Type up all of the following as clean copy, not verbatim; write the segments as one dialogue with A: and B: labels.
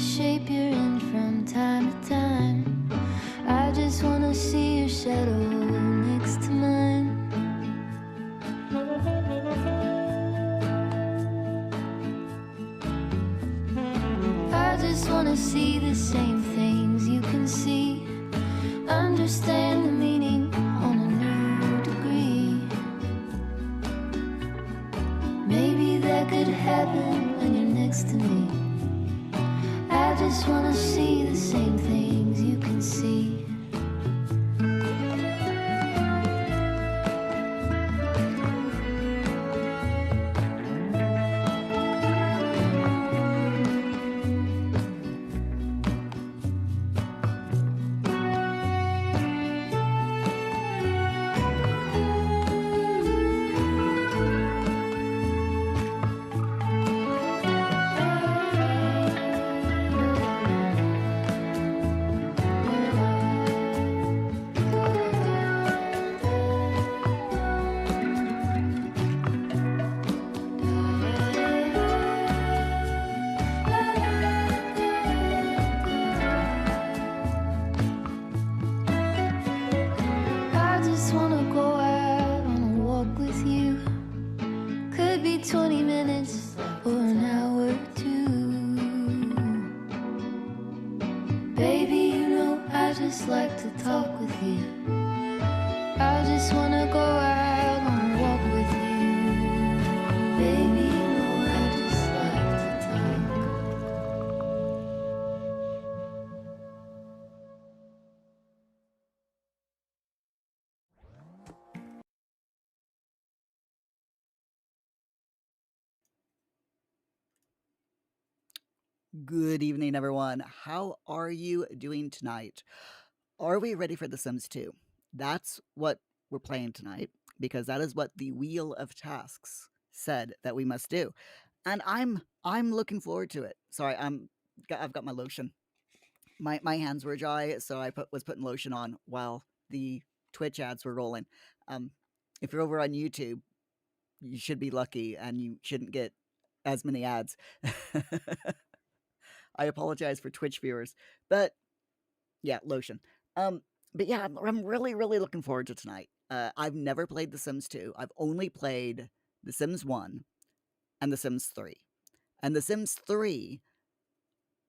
A: shape you're in from time to time. I just wanna see your shadow next to mine. I just wanna see the same things you can see, understand the meaning on a new degree. Maybe that could happen when you're next to me. I just wanna see the same things you can see. I just wanna go out on a walk with you. Could be 20 minutes or an hour or two. Baby, you know I just like to talk with you. I just wanna go out on a walk with you. Baby, you know I just like to talk.
B: Good evening, everyone. How are you doing tonight? Are we ready for The Sims 2? That's what we're playing tonight, because that is what the Wheel of Tasks said that we must do. And I'm looking forward to it. Sorry, I've got my lotion. My hands were dry, so I was putting lotion on while the Twitch ads were rolling. If you're over on YouTube, you should be lucky and you shouldn't get as many ads. I apologize for Twitch viewers, but yeah, lotion. But yeah, I'm really, really looking forward to tonight. I've never played The Sims 2. I've only played The Sims 1 and The Sims 3. And The Sims 3,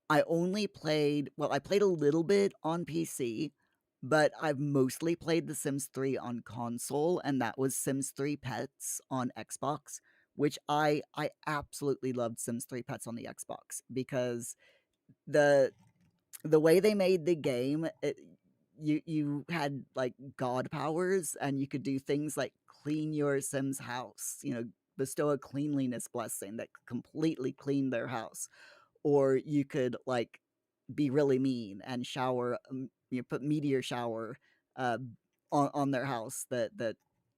B: I played a little bit on PC, but I've mostly played The Sims 3 on console, and that was Sims 3 Pets on Xbox, which I absolutely loved Sims 3 Pets on the Xbox, because the way they made the game, you had like god powers, and you could do things like clean your Sim's house, bestow a cleanliness blessing that completely cleaned their house, or you could like be really mean and shower, put meteor shower on their house that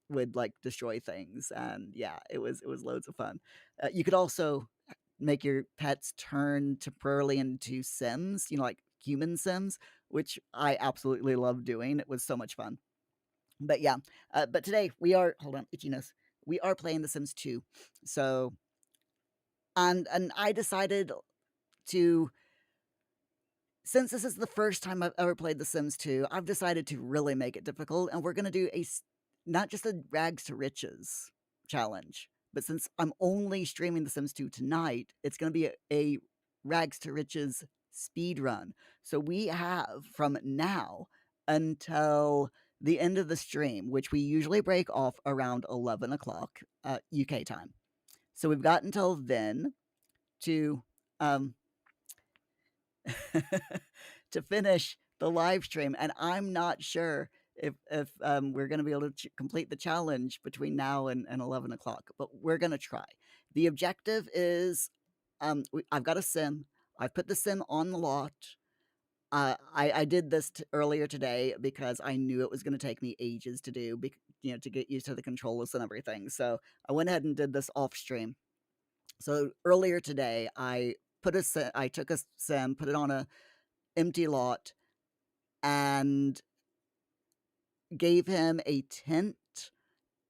B: would like destroy things. And yeah, it was loads of fun. You could also make your pets turn temporarily into Sims, like human Sims, which I absolutely love doing. It was so much fun. But yeah, but today we are, hold on, itchiness. We are playing The Sims 2. So, and I decided to, since this is the first time I've ever played The Sims 2, I've decided to really make it difficult, and we're going to do not just a rags to riches challenge, but since I'm only streaming The Sims 2 tonight, it's going to be a rags to riches speed run. So we have from now until the end of the stream, which we usually break off around 11 o'clock UK time. So we've got until then to to finish the live stream, and I'm not sure if we're going to be able to complete the challenge between now and 11 o'clock, but we're going to try. The objective is, I've got a sim. I've put the sim on the lot. I did this earlier today because I knew it was going to take me ages to do, to get used to the controllers and everything. So I went ahead and did this off stream. So earlier today, I took a sim, put it on a empty lot, and gave him a tent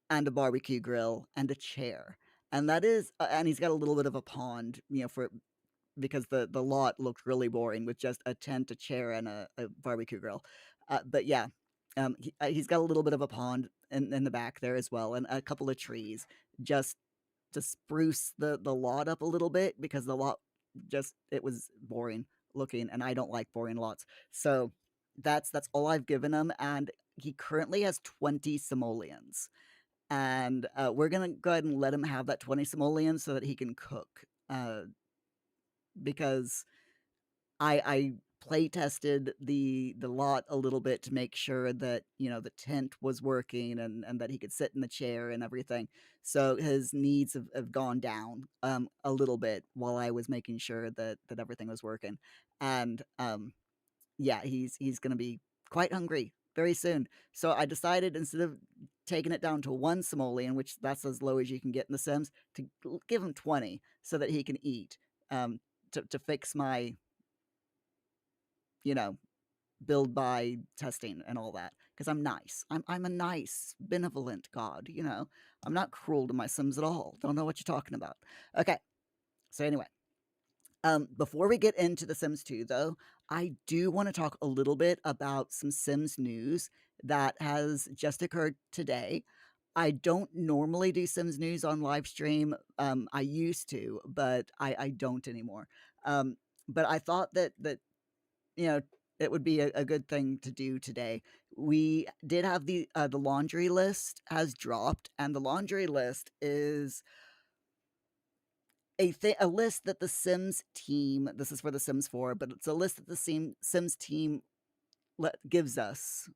B: and a barbecue grill and a chair. And that is, and he's got a little bit of a pond, for because the lot looked really boring with just a tent, a chair, and a barbecue grill. But yeah, he's got a little bit of a pond in the back there as well, and a couple of trees just to spruce the lot up a little bit because the lot just it was boring looking, and I don't like boring lots. So that's all I've given him, and he currently has 20 simoleons. And we're gonna go ahead and let him have that 20 simoleons so that he can cook. Because I play tested the lot a little bit to make sure that the tent was working and that he could sit in the chair and everything. So his needs have gone down a little bit while I was making sure that everything was working. And yeah, he's gonna be quite hungry very soon. So I decided instead of taking it down to one simoleon, which that's as low as you can get in The Sims, to give him 20 so that he can eat. Um, to fix my, you know, build by testing and all that. Because I'm nice. I'm a nice, benevolent god, I'm not cruel to my Sims at all. Don't know what you're talking about. Okay. So anyway, before we get into The Sims 2, though, I do want to talk a little bit about some Sims news that has just occurred today. I don't normally do Sims news on live stream. I used to, but I don't anymore. But I thought that you know it would be a good thing to do today. We did have the laundry list has dropped, and the laundry list is a list that the Sims team, this is for the Sims 4, but it's a list that the Sims team gives us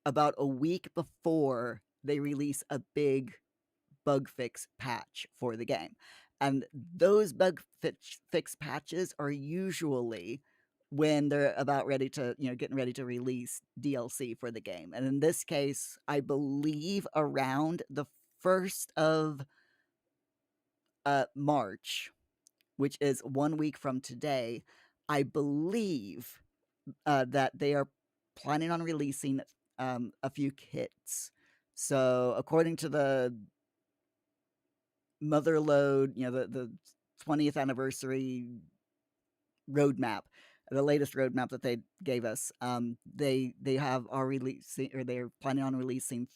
B: about a week before they release a big bug fix patch for the game. And those bug fix patches are usually when they're about ready to, getting ready to release DLC for the game. And in this case, I believe around the 1st of March, which is 1 week from today, I believe that they are planning on releasing a few kits. So according to the Motherload, the 20th anniversary roadmap, the latest roadmap that they gave us, they are releasing, or they're planning on releasing,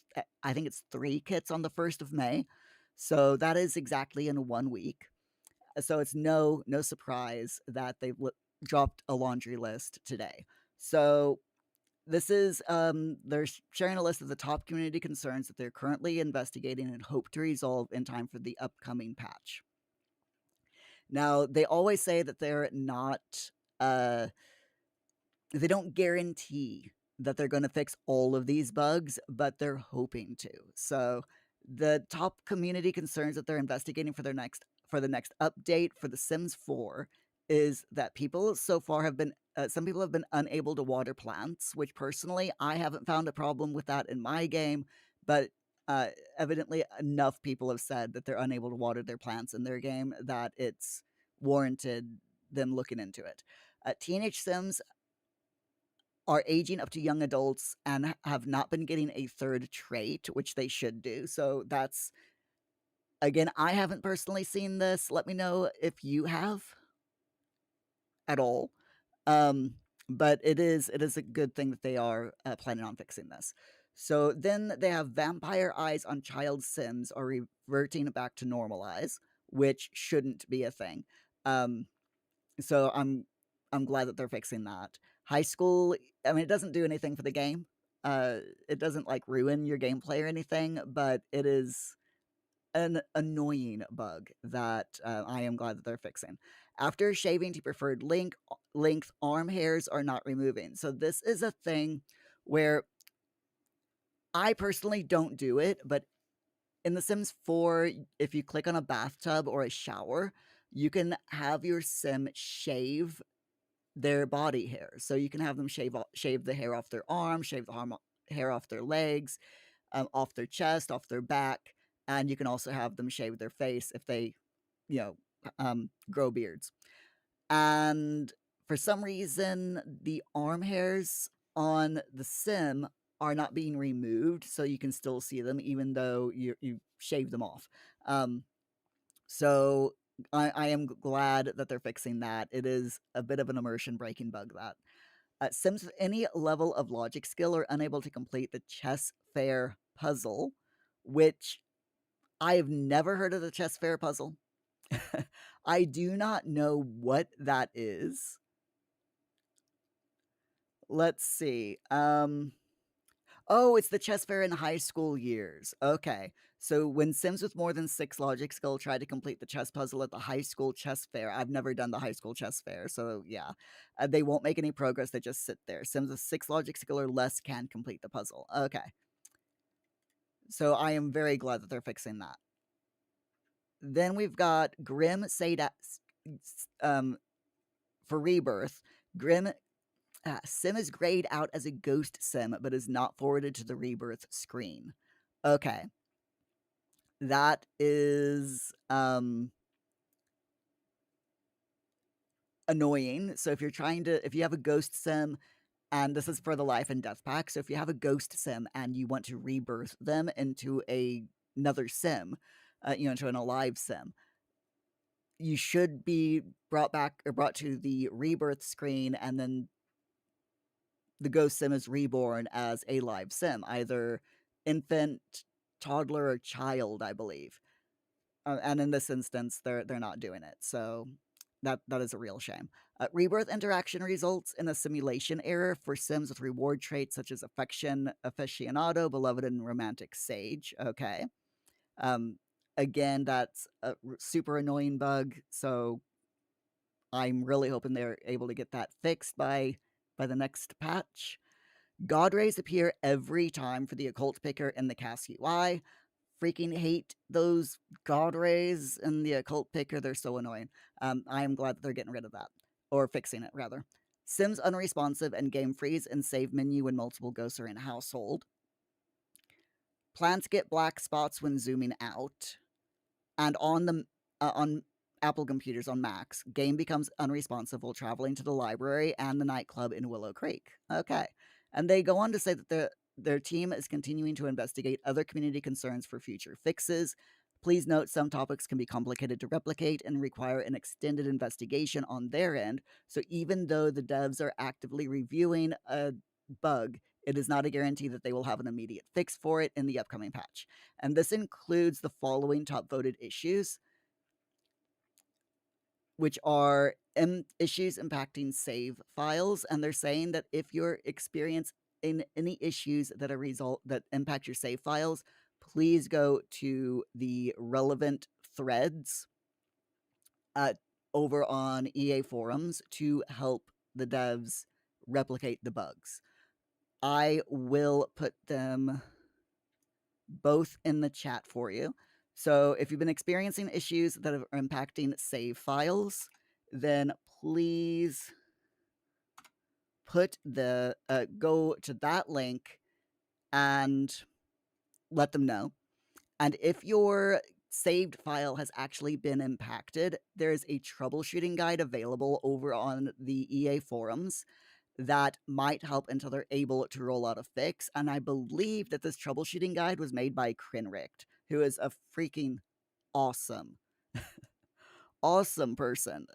B: I think it's 3 kits on the 1st of May. So that is exactly in 1 week. So it's no surprise that they've dropped a laundry list today. So this is they're sharing a list of the top community concerns that they're currently investigating and hope to resolve in time for the upcoming patch. Now, they always say that they're not they don't guarantee that they're going to fix all of these bugs, but they're hoping to. So the top community concerns that they're investigating for the next update for The Sims 4 is that people so far have been some people have been unable to water plants, which personally I haven't found a problem with that in my game, but evidently enough people have said that they're unable to water their plants in their game that it's warranted them looking into it. Teenage Sims are aging up to young adults and have not been getting a 3rd trait, which they should do. So that's, again, I haven't personally seen this. Let me know if you have at all. But it is a good thing that they are planning on fixing this. So then they have vampire eyes on child Sims are reverting back to normal eyes, which shouldn't be a thing. So I'm glad that they're fixing that. High school, I mean, it doesn't do anything for the game. It doesn't like ruin your gameplay or anything, but it is an annoying bug that I am glad that they're fixing. After shaving to preferred length, arm hairs are not removing. So this is a thing where I personally don't do it, but in The Sims 4, if you click on a bathtub or a shower, you can have your Sim shave their body hair. So you can have them shave the hair off their arms, shave the hair off their legs, off their chest, off their back, and you can also have them shave their face if they, grow beards. And for some reason, the arm hairs on the Sim are not being removed, so you can still see them even though you shave them off. So I am glad that they're fixing that. It is a bit of an immersion breaking bug that Sims with any level of logic skill are unable to complete the chess fair puzzle, which I have never heard of the chess fair puzzle. I do not know what that is. Let's see. Oh, it's the chess fair in high school years. Okay. So when Sims with more than 6 logic skill try to complete the chess puzzle at the high school chess fair, I've never done the high school chess fair, so yeah. They won't make any progress, they just sit there. Sims with 6 logic skill or less can complete the puzzle. Okay. So I am very glad that they're fixing that. Then we've got Grim Seda for Rebirth. Grim Sim is grayed out as a ghost sim, but is not forwarded to the Rebirth screen. Okay. That is annoying. So if you have a ghost sim, and this is for the life and death pack, so if you have a ghost sim and you want to rebirth them into another sim, into an alive sim, you should be brought back or brought to the rebirth screen, and then the ghost sim is reborn as a live sim, either infant, toddler, or child, I believe. And in this instance, they're not doing it. So that is a real shame. Rebirth interaction results in a simulation error for Sims with reward traits such as affection, aficionado, beloved, and romantic sage. Okay. Again, that's a super annoying bug. So I'm really hoping they're able to get that fixed by the next patch. God rays appear every time for the occult picker in the cast UI. Freaking hate those god rays and the occult picker. They're so annoying. I am glad that they're getting rid of that, or fixing it rather. Sims unresponsive and game freeze and save menu when multiple ghosts are in household. Plants get black spots when zooming out, and on Apple computers on Macs, game becomes unresponsive while traveling to the library and the nightclub in Willow Creek. Okay, and they go on to say that their team is continuing to investigate other community concerns for future fixes. Please note some topics can be complicated to replicate and require an extended investigation on their end. So even though the devs are actively reviewing a bug, it is not a guarantee that they will have an immediate fix for it in the upcoming patch. And this includes the following top voted issues, which are issues impacting save files. And they're saying that if you're experiencing any issues that impact your save files, please go to the relevant threads over on EA forums to help the devs replicate the bugs. I will put them both in the chat for you. So if you've been experiencing issues that are impacting save files, then please go to that link and let them know. And if your saved file has actually been impacted, there's a troubleshooting guide available over on the EA forums that might help until they're able to roll out a fix. And I believe that this troubleshooting guide was made by Krinricht, who is a freaking awesome, awesome person.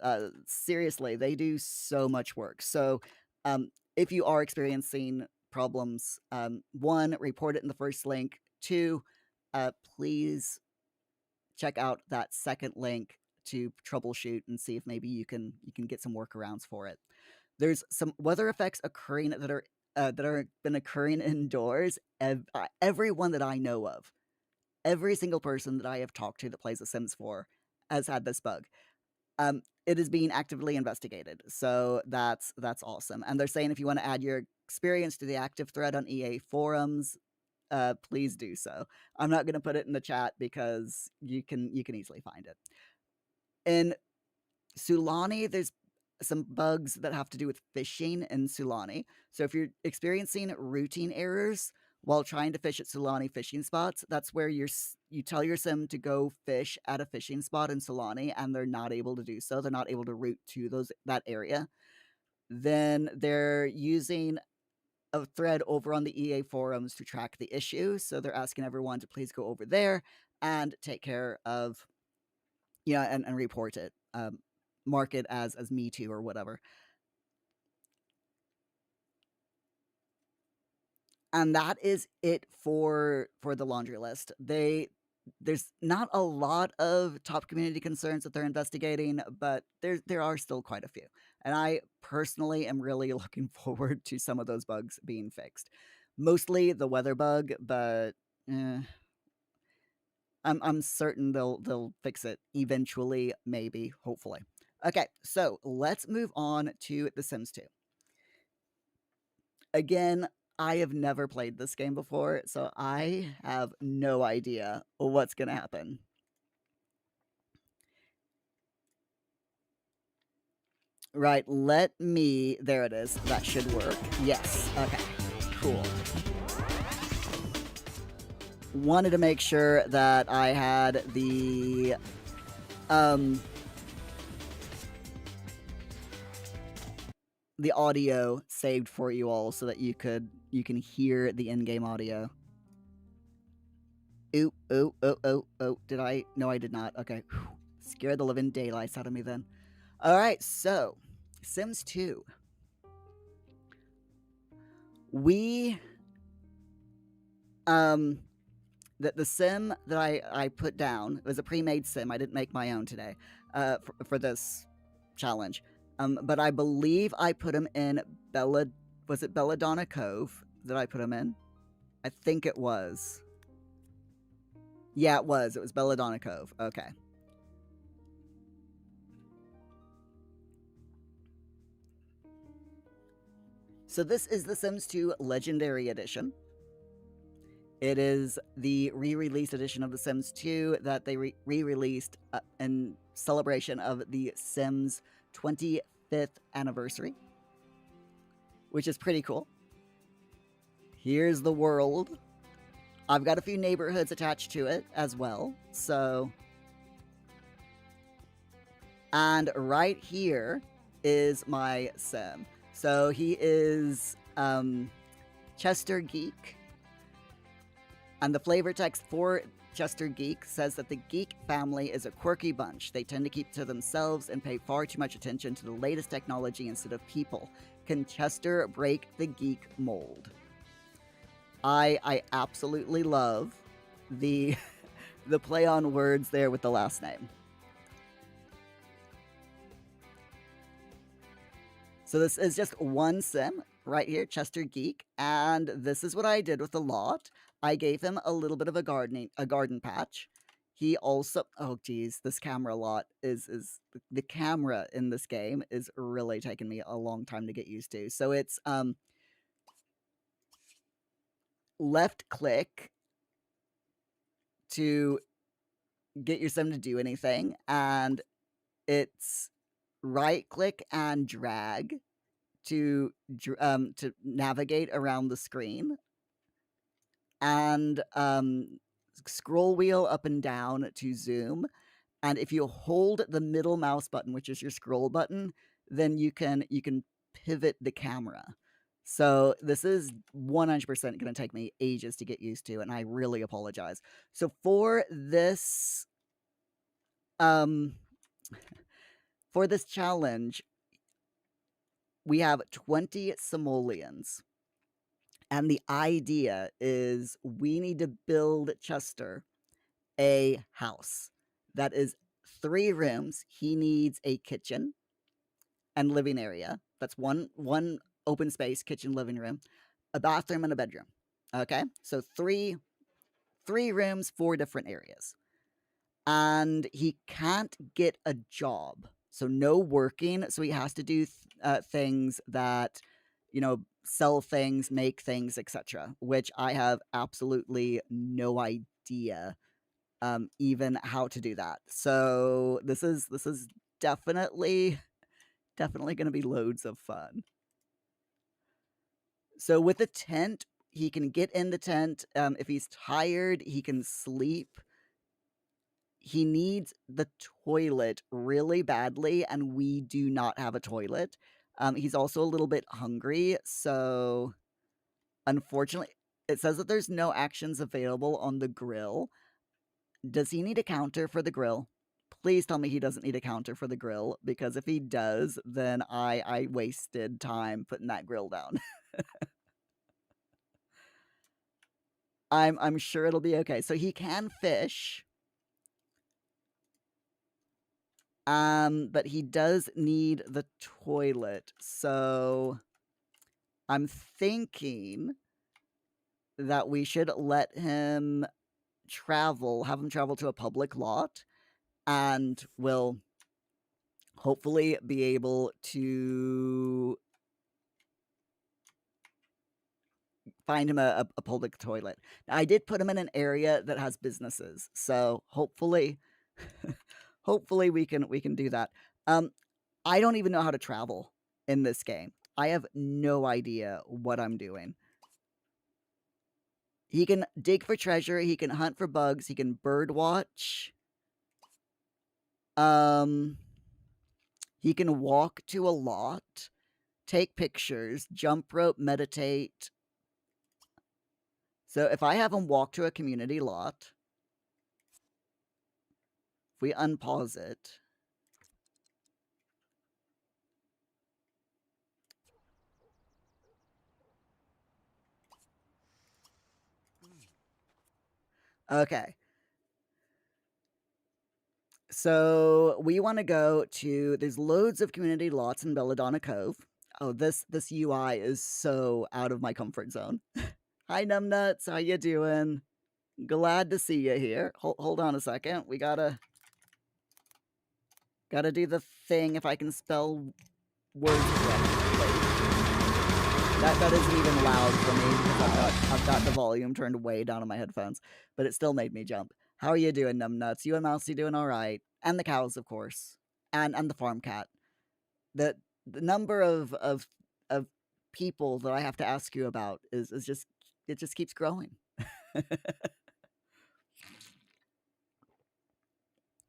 B: Seriously, they do so much work. So if you are experiencing problems, one, report it in the first link. Two, please check out that second link to troubleshoot and see if maybe you can get some workarounds for it. There's some weather effects occurring that are been occurring indoors. Everyone that I know of, every single person that I have talked to that plays The Sims 4 has had this bug. It is being actively investigated, so that's awesome. And they're saying if you want to add your experience to the active thread on EA forums, please do so. I'm not going to put it in the chat because you can easily find it. In Sulani, there's some bugs that have to do with fishing in Sulani. So if you're experiencing routing errors while trying to fish at Sulani fishing spots, that's where you tell your sim to go fish at a fishing spot in Sulani, and they're not able to do so. They're not able to route to that area. Then they're using a thread over on the EA forums to track the issue. So they're asking everyone to please go over there and take care of and report it, mark it as Me Too or whatever. And that is it for the laundry list. There's not a lot of top community concerns that they're investigating, but there are still quite a few. And I personally am really looking forward to some of those bugs being fixed. Mostly the weather bug, but I'm certain they'll fix it eventually, maybe, hopefully. Okay, so let's move on to The Sims 2. Again, I have never played this game before, so I have no idea what's gonna happen. Right, there it is. That should work. Yes, okay, cool. Wanted to make sure that I had the audio saved for you all so that you can hear the in-game audio. Ooh, oh, oh, oh, oh, did I? No, I did not. Okay. Whew. Scared the living daylights out of me then. Alright, so, Sims 2. We, the sim that I put down, it was a pre-made sim, I didn't make my own today, for this challenge. But I believe I put him in was it Belladonna Cove that I put him in? I think it was. Yeah, it was Belladonna Cove, okay. So this is The Sims 2 Legendary Edition. It is the re-released edition of The Sims 2 that they re-released in celebration of the Sims 25th anniversary, which is pretty cool. Here's the world. I've got a few neighborhoods attached to it as well, so... And right here is my sim. So he is Chester Geek. And the flavor text for Chester Geek says that the Geek family is a quirky bunch. They tend to keep to themselves and pay far too much attention to the latest technology instead of people. Can Chester break the geek mold? I absolutely love the the play on words there with the last name. So this is just one sim right here, Chester Geek, and this is what I did with the lot. I gave him a little bit of a garden patch. He also, oh geez, this camera lot is the camera in this game is really taking me a long time to get used to. So it's left click to get your sim to do anything, and it's right click and drag to navigate around the screen, and scroll wheel up and down to zoom. And if you hold the middle mouse button, which is your scroll button, then you can pivot the camera. So this is 100% going to take me ages to get used to, and I really apologize. So for this challenge, we have 20 simoleons. And the idea is we need to build Chester a house that is 3 rooms. He needs a kitchen and living area. That's one open space, kitchen, living room, a bathroom, and a bedroom. Okay, so three rooms, 4 different areas. And he can't get a job, so no working. So he has to do things that, sell things, make things, etc., which I have absolutely no idea even how to do that. So this is definitely going to be loads of fun. So with the tent, he can get in the tent. If he's tired, he can sleep. He needs the toilet really badly, and we do not have a toilet. He's also a little bit hungry, so unfortunately, it says that there's no actions available on the grill. Does he need a counter for the grill? please tell me he doesn't need a counter for the grill, because if he does, then I wasted time putting that grill down. I'm sure it'll be okay. So he can fish. But he does need the toilet. So I'm thinking that we should let him have him travel to a public lot, and we'll hopefully be able to find him a public toilet. Now, I did put him in an area that has businesses, so hopefully hopefully we can do that. I don't even know how to travel in this game. I have no idea what I'm doing. He can dig for treasure, he can hunt for bugs, he can bird watch. He can walk to a lot, take pictures, jump rope, meditate. So if I have him walk to a community lot, if we unpause it, okay. So we want to go to, there's loads of community lots in Belladonna Cove. Oh, this UI is so out of my comfort zone. Hi, Numbnuts, how you doing? Glad to see you here. Hold on a second. We gotta do the thing if I can spell words correctly. That isn't even loud for me because I've got the volume turned way down on my headphones, but it still made me jump. How are you doing, Numbnuts? You and Mousy doing all right? And the cows, of course, and the farm cat. The number of people that I have to ask you about is just, it just keeps growing.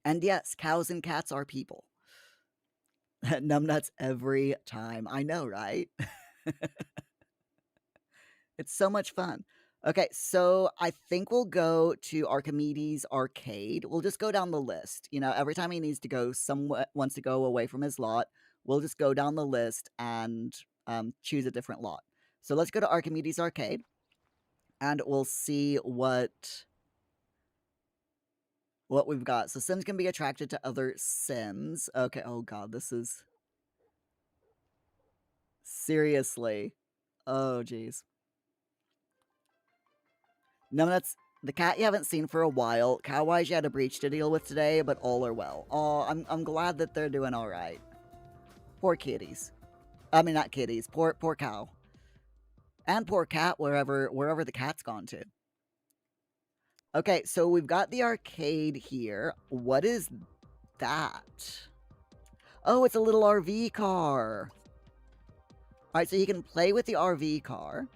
B: And yes, cows and cats are people. Numbnuts every time. I know, right? It's so much fun. Okay, so I think we'll go to Archimedes Arcade. We'll just go down the list. You know, every time he needs to go wants to go away from his lot, we'll just go down the list and choose a different lot. So let's go to Archimedes Arcade, and we'll see what we've got. So Sims can be attracted to other Sims. Okay, oh god, this is... Seriously. Oh, jeez. No, that's the cat you haven't seen for a while. Cow-wise, you had a breach to deal with today, but all are well. Oh, I'm glad that they're doing all right. Poor kitties. I mean, not kitties. Poor cow. And poor cat, wherever the cat's gone to. Okay, so we've got the arcade here. What is that? Oh, it's a little RV car. All right, so you can play with the RV car.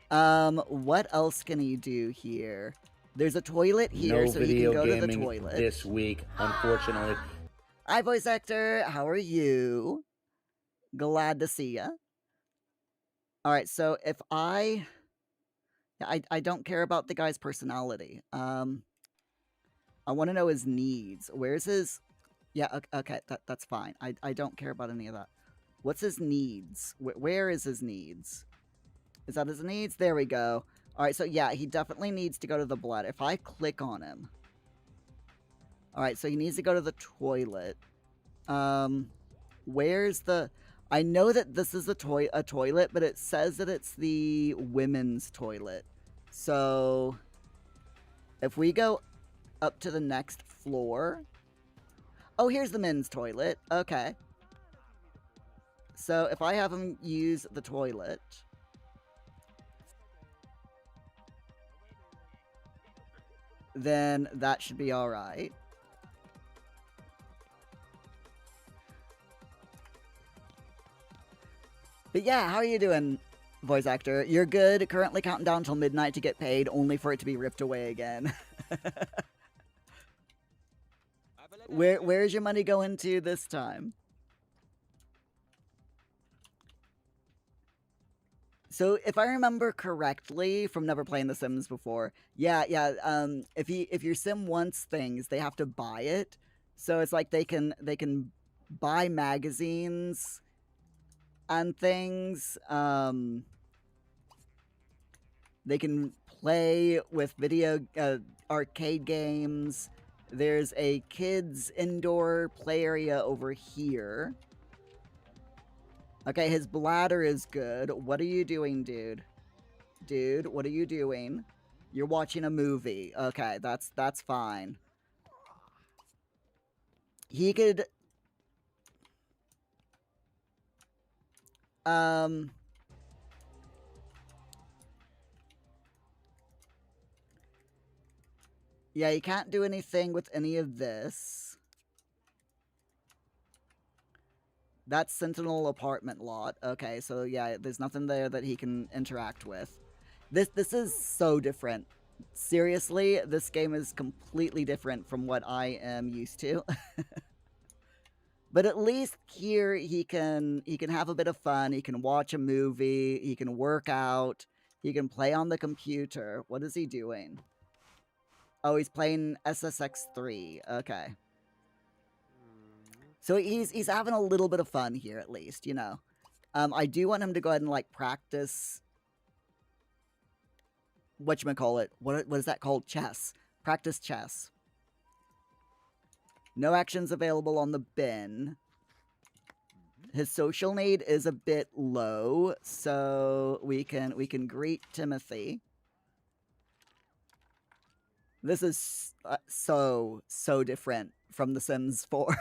B: What else can you do here? There's a toilet here, so you can go to the toilet.
C: This week, unfortunately.
B: Hi, voice actor. How are you? Glad to see ya. All right, so if I don't care about the guy's personality. I want to know his needs. Where's his... Yeah, okay, that's fine. I don't care about any of that. What's his needs? Where is his needs? Is that his needs? There we go. Alright, so yeah, he definitely needs to go to the blood. If I click on him... Alright, so he needs to go to the toilet. Where's the... I know that this is a toilet, but it says that it's the women's toilet. So... if we go up to the next floor... Oh, here's the men's toilet. Okay. So if I have him use the toilet... then that should be alright. But yeah, how are you doing, voice actor? You're good. Currently counting down till midnight to get paid, only for it to be ripped away again. Where's your money going to this time? So if I remember correctly from never playing The Sims before, yeah, if your sim wants things, they have to buy it. So it's like they can buy magazines and things. They can play with video arcade games. There's a kids indoor play area over here. Okay, his bladder is good. What are you doing, dude? Dude, what are you doing? You're watching a movie. Okay, that's fine. He could yeah, you can't do anything with any of this. That's Sentinel apartment lot. Okay, so yeah, there's nothing there that he can interact with. This is so different. Seriously, this game is completely different from what I am used to. But at least here he can have a bit of fun. He can watch a movie. He can work out. He can play on the computer. What is he doing? Oh, he's playing SSX3. Okay. So he's having a little bit of fun here, at least, you know. I do want him to go ahead and like practice. Whatchamacallit? What is that called? Chess. Practice chess. No actions available on the bin. His social need is a bit low, so we can greet Timothy. This is so different from The Sims 4.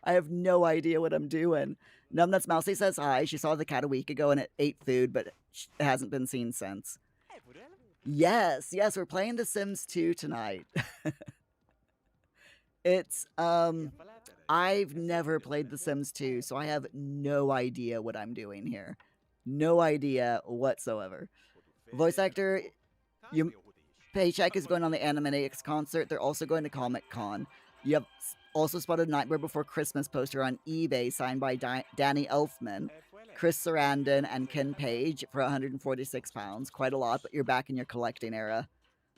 B: I have no idea what I'm doing. Numbnuts Mousy says hi. She saw the cat a week ago and it ate food, but it hasn't been seen since. Yes, we're playing The Sims 2 tonight. It's, I've never played The Sims 2, so I have no idea what I'm doing here. No idea whatsoever. Voice actor, your paycheck is going on the Animaniacs concert. They're also going to Comic Con. You have also spotted Nightmare Before Christmas poster on eBay signed by Danny Elfman, Chris Sarandon, and Ken Page for £146. Quite a lot, but you're back in your collecting era.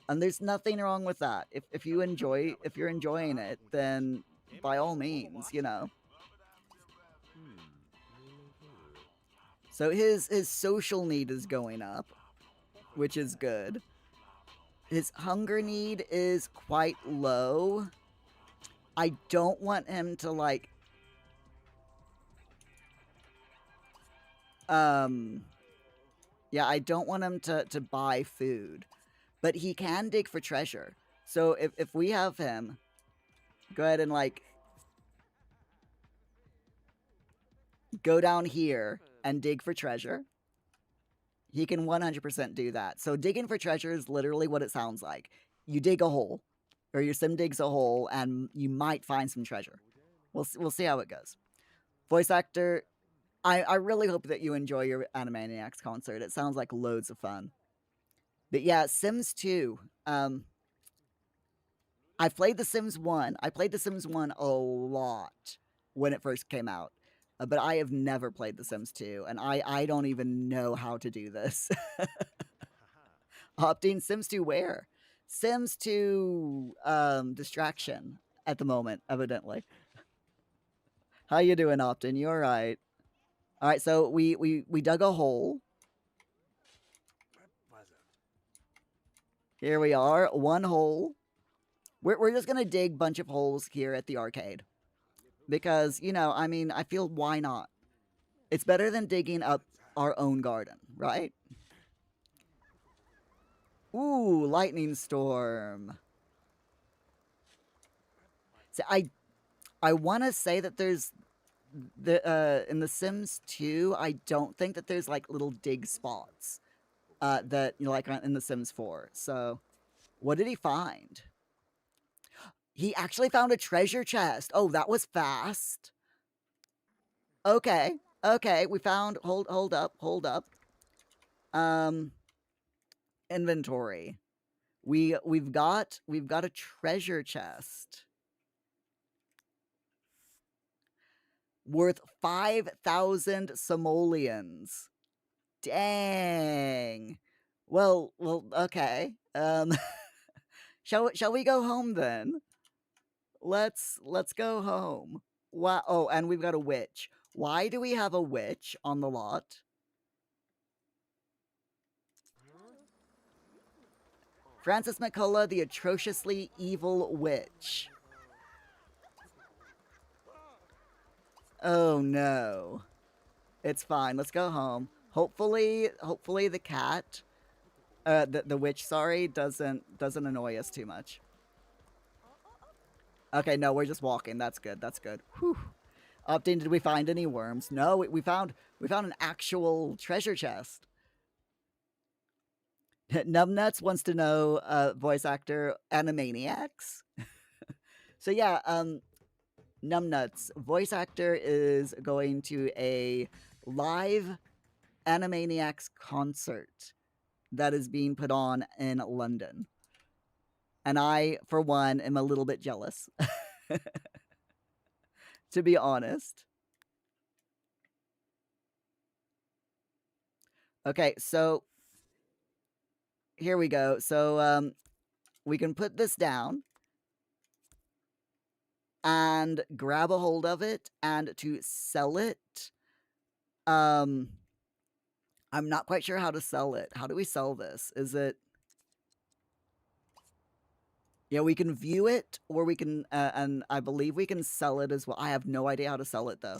B: And there's nothing wrong with that. If you're enjoying it, then by all means, you know. So his social need is going up, which is good. His hunger need is quite low. I don't want him to like yeah, I don't want him to buy food. But he can dig for treasure. So if we have him go ahead and like go down here and dig for treasure, he can 100% do that. So digging for treasure is literally what it sounds like. You dig a hole, or your sim digs a hole, and you might find some treasure. We'll see how it goes. Voice actor, I really hope that you enjoy your Animaniacs concert. It sounds like loads of fun. But yeah, Sims 2. I played The Sims 1. I played The Sims 1 a lot when it first came out. But I have never played The Sims 2, and I don't even know how to do this. Opting Sims 2 where? Sims 2 distraction at the moment, evidently. How you doing, Optin? You alright? Alright, so we dug a hole. Here we are, one hole. We're just gonna dig a bunch of holes here at the arcade. Because, you know, I mean, I feel why not? It's better than digging up our own garden, right? Ooh, lightning storm. So I want to say that there's in The Sims 2, I don't think that there's like little dig spots that you know, like in The Sims 4. So, what did he find? He actually found a treasure chest. Oh, that was fast. Okay, we found. Hold up. Inventory. We've got a treasure chest worth 5,000 simoleons. Dang. Well, okay. Shall we go home then? Let's go home. Wow. Oh, and we've got a witch. Why do we have a witch on the lot? Frances McCullough, the atrociously evil witch. Oh no. It's fine. Let's go home. Hopefully the cat, the witch, sorry, doesn't annoy us too much. Okay, no, we're just walking. That's good. That's good. Whew. Update, did we find any worms? No, we found an actual treasure chest. Numbnuts wants to know voice actor Animaniacs. So yeah, Numbnuts voice actor is going to a live Animaniacs concert that is being put on in London. And I, for one, am a little bit jealous. To be honest. Okay, so here we go. So we can put this down and grab a hold of it, and to sell it, I'm not quite sure how to sell it. How do we sell this? Is it... Yeah, we can view it, or we can, and I believe we can sell it as well. I have no idea how to sell it though.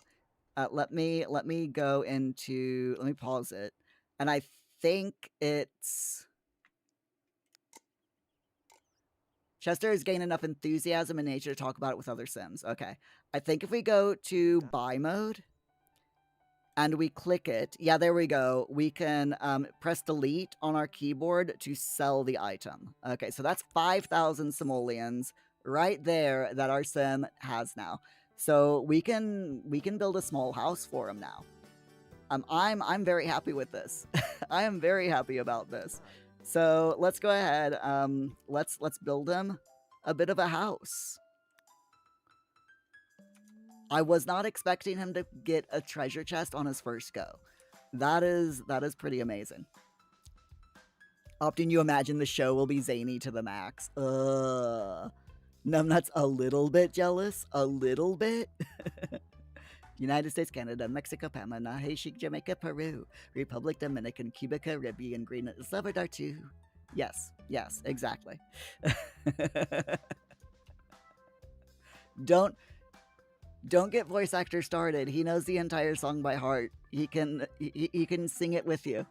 B: Let me go into, let me pause it. And I think it's... Chester has gained enough enthusiasm and nature to talk about it with other Sims. Okay. I think if we go to buy mode and we click it, yeah, there we go. We can press delete on our keyboard to sell the item. Okay, so that's 5,000 simoleons right there that our Sim has now. So we can build a small house for him now. I'm very happy with this. I am very happy about this. So let's go ahead. Let's build him a bit of a house. I was not expecting him to get a treasure chest on his first go. That is pretty amazing. Often you imagine the show will be zany to the max. Numbnuts a little bit jealous. A little bit. United States, Canada, Mexico, Panama, Haiti, Jamaica, Peru, Republic Dominican, Cuba, Caribbean, Greenland, Salvador too. Yes, exactly. Don't get voice actor started. He knows the entire song by heart. He can sing it with you.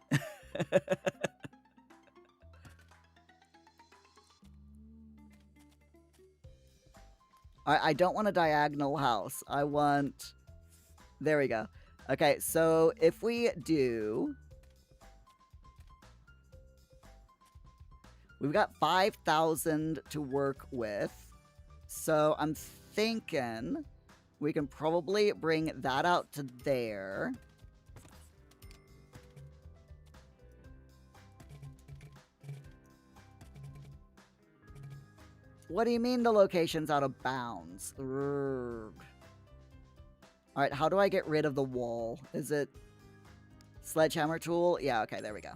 B: I don't want a diagonal house. I want... There we go. Okay, so if we do... We've got 5,000 to work with. So I'm thinking we can probably bring that out to there. What do you mean the location's out of bounds? Alright, how do I get rid of the wall? Is it sledgehammer tool? Yeah, okay, there we go.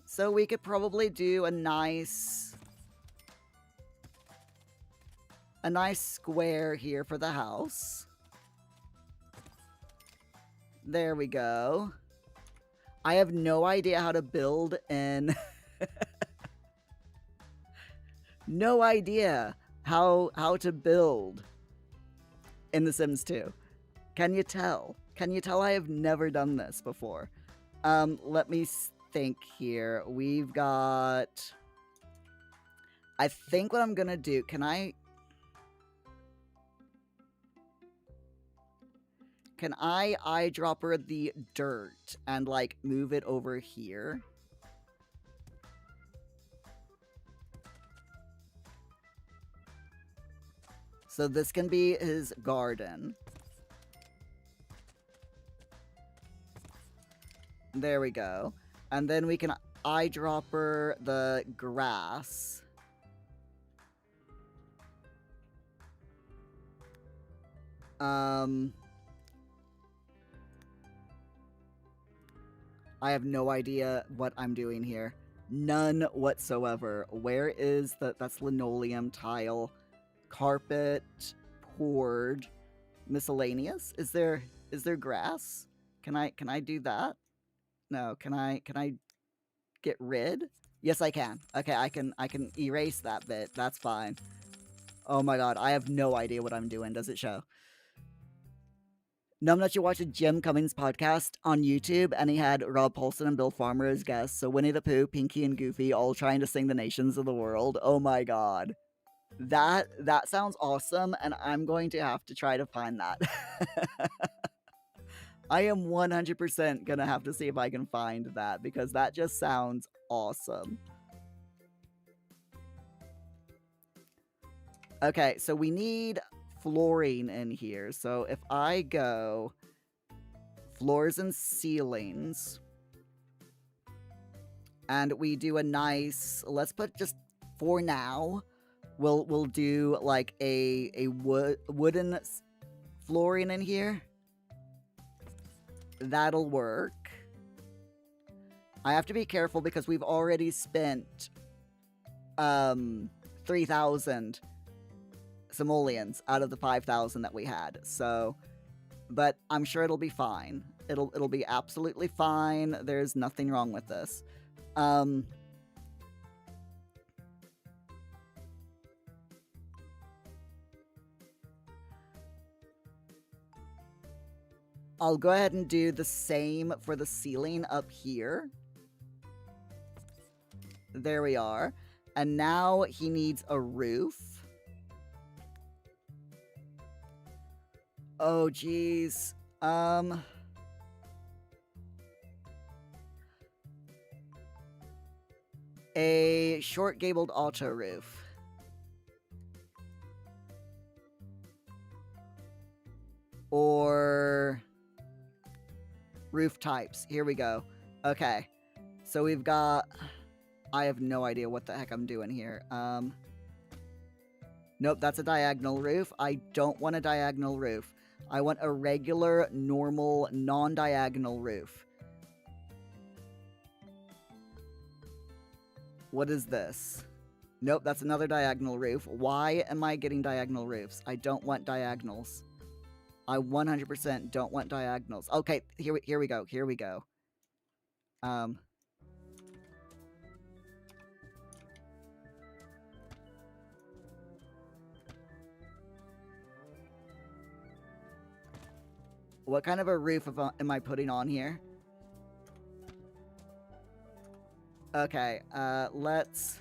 B: So we could probably do a nice square here for the house. There we go. I have no idea how to build in... No idea how to build in The Sims 2. Can you tell? Can you tell I have never done this before? Let me think here. We've got... I think what I'm gonna do... Can I eyedropper the dirt and, like, move it over here? So this can be his garden. There we go. And then we can eyedropper the grass. I have no idea what I'm doing here. None whatsoever. Where is that's linoleum, tile, carpet, poured, miscellaneous? Is there grass? Can I do that? No, can I get rid? Yes, I can. Okay, I can erase that bit. That's fine. Oh my god, I have no idea what I'm doing. Does it show? Numbnut, you watched a Jim Cummings podcast on YouTube, and he had Rob Paulson and Bill Farmer as guests. So Winnie the Pooh, Pinky, and Goofy all trying to sing the nations of the world. Oh my god. That sounds awesome, and I'm going to have to try to find that. I am 100% gonna have to see if I can find that, because that just sounds awesome. Okay, so we need flooring in here. So if I go floors and ceilings, and we do a nice, let's put just for now, we'll do like a wooden flooring in here. That'll work. I have to be careful because we've already spent 3,000 simoleons out of the 5,000 that we had. So, but I'm sure it'll be fine. It'll be absolutely fine. There's nothing wrong with this. I'll go ahead and do the same for the ceiling up here. There we are. And now he needs a roof. Oh, geez. A short gabled auto roof. Or roof types. Here we go. Okay. So we've got... I have no idea what the heck I'm doing here. Nope, that's a diagonal roof. I don't want a diagonal roof. I want a regular, normal, non-diagonal roof. What is this? Nope, that's another diagonal roof. Why am I getting diagonal roofs? I don't want diagonals. I 100% don't want diagonals. Okay, here we go. Here we go. What kind of a roof am I putting on here? Okay, let's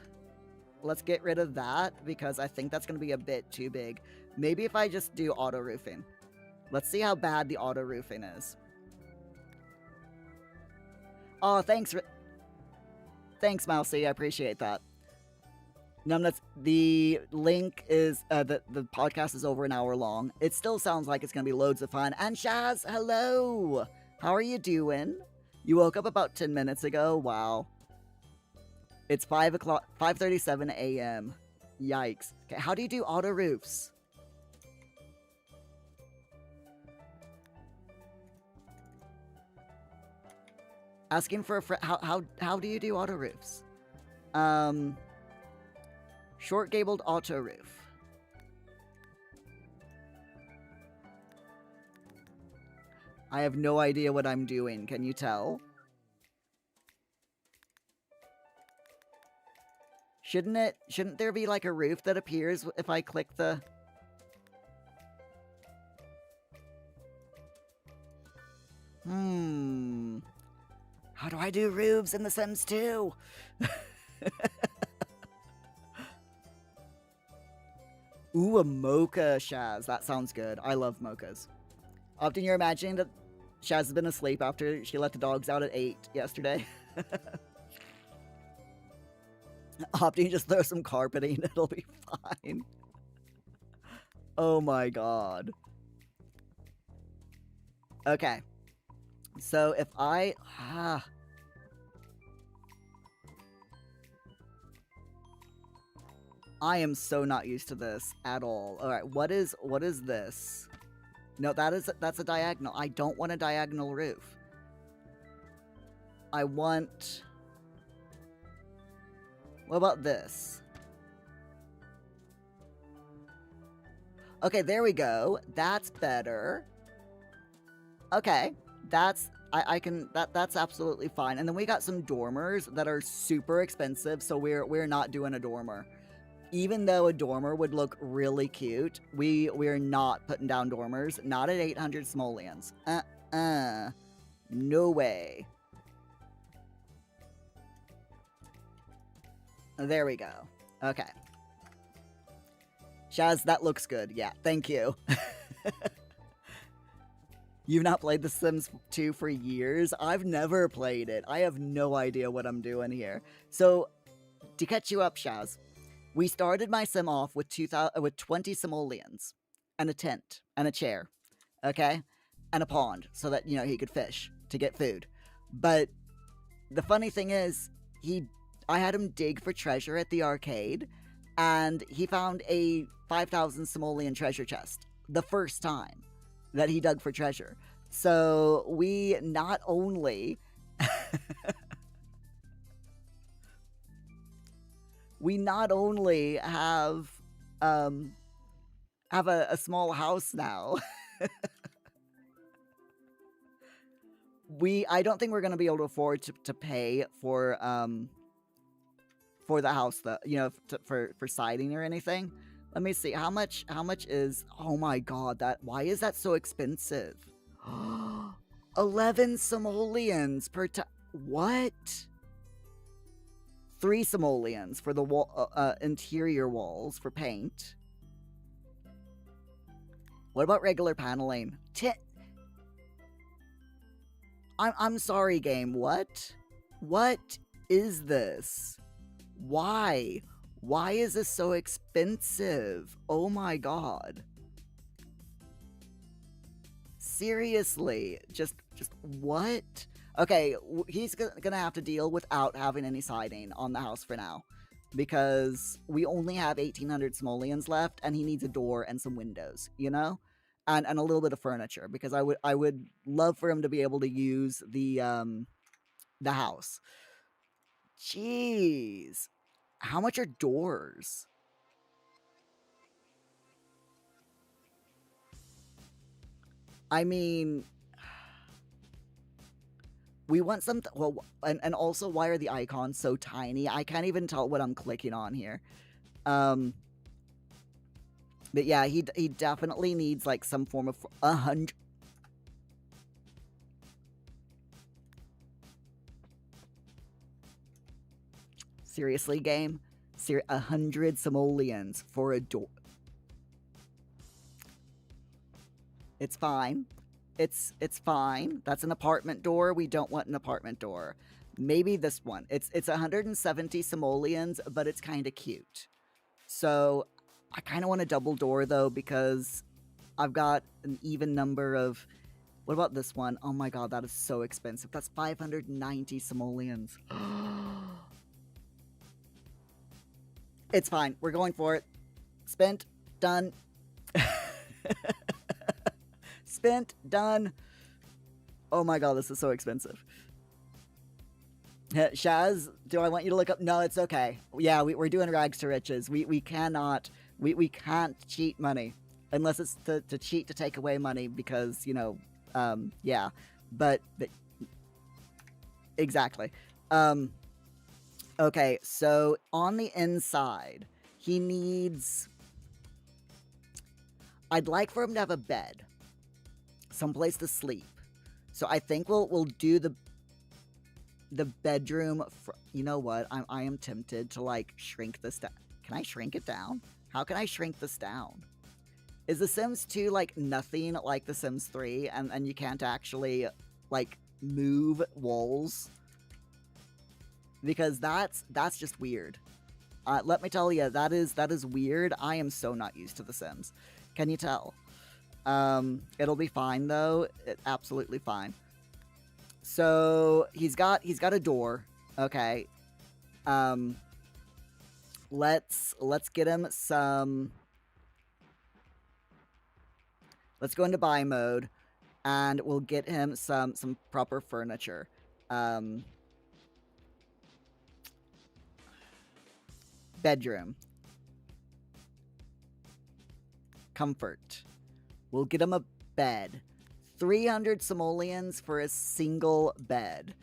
B: get rid of that because I think that's going to be a bit too big. Maybe if I just do auto roofing. Let's see how bad the auto roofing is. Oh, thanks, Mousy. I appreciate that. Numbnuts, the link is, the podcast is over an hour long. It still sounds like it's going to be loads of fun. And Shaz, hello! How are you doing? You woke up about 10 minutes ago? Wow. It's 5:37 a.m. Yikes. Okay, how do you do auto roofs? Asking for a friend. How do you do auto roofs? Short gabled auto roof. I have no idea what I'm doing. Can you tell? Shouldn't there be like a roof that appears if I click the... How do I do roofs in The Sims 2? Ooh, a mocha, Shaz. That sounds good. I love mochas. Often you're imagining that Shaz has been asleep after she let the dogs out at 8 yesterday. Opting just throw some carpeting, it'll be fine. Oh my god. Okay. So if I... I am so not used to this at all. Alright, what is this? No, that's a diagonal. I don't want a diagonal roof. I want... What about this? Okay, there we go. That's better. Okay, that's... that's absolutely fine. And then we got some dormers that are super expensive, so we're not doing a dormer. Even though a dormer would look really cute, we're not putting down dormers. Not at 800 simoleons. No way. There we go. Okay. Shaz, that looks good. Yeah, thank you. You've not played The Sims 2 for years? I've never played it. I have no idea what I'm doing here. So, to catch you up, Shaz, we started my sim off with 20 simoleons, and a tent, and a chair, okay? And a pond, so that, you know, he could fish to get food. But the funny thing is, I had him dig for treasure at the arcade, and he found a 5,000 simoleon treasure chest the first time that he dug for treasure. So we not only have a small house now. I don't think we're gonna be able to afford to pay for the house, though, you know, for siding or anything. Let me see, how much is, oh my god, why is that so expensive? 11 simoleons per time. What? 3 simoleons for the interior walls for paint. What about regular paneling? I'm sorry, game. What? What is this? Why? Why is this so expensive? Oh my god. Seriously, just what? Okay, he's gonna have to deal without having any siding on the house for now, because we only have 1,800 simoleons left, and he needs a door and some windows, you know, and a little bit of furniture, because I would love for him to be able to use the house. Jeez, how much are doors? I mean, we want some... Well, and also, why are the icons so tiny? I can't even tell what I'm clicking on here. But yeah, he definitely needs, like, some form of... 100... Seriously, game? 100 simoleons for a door. It's fine. It's fine. That's an apartment door. We don't want an apartment door. Maybe this one. It's 170 simoleons, but it's kind of cute. So I kind of want a double door, though, because I've got an even number of... What about this one? Oh my god, that is so expensive. That's 590 simoleons. It's fine. We're going for it. Spent. Done. Spent. Done. Oh my god, this is so expensive. Shaz, do I want you to look up? No, it's okay. Yeah, we're doing rags to riches. We cannot... We can't cheat money. Unless it's to cheat to take away money because, you know... yeah. But exactly. Okay, so on the inside, he needs... I'd like for him to have a bed. Someplace to sleep. So I think we'll do the bedroom... You know what? I am tempted to, like, shrink this down. Can I shrink it down? How can I shrink this down? Is The Sims 2, like, nothing like The Sims 3, and you can't actually, like, move walls? Because that's just weird. Let me tell you, that is weird. I am so not used to The Sims. Can you tell? It'll be fine, though. Absolutely fine. So, he's got a door. Okay. Let's get him some... Let's go into buy mode, and we'll get him some proper furniture. Bedroom. Comfort. We'll get him a bed. 300 simoleons for a single bed.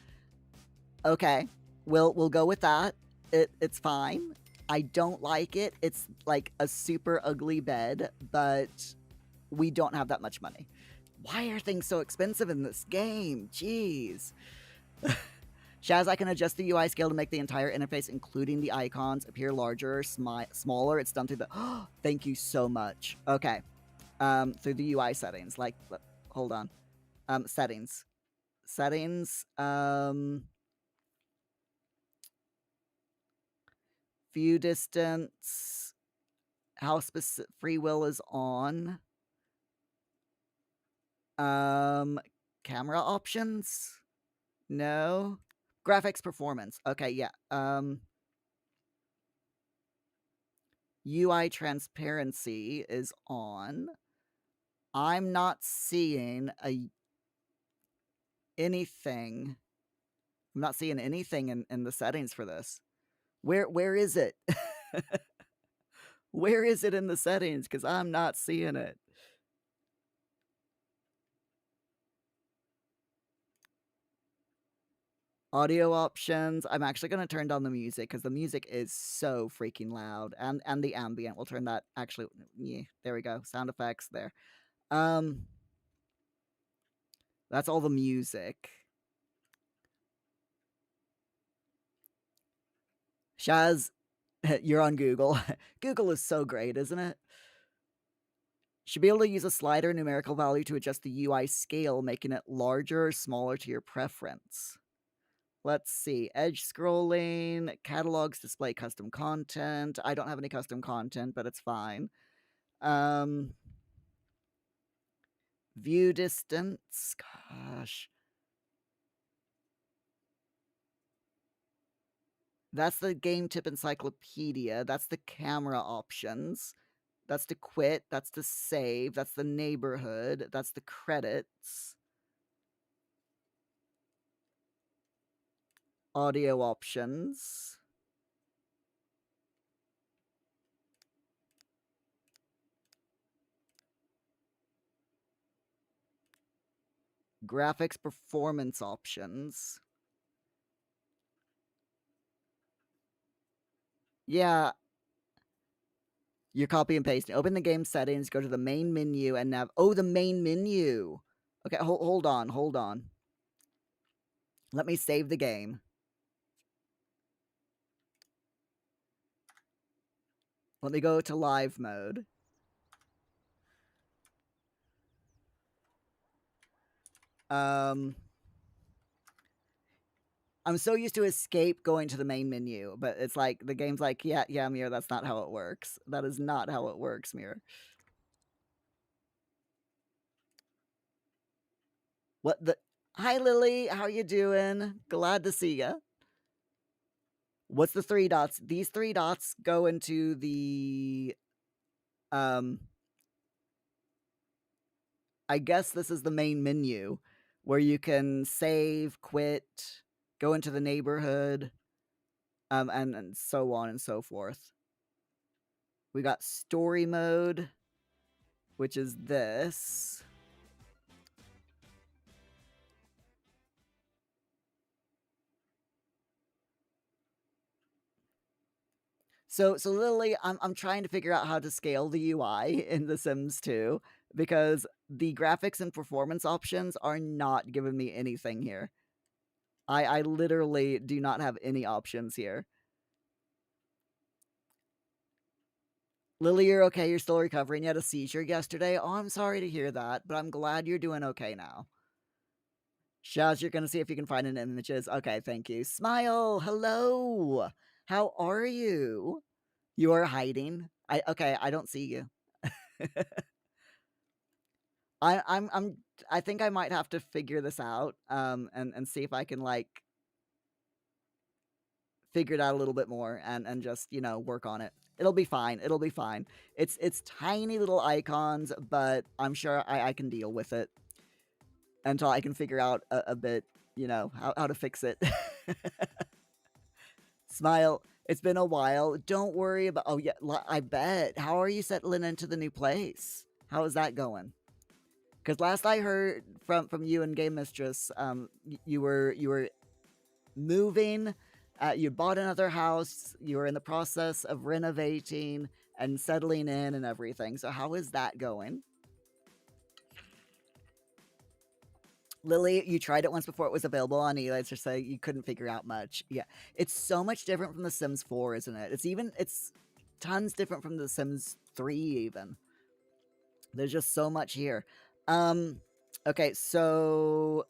B: Okay, we'll go with that. It's fine. I don't like it. It's like a super ugly bed, but we don't have that much money. Why are things so expensive in this game? Jeez. Shaz, I can adjust the UI scale to make the entire interface, including the icons, appear larger or smaller. It's done through the... Thank you so much. Okay. Through the UI settings. Like, hold on. Settings. Settings. View distance. How specific free will is on. Camera options. No. Graphics performance. Okay, yeah. UI transparency is on. I'm not seeing anything. I'm not seeing anything in the settings for this. Where is it? Where is it in the settings? Because I'm not seeing it. Audio options. I'm actually going to turn down the music because the music is so freaking loud. And the ambient. We'll turn that actually. Yeah, there we go. Sound effects there. That's all the music. Shaz, you're on Google. Google is so great, isn't it? Should be able to use a slider numerical value to adjust the UI scale, making it larger or smaller to your preference. Let's see. Edge scrolling, catalogs display custom content. I don't have any custom content, but it's fine. View distance. Gosh. That's the game tip encyclopedia. That's the camera options. That's to quit. That's to save. That's the neighborhood. That's the credits. Audio options. Graphics performance options. Yeah. You're copy and pasting. Open the game settings, go to the main menu and the main menu. Okay, hold on. Let me save the game. Let me go to live mode. I'm so used to escape going to the main menu, but it's like, the game's like, yeah, Mir, that's not how it works. That is not how it works, Mir. What the... Hi, Lily. How you doing? Glad to see ya. What's the 3 dots? These 3 dots go into the... I guess this is the main menu, where you can save, quit, go into the neighborhood, and so on and so forth. We got story mode, which is this. So Lily, I'm trying to figure out how to scale the UI in The Sims 2 because the graphics and performance options are not giving me anything here. I literally do not have any options here. Lily, you're okay? You're still recovering? You had a seizure yesterday? Oh, I'm sorry to hear that, but I'm glad you're doing okay now. Shaz, you're gonna see if you can find an images. Okay, thank you. Smile, hello. How are you? You are hiding. I don't see you. I think I might have to figure this out, and see if I can, like, figure it out a little bit more and just, you know, work on it. It'll be fine. It'll be fine. It's tiny little icons, but I'm sure I can deal with it until I can figure out a bit, you know, how to fix it. Smile. It's been a while. Don't worry about. Oh yeah, I bet. How are you settling into the new place? How is that going? Because last I heard from you and Game Mistress, you were moving. You bought another house. You were in the process of renovating and settling in and everything. So how is that going? Lily, you tried it once before it was available on Eli's, just say you couldn't figure out much. Yeah, it's so much different from The Sims 4, isn't it? It's tons different from The Sims 3 even. There's just so much here. Okay, so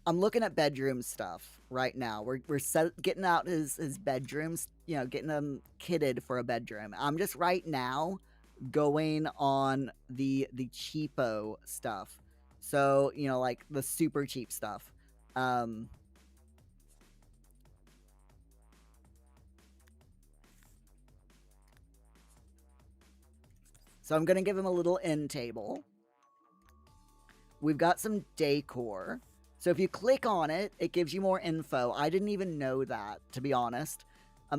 B: I'm looking at bedroom stuff right now. We're getting out his bedrooms, you know, getting them kitted for a bedroom. I'm just right now going on the cheapo stuff. So, you know, like the super cheap stuff. So I'm going to give him a little end table. We've got some decor. So if you click on it, it gives you more info. I didn't even know that, to be honest.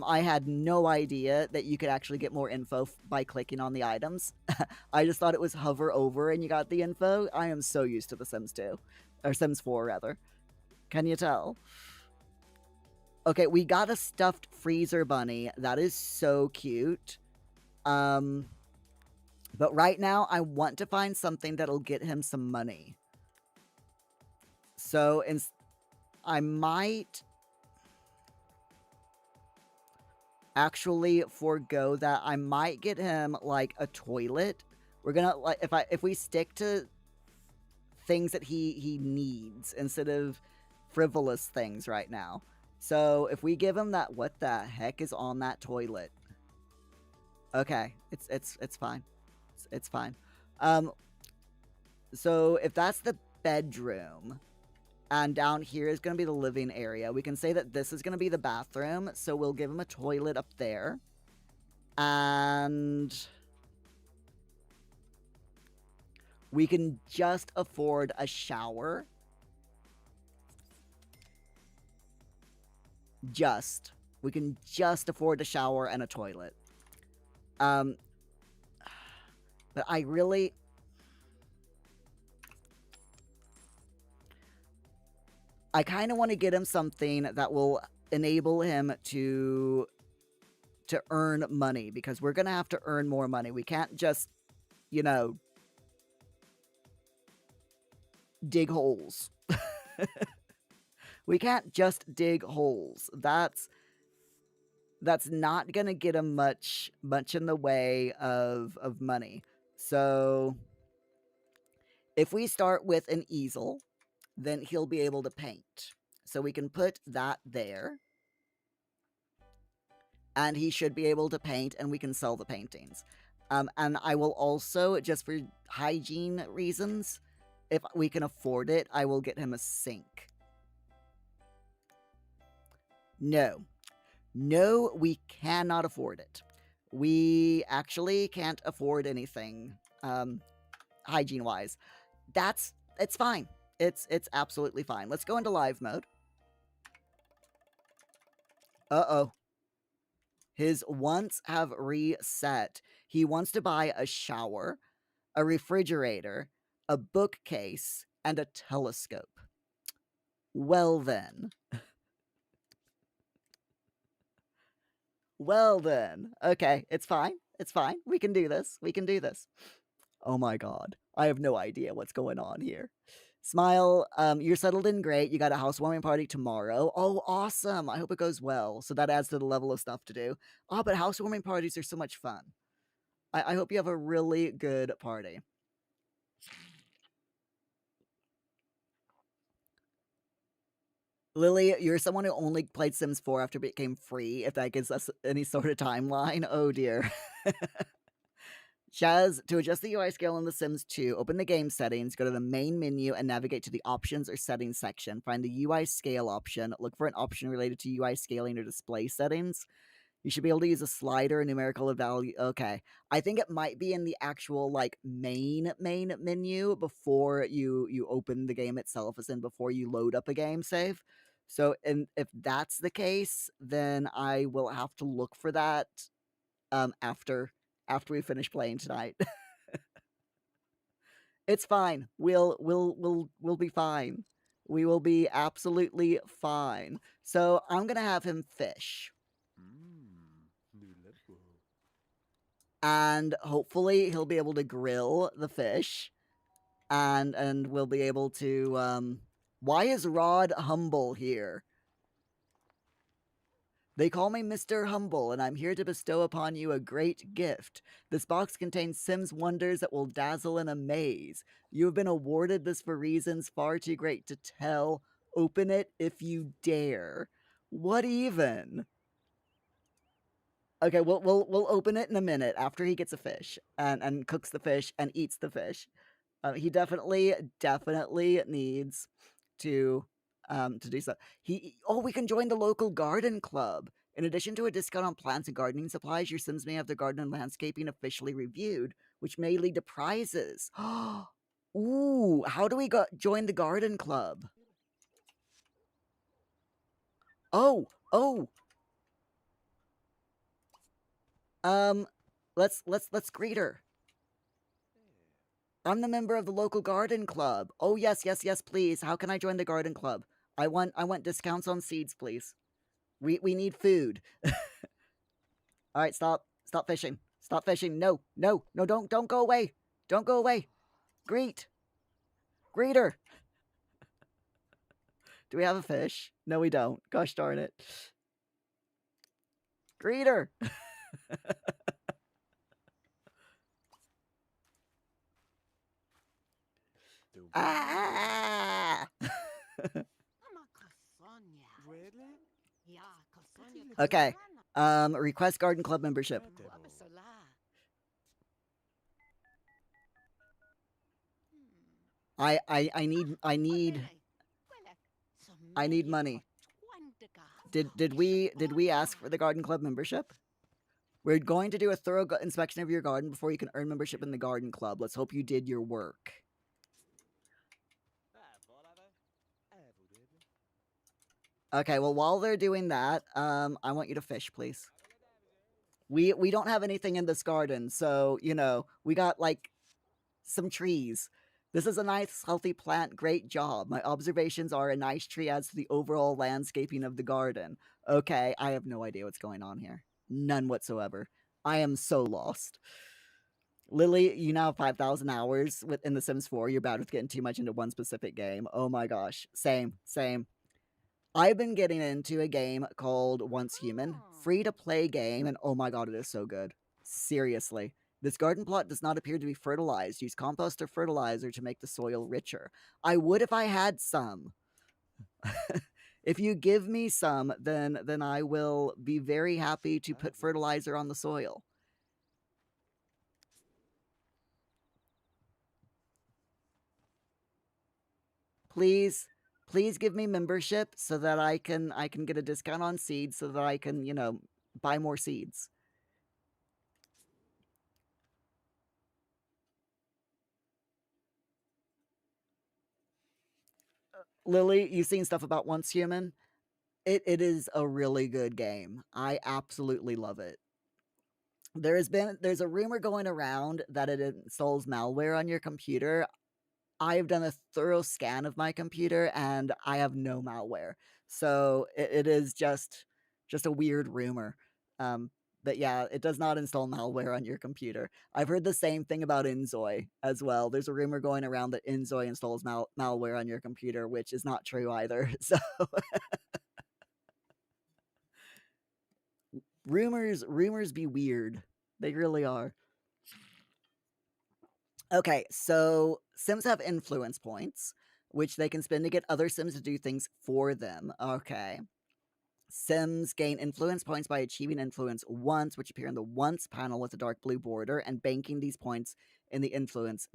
B: I had no idea that you could actually get more info by clicking on the items. I just thought it was hover over and you got the info. I am so used to The Sims 2. Or Sims 4, rather. Can you tell? Okay, we got a stuffed freezer bunny. That is so cute. But right now, I want to find something that'll get him some money. So, I might actually forego that. I might get him like a toilet. We're gonna like if we stick to things that he needs instead of frivolous things right now. So if we give him that, what the heck is on that toilet? Okay, it's fine. It's fine. So if that's the bedroom, and down here is going to be the living area, we can say that this is going to be the bathroom, so we'll give him a toilet up there. And we can just afford a shower. We can just afford a shower and a toilet. But I kind of want to get him something that will enable him to earn money, because we're going to have to earn more money. We can't just, you know, dig holes. We can't just dig holes. That's not going to get him much in the way of money. So if we start with an easel, then he'll be able to paint. So we can put that there. And he should be able to paint, and we can sell the paintings. And I will also, just for hygiene reasons, if we can afford it, I will get him a sink. No, we cannot afford it. We actually can't afford anything, hygiene-wise. It's fine. It's absolutely fine. Let's go into live mode. Uh-oh. His wants have reset. He wants to buy a shower, a refrigerator, a bookcase, and a telescope. Well then. Well then. Okay, it's fine. It's fine. We can do this. We can do this. Oh my god. I have no idea what's going on here. Smile, you're settled in great. You got a housewarming party tomorrow. Oh, awesome. I hope it goes well. So that adds to the level of stuff to do. Oh, but housewarming parties are so much fun. I hope you have a really good party. Lily, you're someone who only played Sims 4 after it became free, if that gives us any sort of timeline. Oh dear. Shaz, to adjust the UI scale in The Sims 2, open the game settings, go to the main menu, and navigate to the options or settings section. Find the UI scale option. Look for an option related to UI scaling or display settings. You should be able to use a slider, numerical value. Okay. I think it might be in the actual, like, main menu before you open the game itself, as in before you load up a game save. So, and if that's the case, then I will have to look for that after we finish playing tonight. It's fine. We'll be fine. We will be absolutely fine. So I'm gonna have him fish. And hopefully he'll be able to grill the fish. And we'll be able to why is Rod Humble here? They call me Mr. Humble, and I'm here to bestow upon you a great gift. This box contains Sims wonders that will dazzle and amaze. You have been awarded this for reasons far too great to tell. Open it if you dare. What even? Okay, we'll open it in a minute after he gets a fish and cooks the fish and eats the fish. He definitely needs to do so. We can join the local garden club. In addition to a discount on plants and gardening supplies, your Sims may have their garden and landscaping officially reviewed, which may lead to prizes. Ooh, how do we join the garden club? Oh. Let's greet her. I'm the member of the local garden club. Oh, yes, please. How can I join the garden club? I want discounts on seeds, please. We need food. All right, stop fishing. Stop fishing. No, don't go away. Don't go away. Greet her. Do we have a fish? No, we don't. Gosh darn it. Greet her. Ah! Okay. Request garden club membership. I need money. Did we ask for the garden club membership? We're going to do a thorough inspection of your garden before you can earn membership in the garden club. Let's hope you did your work. Okay, well, while they're doing that, I want you to fish, please. We don't have anything in this garden, so, you know, we got, like, some trees. This is a nice, healthy plant. Great job. My observations are a nice tree adds to the overall landscaping of the garden. Okay, I have no idea what's going on here. None whatsoever. I am so lost. Lily, you now have 5,000 hours in The Sims 4. You're bad with getting too much into one specific game. Oh my gosh. Same. I've been getting into a game called Once Human. Free-to-play game, and oh my god, it is so good. Seriously. This garden plot does not appear to be fertilized. Use compost or fertilizer to make the soil richer. I would if I had some. If you give me some, then I will be very happy to put fertilizer on the soil. Please give me membership so that I can get a discount on seeds so that I can, you know, buy more seeds. Lily, you've seen stuff about Once Human? It is a really good game. I absolutely love it. There's a rumor going around that it installs malware on your computer. I've done a thorough scan of my computer and I have no malware. So it is just a weird rumor. But yeah, it does not install malware on your computer. I've heard the same thing about Inzoi as well. There's a rumor going around that Inzoi installs malware on your computer, which is not true either. So rumors be weird. They really are. Okay, so Sims have influence points, which they can spend to get other Sims to do things for them. Okay. Sims gain influence points by achieving influence once, which appear in the once panel with a dark blue border, and banking these points in the influence.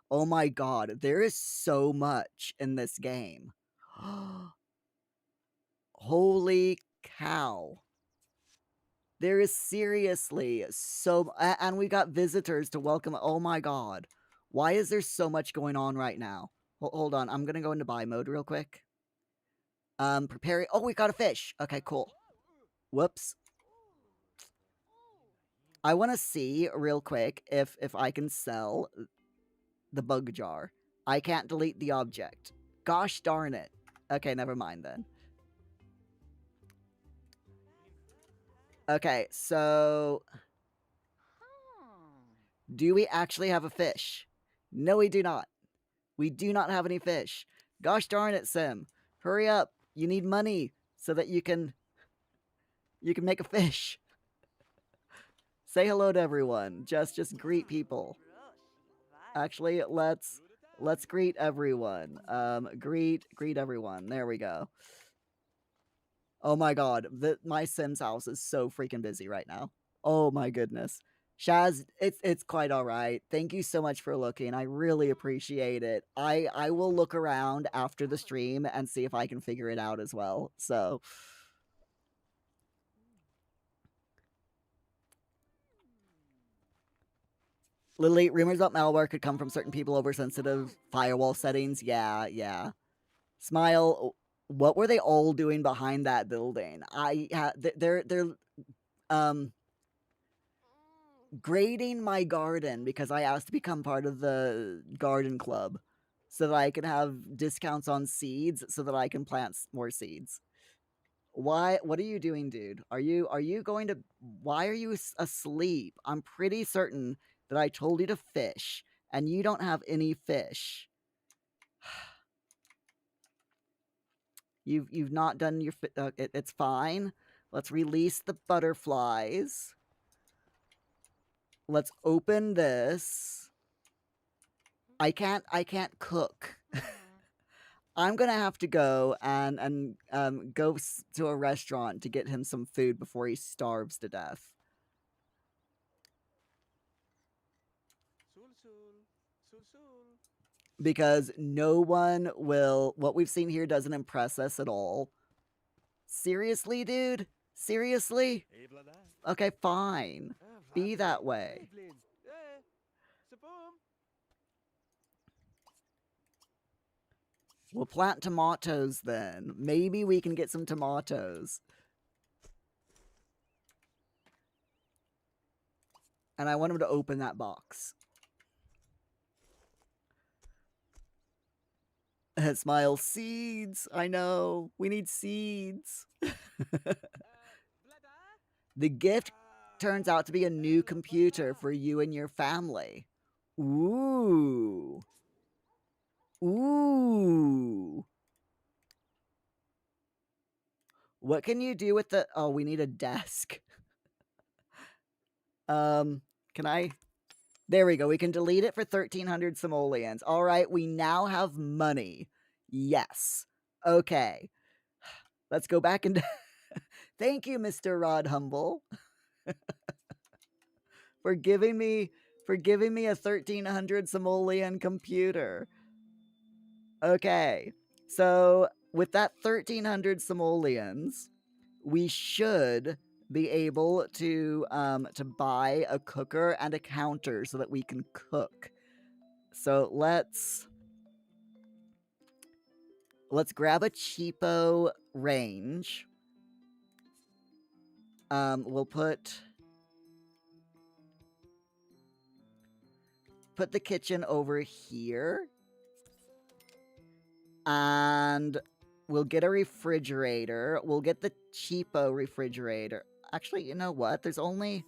B: Oh my god, there is so much in this game. Holy cow. There is seriously so... And we got visitors to welcome... Oh my god. Why is there so much going on right now? Hold on, I'm gonna go into buy mode real quick. Prepare. Oh, we got a fish. Okay, cool. Whoops. I want to see real quick if I can sell the bug jar. I can't delete the object. Gosh darn it. Okay, never mind then. Okay, so do we actually have a fish? No, we do not. We do not have any fish. Gosh darn it, Sim. Hurry up. You need money so that you can make a fish. Say hello to everyone. Just greet people. Actually, let's greet everyone. Greet everyone. There we go. Oh my god, my Sims house is so freaking busy right now. Oh my goodness. Shaz, it's quite all right. Thank you so much for looking. I really appreciate it. I will look around after the stream and see if I can figure it out as well. So Lily, rumors about malware could come from certain people over sensitive firewall settings. Yeah. Smile. What were they all doing behind that building? They're grading my garden because I asked to become part of the garden club so that I can have discounts on seeds so that I can plant more seeds. Why? What are you doing, dude? Are you going to? Why are you asleep? I'm pretty certain that I told you to fish, and you don't have any fish. You've not done your. It's fine. Let's release the butterflies. Let's open this. I can't cook. I'm gonna have to go and go to a restaurant to get him some food before he starves to death. Because no one will. What we've seen here doesn't impress us at all. Seriously, dude? Seriously? Okay, fine. Be that way. We'll plant tomatoes then. Maybe we can get some tomatoes. And I want him to open that box. Smile. Seeds. I know. We need seeds. The gift turns out to be a new computer for you and your family. Ooh. Ooh. What can you do with the... Oh, we need a desk. Can I... There we go. We can delete it for 1,300 simoleons. All right, we now have money. Yes. Okay. Let's go back and... Thank you, Mr. Rod Humble. for giving me a 1,300 simoleon computer. Okay. So, with that 1,300 simoleons, we should be able to buy a cooker and a counter so that we can cook. So let's grab a cheapo range. We'll put the kitchen over here. And we'll get a refrigerator. We'll get the cheapo refrigerator. Actually, you know what? There's only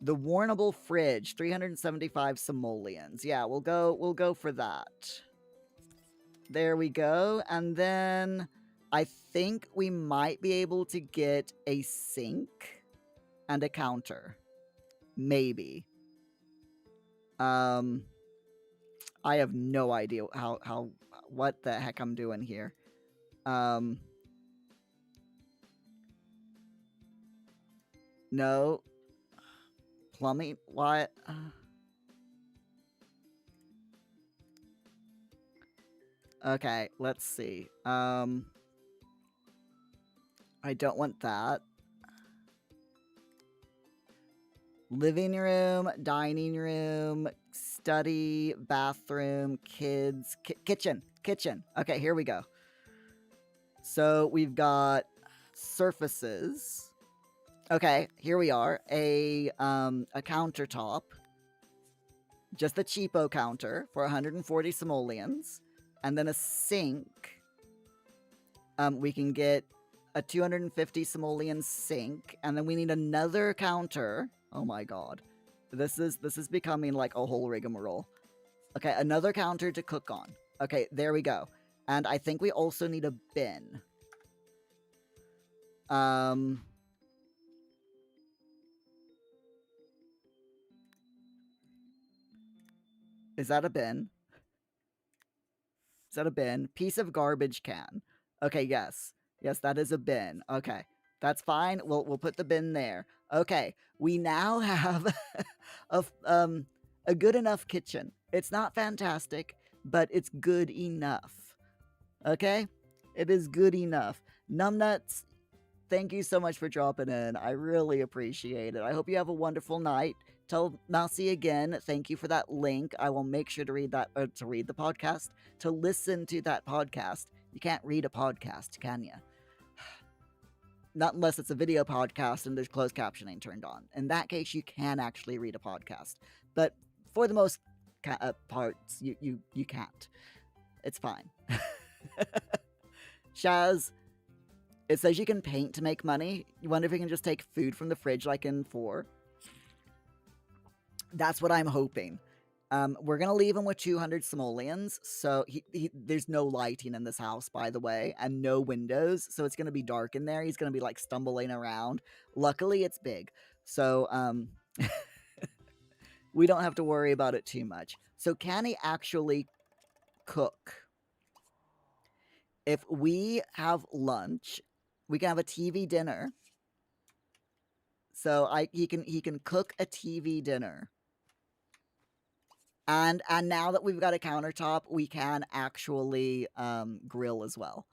B: the warnable fridge, 375 simoleons. Yeah, we'll go for that. There we go. And then I think we might be able to get a sink and a counter. Maybe. I have no idea what the heck I'm doing here. No. Plumbing? What? Okay, let's see. I don't want that. Living room, dining room, study, bathroom, kids, kitchen. Okay, here we go. So we've got surfaces. Okay, here we are. A countertop. Just the cheapo counter for 140 simoleons. And then a sink. We can get a 250 simoleon sink. And then we need another counter. Oh my god. This is becoming like a whole rigmarole. Okay, another counter to cook on. Okay, there we go. And I think we also need a bin. Is that a bin? Is that a bin? Piece of garbage can. Okay, yes. Yes, that is a bin. Okay. That's fine. We'll put the bin there. Okay. We now have a good enough kitchen. It's not fantastic, but it's good enough. Okay? It is good enough. Numbnuts, thank you so much for dropping in. I really appreciate it. I hope you have a wonderful night. Tell Mousy again, thank you for that link. I will make sure to read that, to read the podcast, to listen to that podcast. You can't read a podcast, can you? Not unless it's a video podcast and there's closed captioning turned on. In that case, you can actually read a podcast. But for the most parts, you can't. It's fine. Shaz, it says you can paint to make money. You wonder if you can just take food from the fridge like in 4. That's what I'm hoping. We're going to leave him with 200 simoleons. So there's no lighting in this house, by the way, and no windows. So it's going to be dark in there. He's going to be like stumbling around. Luckily, it's big. So we don't have to worry about it too much. So can he actually cook? If we have lunch, we can have a TV dinner. So he can cook a TV dinner. And now that we've got a countertop, we can actually grill as well.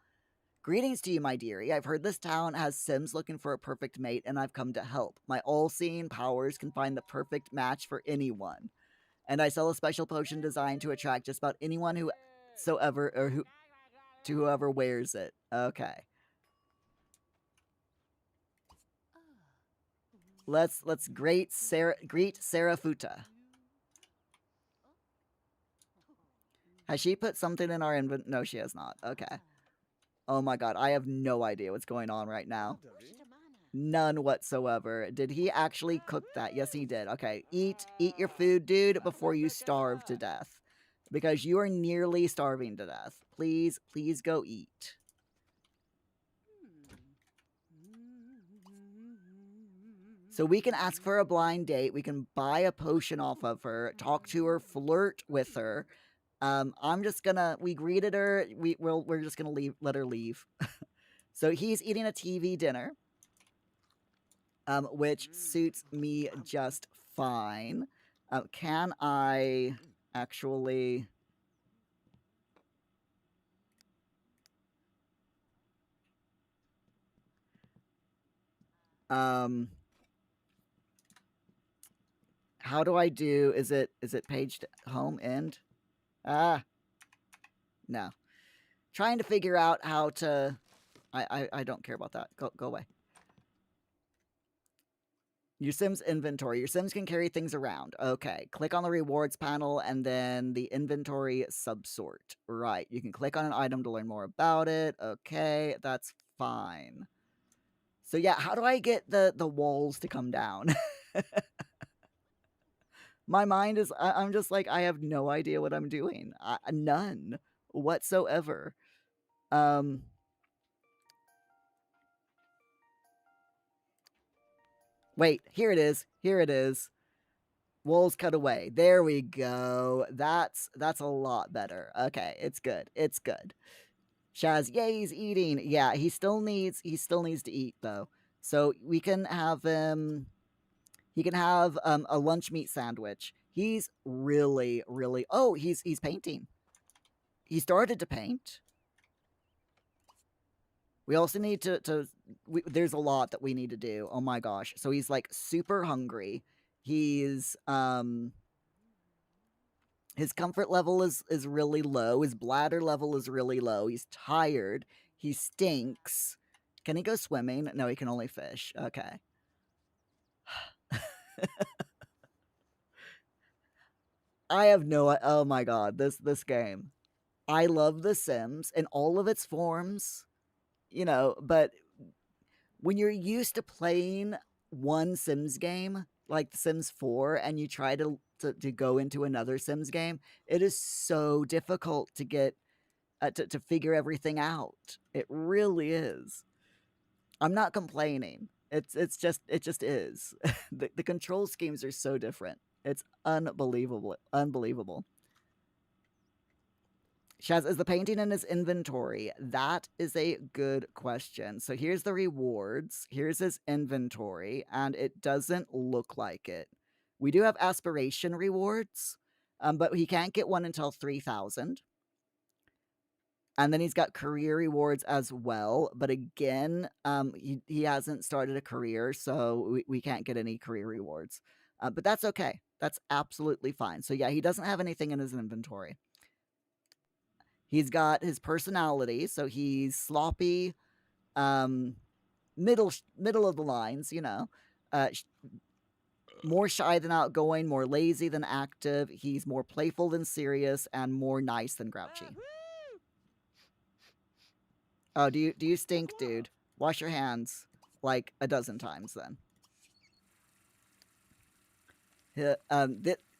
B: Greetings to you, my dearie. I've heard this town has Sims looking for a perfect mate, and I've come to help. My all-seeing powers can find the perfect match for anyone. And I sell a special potion designed to attract just about anyone whoever wears it. Okay. Let's greet Serafuta. Has she put something in our inventory? No, she has not. Okay. Oh my god, I have no idea what's going on right now. None whatsoever. Did he actually cook that? Yes, he did. Okay, eat your food, dude, before you starve to death. Because you are nearly starving to death. Please go eat. So we can ask for a blind date. We can buy a potion off of her, talk to her, flirt with her. I'm just gonna, we greeted her, we're just gonna let her leave. So he's eating a TV dinner, which suits me just fine. Can I actually... how do I do, is it paged home end? No. Trying to figure out how to... I don't care about that. Go away. Your Sims inventory. Your Sims can carry things around. Okay. Click on the rewards panel and then the inventory subsort. Right. You can click on an item to learn more about it. Okay. That's fine. So yeah, how do I get the walls to come down? My mind is, I'm just like, I have no idea what I'm doing. None whatsoever. Wait, here it is. Here it is. Walls cut away. There we go. That's a lot better. Okay, it's good. It's good. Shaz, yay, he's eating. Yeah, he still needs to eat though. So we can have him. He can have a lunch meat sandwich. He's really... Oh, he's painting. He started to paint. We also need to there's a lot that we need to do. Oh my gosh. So he's like super hungry. He's his comfort level is really low. His bladder level is really low. He's tired. He stinks. Can he go swimming? No, he can only fish. Okay. I have no. Oh my god, this game. I love The Sims in all of its forms, but when you're used to playing one Sims game, like The Sims 4, and you try to go into another Sims game, it is so difficult to get to figure everything out. It really is. I'm not complaining. It just is. The control schemes are so different. It's unbelievable. Unbelievable. Shaz, is the painting in his inventory? That is a good question. So here's the rewards. Here's his inventory, and it doesn't look like it. We do have aspiration rewards, but he can't get one until 3,000. And then he's got career rewards as well. But again, he hasn't started a career, so we can't get any career rewards. But that's okay. That's absolutely fine. So yeah, he doesn't have anything in his inventory. He's got his personality, so he's sloppy, middle of the lines, more shy than outgoing, more lazy than active. He's more playful than serious, and more nice than grouchy. Oh, do you stink, dude? Wash your hands like a dozen times then.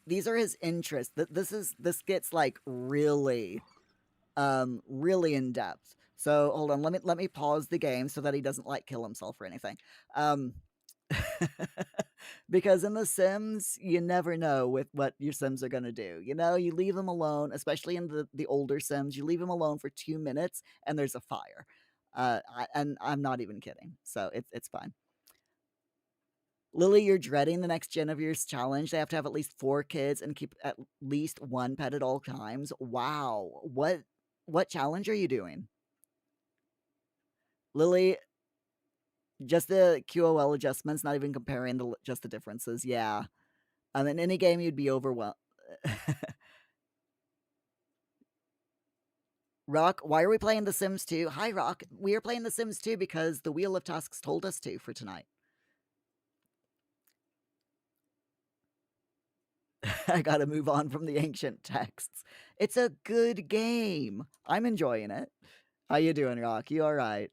B: These are his interests. This gets like really in depth. So hold on, let me pause the game so that he doesn't like kill himself or anything. Because in The Sims, you never know with what your Sims are gonna do. You leave them alone, especially in the older Sims. You leave them alone for 2 minutes, and there's a fire. And I'm not even kidding. So it's fine. Lily, you're dreading the next Genevieve's challenge. They have to have at least 4 kids and keep at least 1 pet at all times. Wow, what challenge are you doing? Lily, just the QOL adjustments, not even comparing just the differences. Yeah. In any game, you'd be overwhelmed. Rock, why are we playing The Sims 2? Hi, Rock. We are playing The Sims 2 because the Wheel of Tasks told us to for tonight. I gotta move on from the ancient texts. It's a good game. I'm enjoying it. How you doing, Rock? You all right?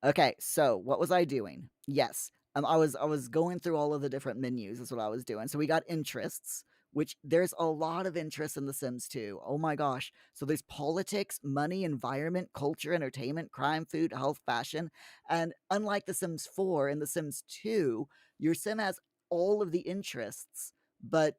B: Okay, so what was I doing? Yes, I was going through all of the different menus. Is what I was doing. So we got interests, which there's a lot of interest in The Sims 2. Oh my gosh! So there's politics, money, environment, culture, entertainment, crime, food, health, fashion, and unlike The Sims 4 and The Sims 2, your sim has all of the interests, but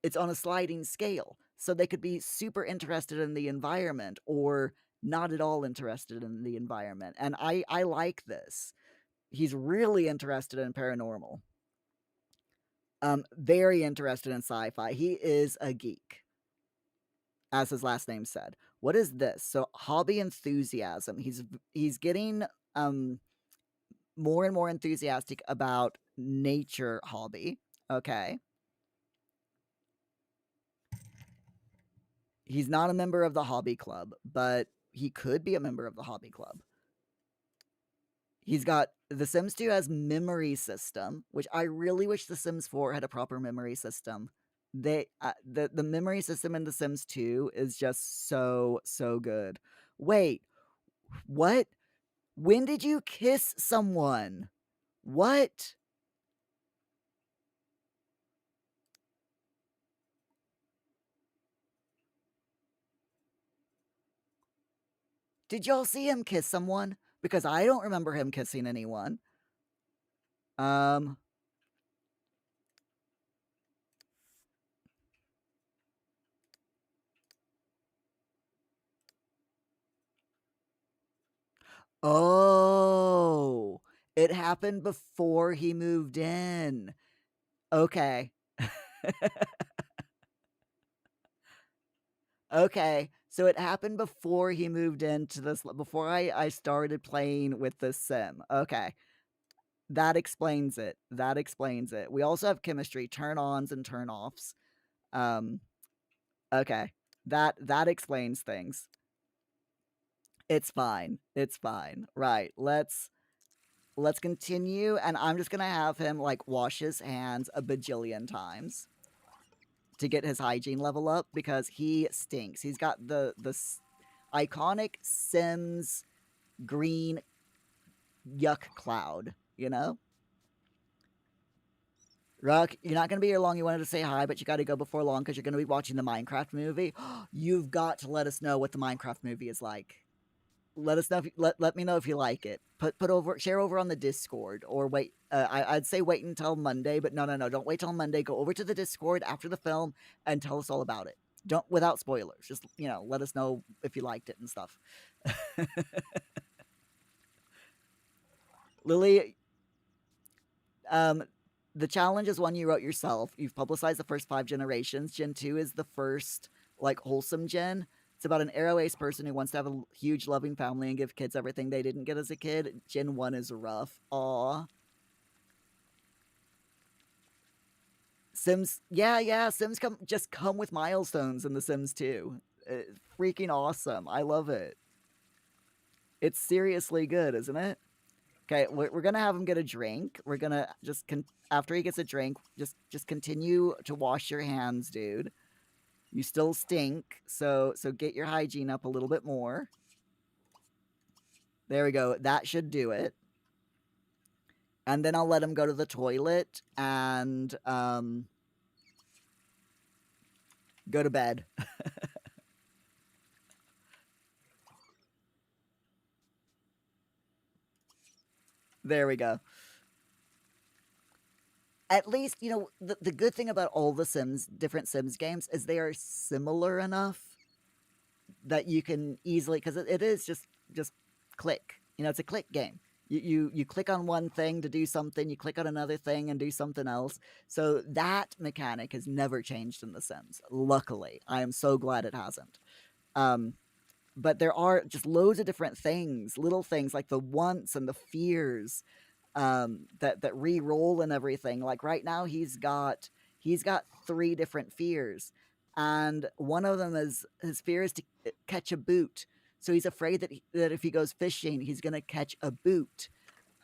B: it's on a sliding scale. So they could be super interested in the environment or not at all interested in the environment. And I like this. He's really interested in paranormal. Very interested in sci-fi. He is a geek, as his last name said. What is this? So hobby enthusiasm. He's getting more and more enthusiastic about nature hobby. Okay. He's not a member of the hobby club, but he could be a member of the hobby club. He's got The Sims 2 has memory system, which I really wish The Sims 4 had a proper memory system. The memory system in The Sims 2 is just so good. Wait, what? When did you kiss someone? What? Did y'all see him kiss someone? Because I don't remember him kissing anyone. Oh, it happened before he moved in. Okay. Okay, so it happened before he moved into this, before I started playing with this sim. Okay. That explains it. That explains it. We also have chemistry, turn-ons and turn-offs. Okay. That explains things. It's fine. It's fine. Right. Let's continue, and I'm just gonna have him like wash his hands a bajillion times to get his hygiene level up because he stinks. He's got the iconic Sims green yuck cloud, you know? Ruck, you're not going to be here long. You wanted to say hi, but you got to go before long because you're going to be watching the Minecraft movie. You've got to let us know what the Minecraft movie is like. Let us know if let me know if you like it. Share over on the Discord, or wait. I'd say wait until Monday, but no, don't wait till Monday. Go over to the Discord after the film and tell us all about it. Don't without spoilers. Just let us know if you liked it and stuff. Lily, the challenge is one you wrote yourself. You've publicized the first 5 generations. Gen 2 is the first, like, wholesome gen. It's about an arrow-ace person who wants to have a huge, loving family and give kids everything they didn't get as a kid. Gen 1 is rough. Aw. Sims, yeah, Sims just come with milestones in The Sims 2. Freaking awesome. I love it. It's seriously good, isn't it? Okay, we're gonna have him get a drink. We're gonna just after he gets a drink, just continue to wash your hands, dude. You still stink, so get your hygiene up a little bit more. There we go. That should do it. And then I'll let him go to the toilet and go to bed. There we go. At least, the good thing about all the different Sims games is they are similar enough that you can easily, because it is just click. It's a click game. You click on one thing to do something, you click on another thing and do something else. So that mechanic has never changed in The Sims. Luckily, I am so glad it hasn't. But there are just loads of different things, little things like the wants and the fears that re-roll and everything. Like right now, he's got 3 different fears, and one of them is his fear is to catch a boot. So he's afraid that if he goes fishing, he's gonna catch a boot,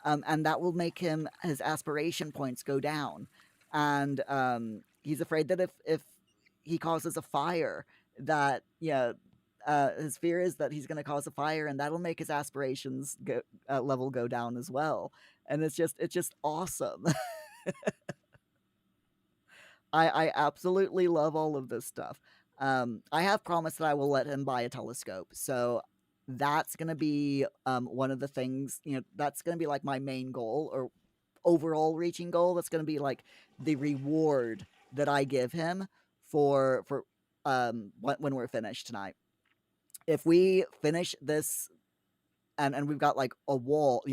B: and that will make his aspiration points go down. And he's afraid that if he causes a fire, that his fear is that he's going to cause a fire, and that'll make his aspirations level go down as well. And it's just awesome. I absolutely love all of this stuff. I have promised that I will let him buy a telescope, so that's going to be one of the things. That's going to be like my main goal, or overall reaching goal. That's going to be like the reward that I give him for when we're finished tonight. If we finish this and we've got like a wall,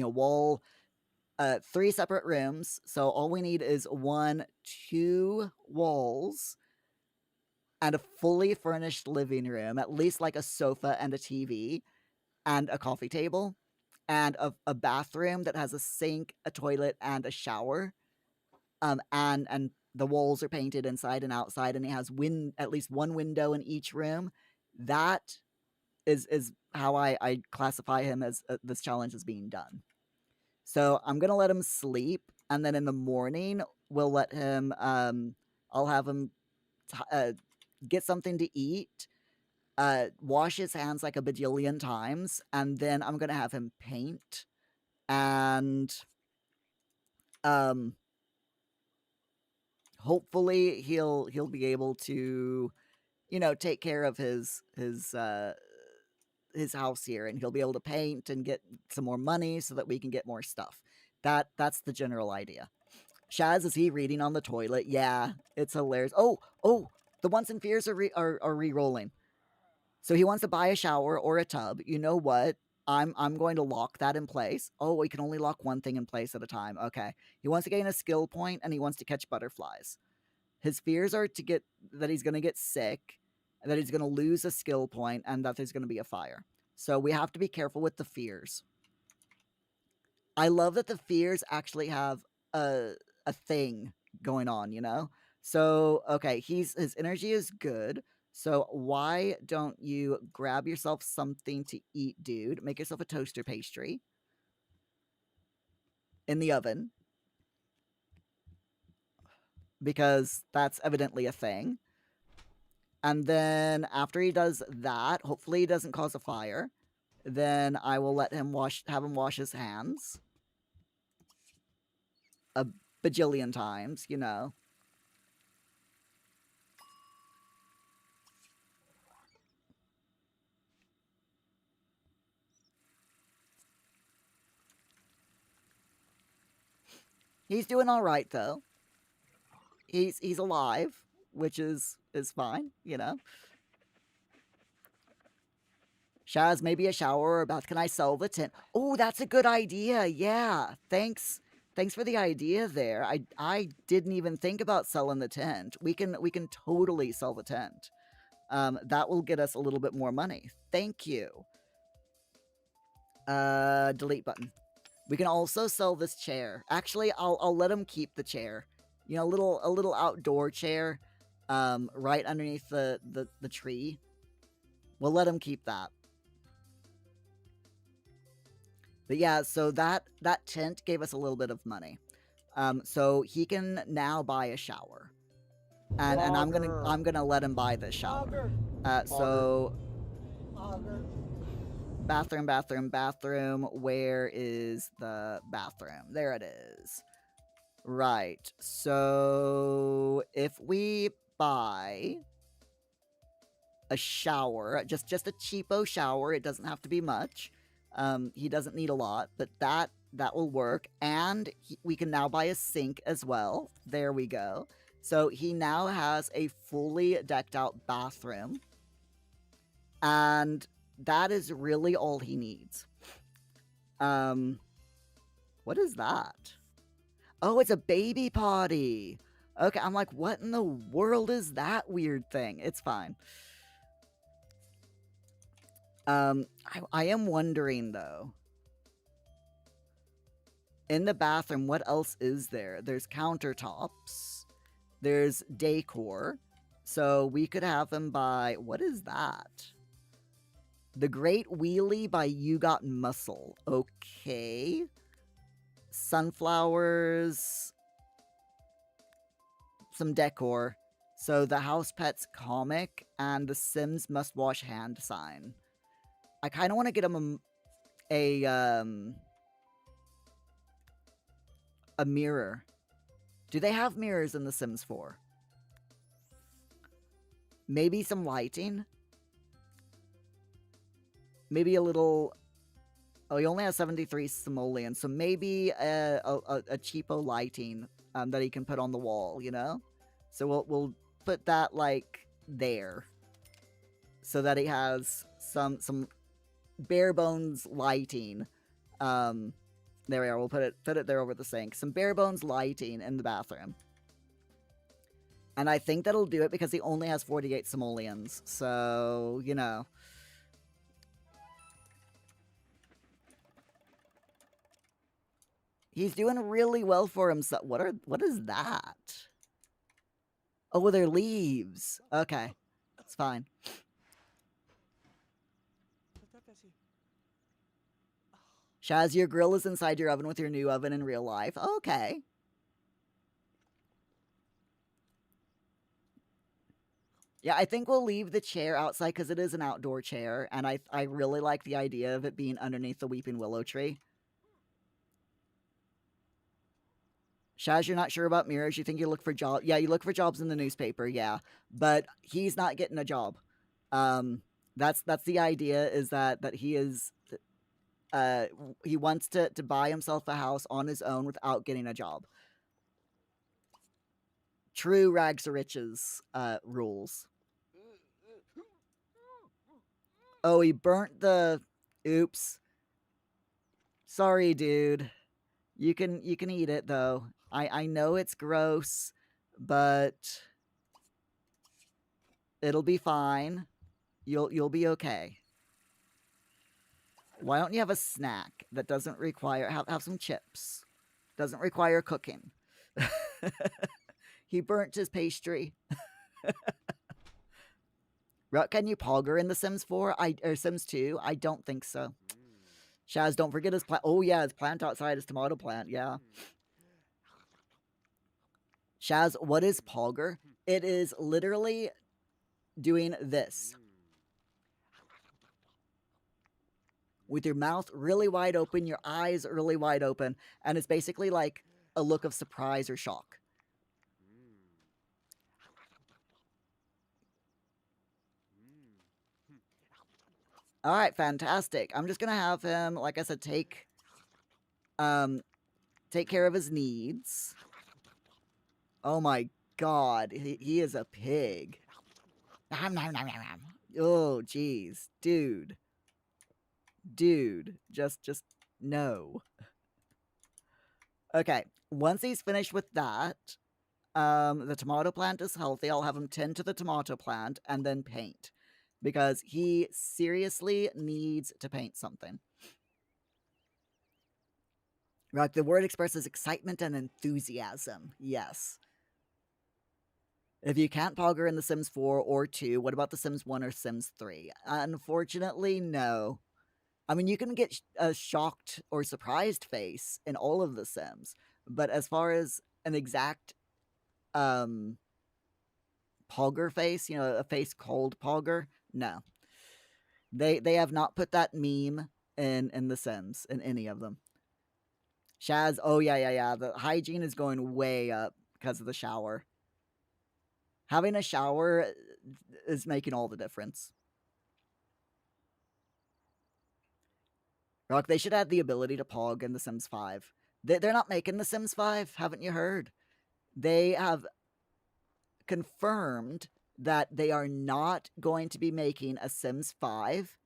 B: 3 separate rooms. So all we need is 2 walls and a fully furnished living room, at least like a sofa and a TV and a coffee table and a bathroom that has a sink, a toilet, and a shower. And the walls are painted inside and outside, and it has at least 1 window in each room. That is how I classify him as this challenge is being done. So I'm gonna let him sleep, and then in the morning we'll let him. I'll have him get something to eat, wash his hands like a bajillion times, and then I'm gonna have him paint, and hopefully he'll be able to, take care of his house here, and he'll be able to paint and get some more money so that we can get more stuff. That's the general idea. Shaz, is he reading on the toilet? Yeah, it's hilarious. Oh, the wants and fears are re-rolling. So he wants to buy a shower or a tub. You know what? I'm going to lock that in place. Oh, we can only lock one thing in place at a time. Okay. He wants to gain a skill point, and he wants to catch butterflies. His fears are that he's going to get sick, that he's going to lose a skill point, and that there's going to be a fire. So we have to be careful with the fears. I love that the fears actually have a thing going on, So, okay, his energy is good. So why don't you grab yourself something to eat, dude? Make yourself a toaster pastry in the oven, because that's evidently a thing. And then after he does that, hopefully he doesn't cause a fire, then I will let him have him wash his hands a bajillion times, you know. He's doing all right though. He's alive, which is fine, you know. Shaz, maybe a shower or a bath. Can I sell the tent? Oh, that's a good idea. Yeah. Thanks for the idea there. I didn't even think about selling the tent. We can totally sell the tent. That will get us a little bit more money. Thank you. Delete button. We can also sell this chair. Actually, I'll let him keep the chair. You know, a little outdoor chair, right underneath the tree. We'll let him keep that. But yeah, so that tent gave us a little bit of money. So he can now buy a shower. And I'm gonna let him buy this shower. So bathroom. Where is the bathroom? There it is. Right. So if we buy a shower, just a cheapo shower, it doesn't have to be much. He doesn't need a lot, but that will work. And we can now buy a sink as well. There we go. So he now has a fully decked out bathroom. And that is really all he needs. What is that? Oh, it's a baby potty. Okay, I'm like, what in the world is that weird thing? It's fine. I am wondering, though. In the bathroom, what else is there? There's countertops. There's decor. So we could have him buy... What is that? The Great Wheelie by You Got Muscle. Okay. Sunflowers. Some decor. So the House Pets comic and the Sims Must Wash Hand sign. I kind of want to get him a mirror. Do they have mirrors in The Sims 4? Maybe some lighting? Maybe a little... Oh, he only has 73 simoleons, so maybe a cheapo lighting that he can put on the wall, you know? So we'll put that, like, there. So that he has some bare bones lighting. There we are. We'll put it there over the sink. Some bare bones lighting in the bathroom. And I think that'll do it because he only has 48 simoleons. So, you know. He's doing really well for himself. What is that? Oh, they're leaves. Okay. It's fine. Shaz, your grill is inside your oven with your new oven in real life. Okay. Yeah, I think we'll leave the chair outside because it is an outdoor chair, and I really like the idea of it being underneath the weeping willow tree. Shaz, you're not sure about mirrors. You think you look for jobs. Yeah, you look for jobs in the newspaper, yeah. But he's not getting a job. That's the idea, is that he is... he wants to buy himself a house on his own without getting a job. True rags to riches rules. Oh, he burnt the... Oops. Sorry, dude. You can eat it, though. I know it's gross, but it'll be fine. You'll be okay. Why don't you have a snack that doesn't require... Have some chips. Doesn't require cooking. He burnt his pastry. Ruck, can you pogger in The Sims 4? Or Sims 2? I don't think so. Shaz, don't forget his plant. Oh, yeah, his plant outside, his tomato plant. Yeah. Shaz, what is pogger? It is literally doing this. With your mouth really wide open, your eyes really wide open, and it's basically like a look of surprise or shock. All right, fantastic. I'm just gonna have him, like I said, take care of his needs. Oh my god, he is a pig. Oh, jeez, dude, just no. Okay, once he's finished with that, the tomato plant is healthy. I'll have him tend to the tomato plant and then paint. Because he seriously needs to paint something. Right, the word expresses excitement and enthusiasm. Yes. If you can't pogger in The Sims 4 or 2, what about The Sims 1 or Sims 3? Unfortunately, no. I mean, you can get a shocked or surprised face in all of The Sims, but as far as an exact pogger face, a face called pogger, no. They have not put that meme in The Sims, in any of them. Shaz, oh yeah. The hygiene is going way up because of the shower. Having a shower is making all the difference. Rock, they should add the ability to pog in The Sims 5. They're not making The Sims 5, haven't you heard? They have confirmed that they are not going to be making a Sims 5,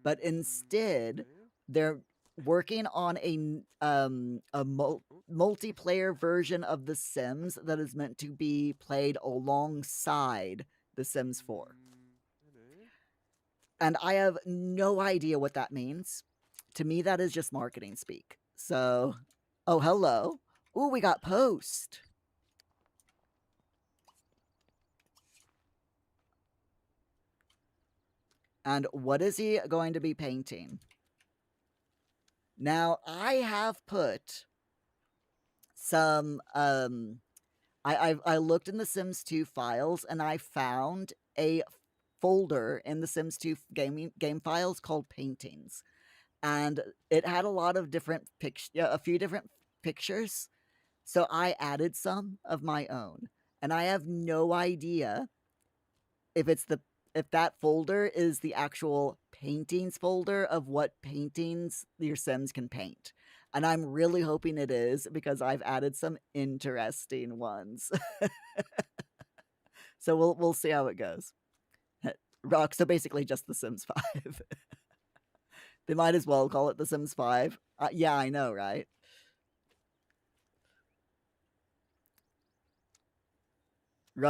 B: but instead they're working on a multiplayer version of The Sims that is meant to be played alongside The Sims 4. And I have no idea what that means. To me, that is just marketing speak. So, oh, hello. Ooh, we got post. And what is he going to be painting? Now, I have put some, I looked in the Sims 2 files, and I found a folder in the Sims 2 game files called Paintings. And it had a lot of different a few different pictures. So I added some of my own. And I have no idea if that folder is the actual paintings folder of what paintings your Sims can paint. And I'm really hoping it is, because I've added some interesting ones. So we'll see how it goes. Rock, so basically just The Sims 5. They might as well call it The Sims 5. Yeah, I know, right?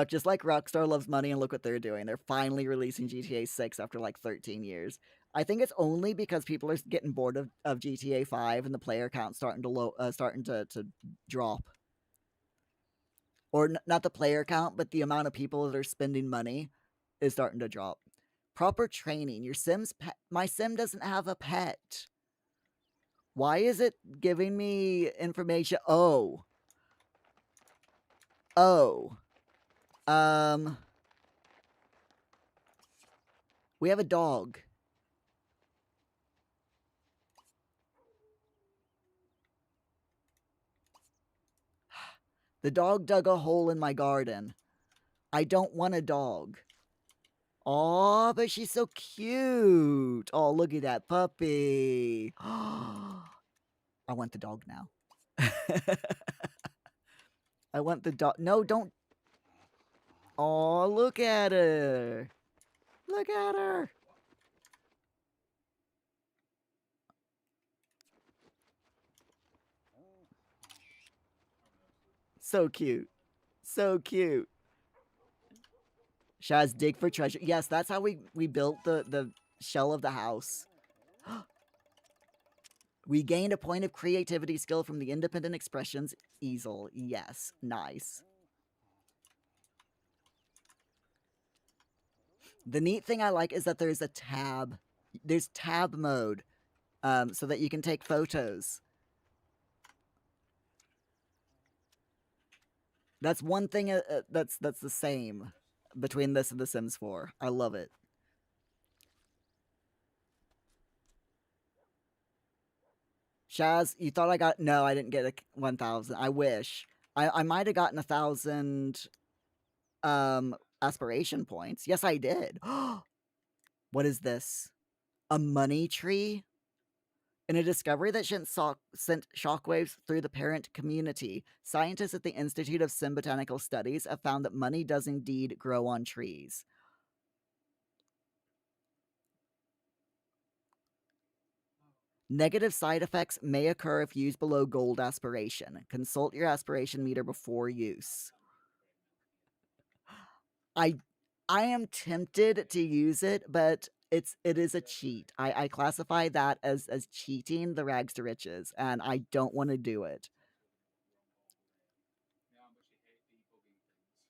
B: Just like Rockstar loves money, and look what they're doing. They're finally releasing GTA 6 after like 13 years. I think it's only because people are getting bored of GTA 5 and the player count starting to drop. Or not the player count, but the amount of people that are spending money is starting to drop. Proper training. Your Sim's my Sim doesn't have a pet. Why is it giving me information? Oh. We have a dog. The dog dug a hole in my garden. I don't want a dog. Aw, but she's so cute. Oh, look at that puppy. I want the dog now. I want the dog. No, don't. Oh, look at her. Look at her. So cute. So cute. Shaz, dig for treasure. Yes, that's how we built the shell of the house. We gained a point of creativity skill from the independent expressions easel. Yes, nice. The neat thing I like is that there's a tab. There's tab mode, so that you can take photos. That's one thing that's the same between this and The Sims 4. I love it. Shaz, you thought I got... No, I didn't get a 1,000. I wish. I might have gotten 1,000 aspiration points. Yes, I did. What is this? A money tree? In a discovery that sent shockwaves through the parent community, scientists at the Institute of Sim Botanical Studies have found that money does indeed grow on trees. Negative side effects may occur if used below gold aspiration. Consult your aspiration meter before use. I am tempted to use it, but it is a cheat. I classify that as cheating the rags to riches, and I don't want to do it.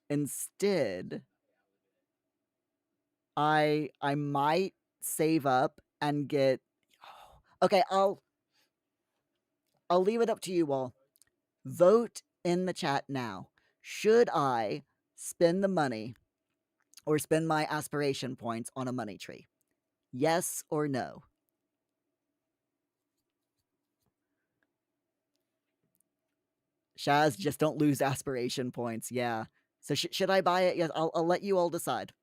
B: Instead, I might save up and get... Okay, I'll leave it up to you all. Vote in the chat now. Should I spend the money or spend my aspiration points on a money tree? Yes or no? Shaz, just don't lose aspiration points. Yeah. So should I buy it? Yes, I'll let you all decide.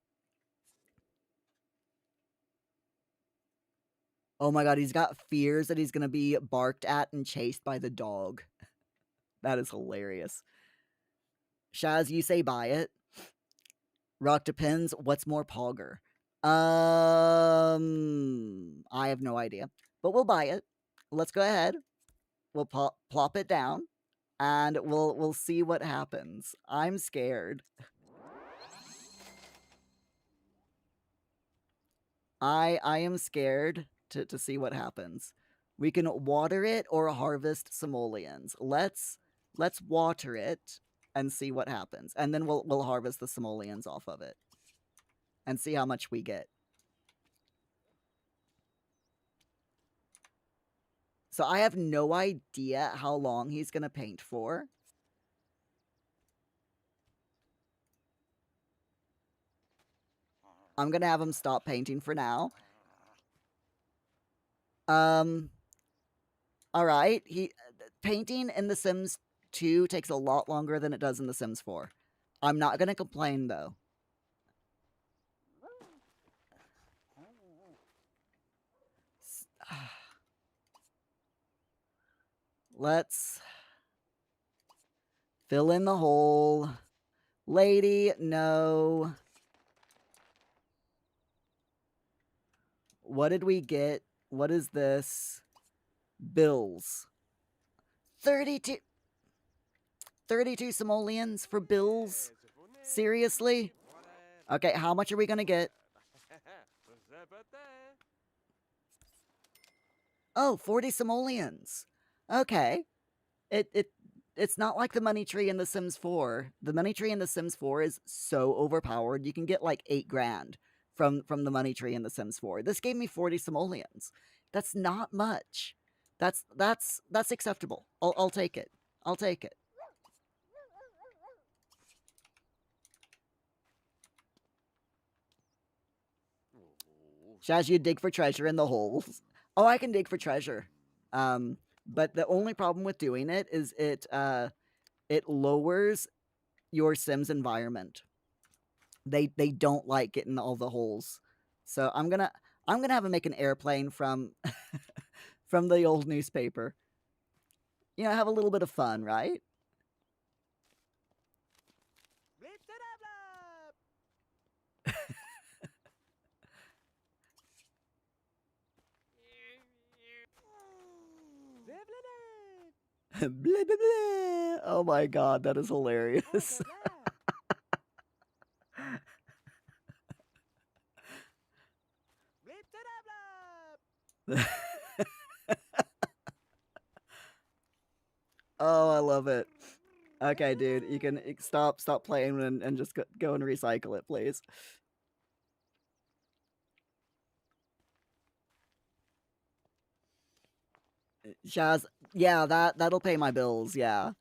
B: Oh my god, he's got fears that he's going to be barked at and chased by the dog. That is hilarious. Shaz, you say buy it. Rock depends. What's more pogger? I have no idea. But we'll buy it. Let's go ahead. We'll plop it down. And we'll see what happens. I'm scared. I am scared to see what happens. We can water it or harvest simoleons. Let's water it and see what happens. And then we'll harvest the simoleons off of it. And see how much we get. So I have no idea how long he's going to paint for. I'm going to have him stop painting for now. All right. Painting in The Sims 2 takes a lot longer than it does in The Sims 4. I'm not going to complain, though. Let's fill in the hole. Lady, no. What did we get? What is this? Bills. 32 simoleons for bills? Seriously? Okay, how much are we gonna get? Oh, 40 simoleons. Okay. It's not like the money tree in The Sims 4. The money tree in The Sims 4 is so overpowered. You can get like 8 grand from the money tree in The Sims 4. This gave me 40 simoleons. That's not much. That's acceptable. I'll take it. I'll take it. Shaz, you dig for treasure in the holes. Oh, I can dig for treasure. But the only problem with doing it is it lowers your Sims environment. They don't like getting all the holes. So I'm gonna have him make an airplane from from the old newspaper. You know, have a little bit of fun, right? Blah, blah, blah. Oh my god, that is hilarious. Oh, I love it. Okay, dude, you can stop playing and just go and recycle it, please. Shaz, yeah, that'll pay my bills, yeah.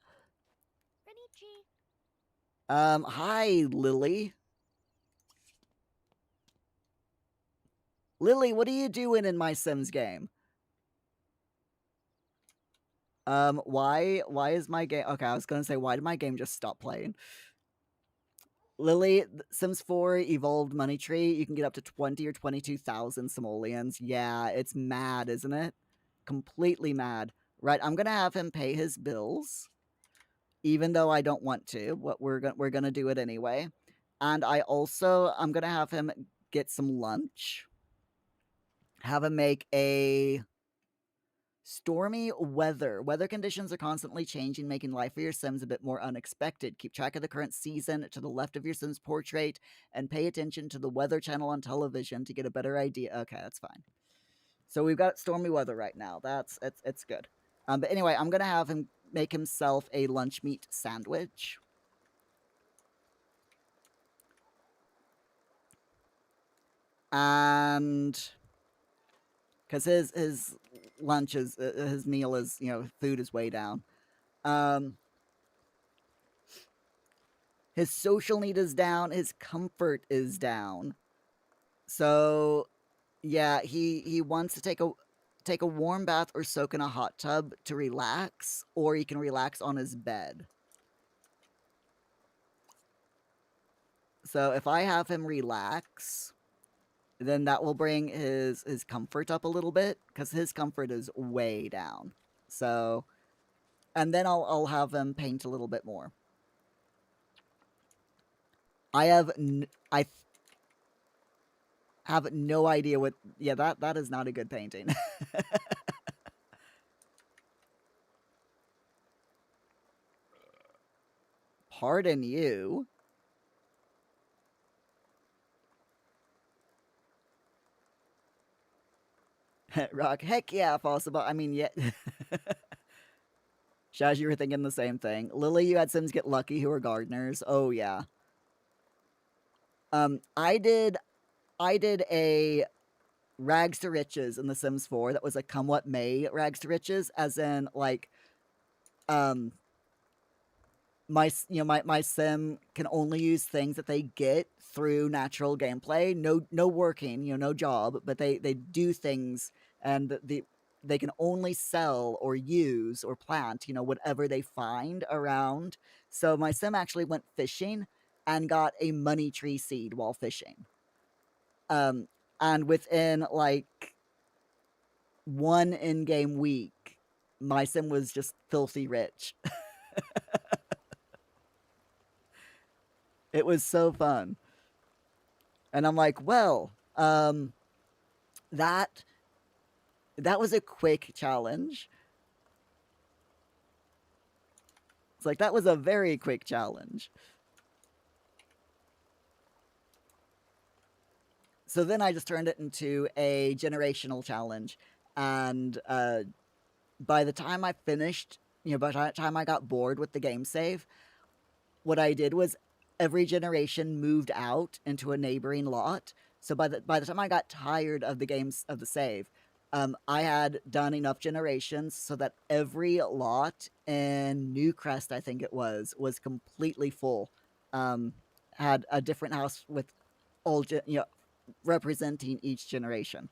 B: Hi, Lily. Lily, what are you doing in my Sims game? Why is my game... Okay, I was gonna say, why did my game just stop playing? Lily, Sims 4 evolved money tree. You can get up to 20 or 22,000 simoleons. Yeah, it's mad, isn't it? Completely mad. Right, I'm gonna have him pay his bills, even though I don't want to. But we're gonna do it anyway. And I'm gonna have him get some lunch. Have him make a stormy weather. Weather conditions are constantly changing, making life for your Sims a bit more unexpected. Keep track of the current season to the left of your Sims portrait and pay attention to the weather channel on television to get a better idea. Okay, that's fine. So we've got stormy weather right now. It's good. But anyway, I'm gonna have him make himself a lunch meat sandwich. And because his lunch is his meal is, you know, food is way down. His social need is down. His comfort is down. So, yeah, he wants to take a warm bath or soak in a hot tub to relax, or he can relax on his bed. So if I have him relax, then that will bring his comfort up a little bit, because his comfort is way down. So, and then I'll have him paint a little bit more. I have no idea what... Yeah, that is not a good painting. Pardon you. Rock, heck yeah, possible. I mean, yeah. Shaz, you were thinking the same thing. Lily, you had Sims get lucky who are gardeners. Oh yeah. I did a rags to riches in The Sims 4 that was a come what may rags to riches, as in like my sim can only use things that they get through natural gameplay. No working, no job, but they do things, and they can only sell or use or plant, whatever they find around. So my sim actually went fishing and got a money tree seed while fishing. And within like one in-game week, my sim was just filthy rich. It was so fun. And I'm like, well, that was a quick challenge. It's like, that was a very quick challenge. So then I just turned it into a generational challenge. And by the time I finished, by the time I got bored with the game save, what I did was every generation moved out into a neighboring lot. So by the time I got tired of the save, I had done enough generations so that every lot in Newcrest, I think it was completely full. Had a different house with all representing each generation.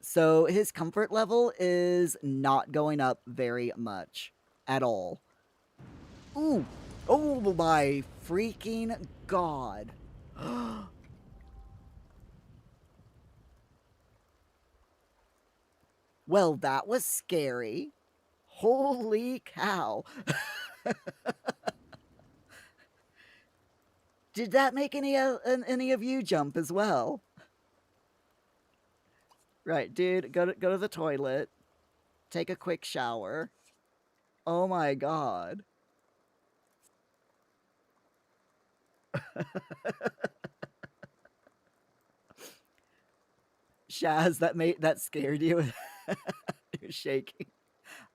B: So his comfort level is not going up very much at all. Ooh! Oh my freaking god! Well, that was scary. Holy cow! Did that make any of you jump as well? Right, dude, go to the toilet. Take a quick shower. Oh my god. Shaz, that scared you? You're shaking.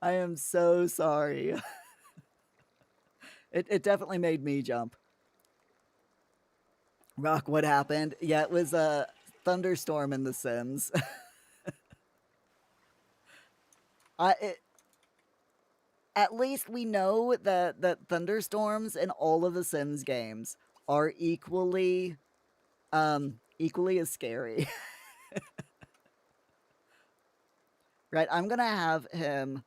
B: I am so sorry. It definitely made me jump. Rock, what happened? Yeah, it was a thunderstorm in The Sims. At least we know that thunderstorms in all of the Sims games are equally as scary. Right, I'm gonna have him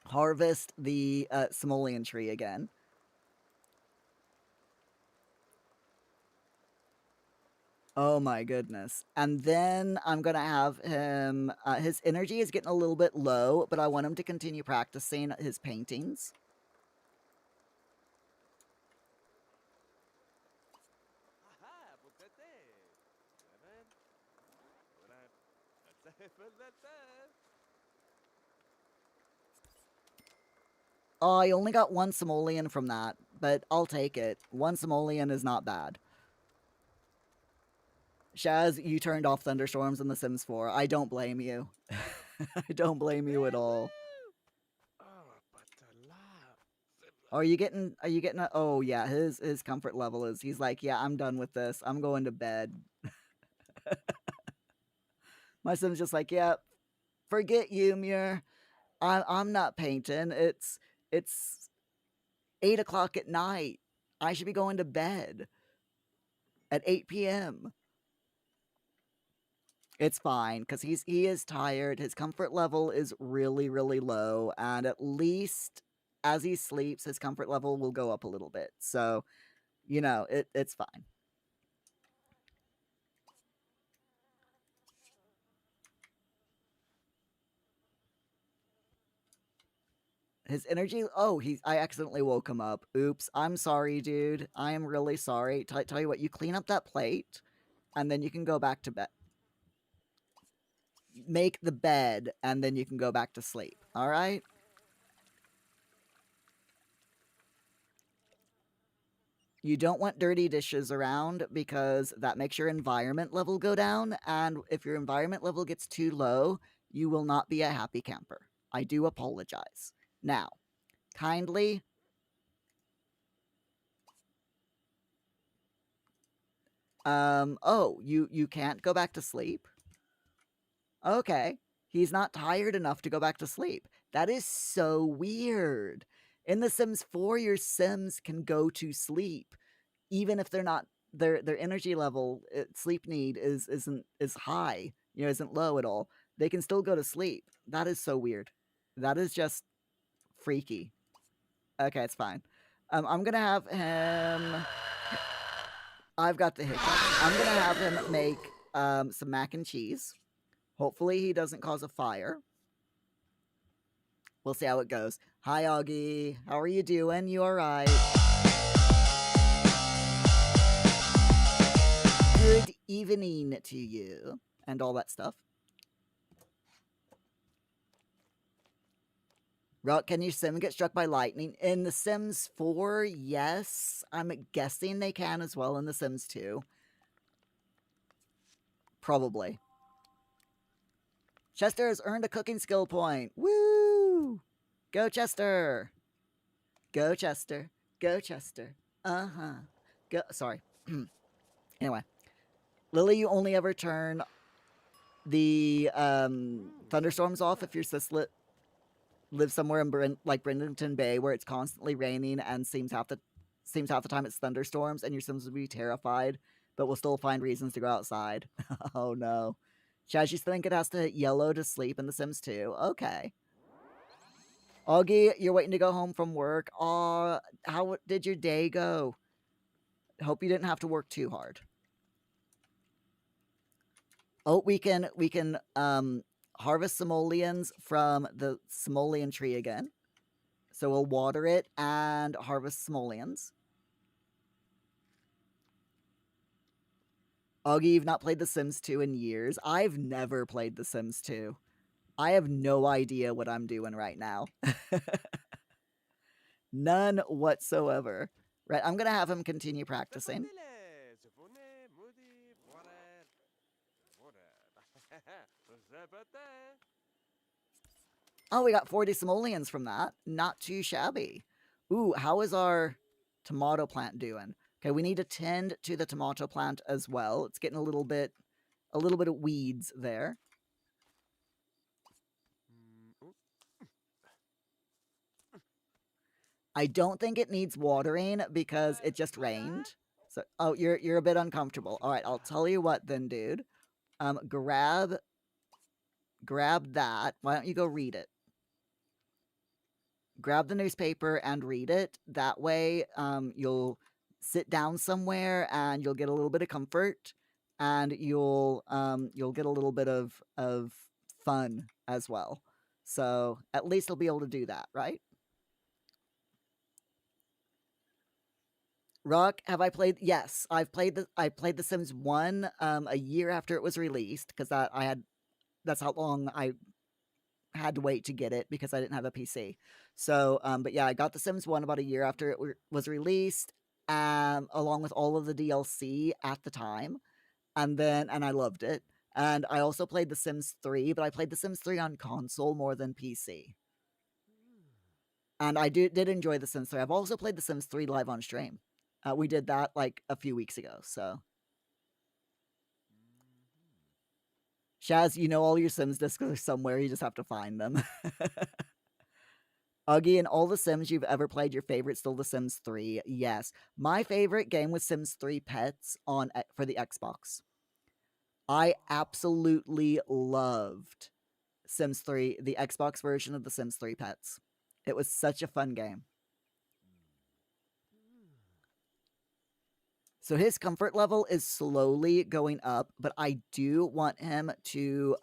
B: harvest the simoleon tree again. Oh my goodness. And then I'm gonna have him, his energy is getting a little bit low, but I want him to continue practicing his paintings. Oh, I only got one simoleon from that, but I'll take it. One simoleon is not bad. Shaz, you turned off thunderstorms in The Sims 4. I don't blame you. I don't blame you at all. Are you getting a, oh yeah, his comfort level is, he's like, yeah, I'm done with this. I'm going to bed. My Sim's just like, yeah, forget you, Muir. I'm not painting. It's 8 o'clock at night. I should be going to bed at 8 p.m. It's fine, because he is tired. His comfort level is really, really low, and at least as he sleeps, his comfort level will go up a little bit. So, you know, it's fine. His energy, oh, I accidentally woke him up. Oops, I'm sorry, dude. I am really sorry. Tell you what, you clean up that plate, and then you can go back to bed. Make the bed, and then you can go back to sleep. All right? You don't want dirty dishes around because that makes your environment level go down. And if your environment level gets too low, you will not be a happy camper. I do apologize. Now, kindly. Oh, you can't go back to sleep? Okay. He's not tired enough to go back to sleep. That is so weird. In The Sims 4, your Sims can go to sleep, even if they're not, their energy level, sleep need is high, you know, isn't low at all. They can still go to sleep. That is so weird. That is just freaky. Okay, it's fine. I'm gonna have him. I've got the hiccups. I'm gonna have him make some mac and cheese. Hopefully he doesn't cause a fire. We'll see how it goes. Hi, Augie. How are you doing? You alright? Good evening to you. And all that stuff. Rock, can your Sim get struck by lightning? In The Sims 4, yes. I'm guessing they can as well in The Sims 2. Probably. Chester has earned a cooking skill point. Woo! Go, Chester! Go, Chester. Go, Chester. Uh-huh. Go. Sorry. Anyway. Lily, you only ever turn the thunderstorms off if your sis lives somewhere in like Brendanton Bay where it's constantly raining and seems half the time it's thunderstorms, and your Sims will be terrified, but will still find reasons to go outside. Oh no. Chaz, you think it has to hit yellow to sleep in The Sims 2? Okay. Augie, you're waiting to go home from work. Aw, how did your day go? Hope you didn't have to work too hard. Oh, we can harvest simoleons from the simoleon tree again. So we'll water it and harvest simoleons. Augie, you've not played The Sims 2 in years. I've never played The Sims 2. I have no idea what I'm doing right now. None whatsoever. Right, I'm gonna have him continue practicing. Oh, we got 40 simoleons from that. Not too shabby. Ooh, how is our tomato plant doing? Okay, we need to tend to the tomato plant as well. It's getting a little bit of weeds there. I don't think it needs watering because it just rained. So, oh, you're a bit uncomfortable. All right, I'll tell you what then, dude. Grab that. Why don't you go read it? Grab the newspaper and read it. That way, you'll sit down somewhere and you'll get a little bit of comfort, and you'll get a little bit of fun as well. So at least you'll be able to do that, right? Rock, have I played? Yes, I played The Sims 1 a year after it was released, because that's how long I had to wait to get it, because I didn't have a PC. So, but yeah, I got The Sims 1 about a year after it was released, along with all of the DLC at the time, and I loved it. And I also played The Sims 3, but I played The Sims 3 on console more than PC. And I did enjoy The Sims 3. I've also played The Sims 3 live on stream. We did that like a few weeks ago, so. Shaz, you know all your Sims discs are somewhere, you just have to find them. Uggy, in all the Sims you've ever played, your favorite still The Sims 3? Yes. My favorite game was Sims 3 Pets for the Xbox. I absolutely loved Sims 3, the Xbox version of the Sims 3 Pets. It was such a fun game. So his comfort level is slowly going up, but I do want him to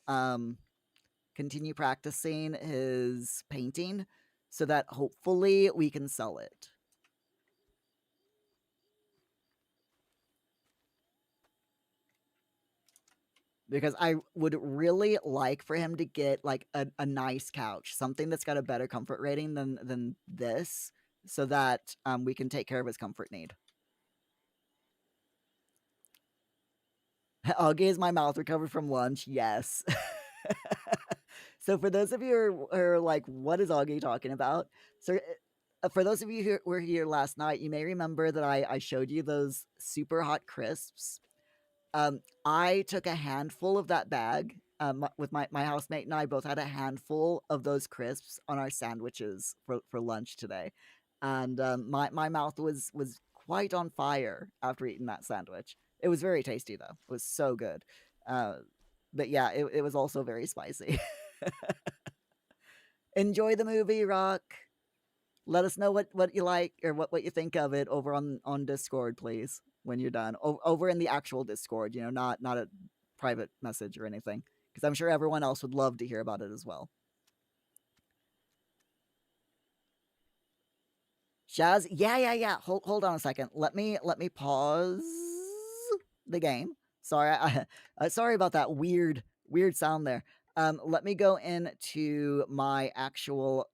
B: continue practicing his painting so that hopefully we can sell it. Because I would really like for him to get like a nice couch, something that's got a better comfort rating than this, so that we can take care of his comfort need. Augie, is my mouth recovered from lunch? Yes. So for those of you who are like, what is Augie talking about? So for those of you who were here last night, you may remember that I showed you those super hot crisps. I took a handful of that bag with my housemate, and I both had a handful of those crisps on our sandwiches for lunch today. And my mouth was quite on fire after eating that sandwich. It was very tasty, though. It was so good. But yeah, it was also very spicy. Enjoy the movie, Rock. Let us know what you like or what you think of it over on Discord, please, when you're done. Over in the actual Discord, not a private message or anything, because I'm sure everyone else would love to hear about it as well. Shaz, yeah. Hold on a second. Let me pause the game. Sorry, sorry about that weird sound there. Let me go into my actual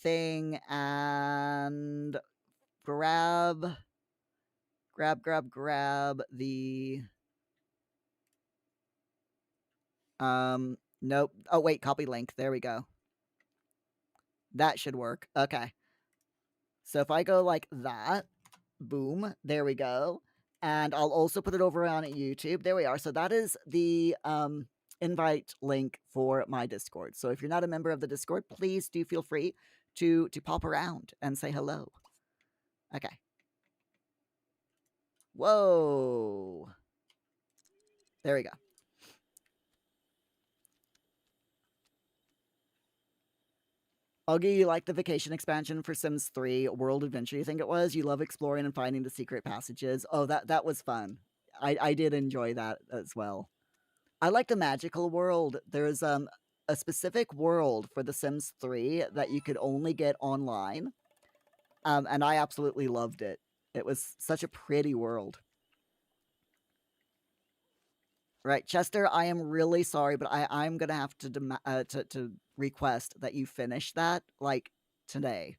B: thing and grab the nope. Oh wait, copy link. There we go. That should work. Okay. So if I go like that, boom, there we go. And I'll also put it over on YouTube. There we are. So that is the invite link for my Discord. So if you're not a member of the Discord, please do feel free to pop around and say hello. Okay. Whoa. There we go. Augie, you like the vacation expansion for Sims 3 World Adventure, you think it was? You love exploring and finding the secret passages. Oh, that was fun. I did enjoy that as well. I like the magical world. There's a specific world for The Sims 3 that you could only get online. And I absolutely loved it. It was such a pretty world. Right, Chester, I am really sorry, but I'm gonna have to request that you finish that like today,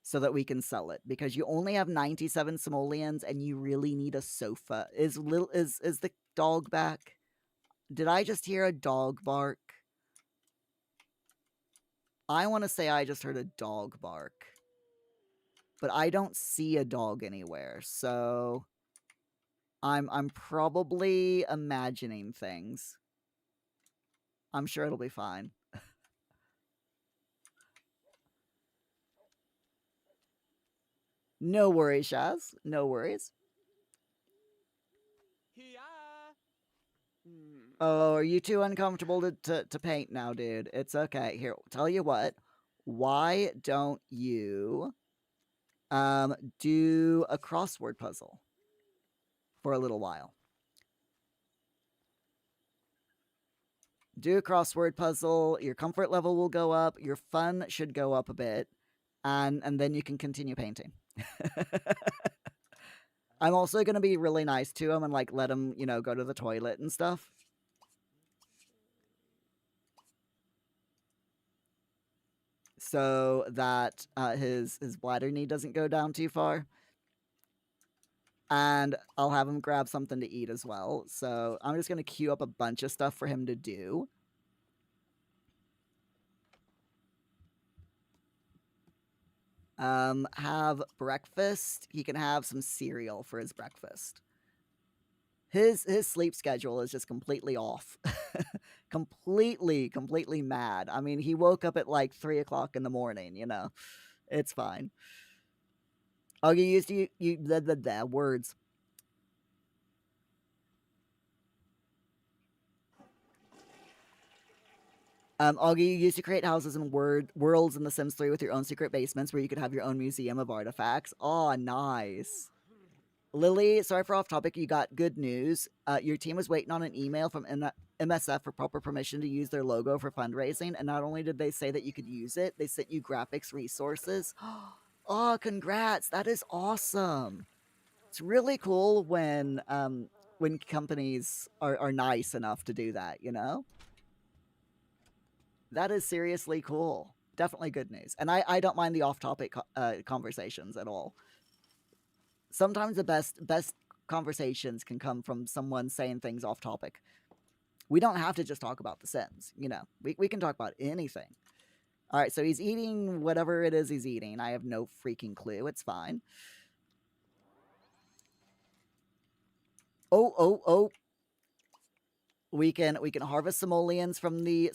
B: so that we can sell it, because you only have 97 simoleons and you really need a sofa. Is the dog back? Did I just hear a dog bark? I want to say I just heard a dog bark, but I don't see a dog anywhere, so I'm probably imagining things. I'm sure it'll be fine. No worries, Shaz. No worries. Oh, are you too uncomfortable to paint now, dude? It's okay. Here, tell you what. Why don't you do a crossword puzzle for a little while? Do a crossword puzzle. Your comfort level will go up. Your fun should go up a bit, and then you can continue painting. I'm also gonna be really nice to him and like let him, you know, go to the toilet and stuff. So that his bladder knee doesn't go down too far. And I'll have him grab something to eat as well. So I'm just going to queue up a bunch of stuff for him to do. Have breakfast. He can have some cereal for his breakfast. His sleep schedule is just completely off. completely mad. I mean, he woke up at like 3 o'clock in the morning, you know. It's fine. Oh, you used to you the words. Augie, you used to create houses and worlds in The Sims 3 with your own secret basements where you could have your own museum of artifacts. Oh, nice. Lily, sorry for off topic. You got good news. Your team was waiting on an email from MSF for proper permission to use their logo for fundraising. And not only did they say that you could use it, they sent you graphics resources. Oh, congrats. That is awesome. It's really cool when companies are nice enough to do that, you know? That is seriously cool. Definitely good news. And I don't mind the off-topic conversations at all. Sometimes the best conversations can come from someone saying things off topic. We don't have to just talk about The Sims, you know. We can talk about anything. All right, so he's eating whatever it is he's eating. I have no freaking clue. It's fine. Oh. We can harvest simoleons from the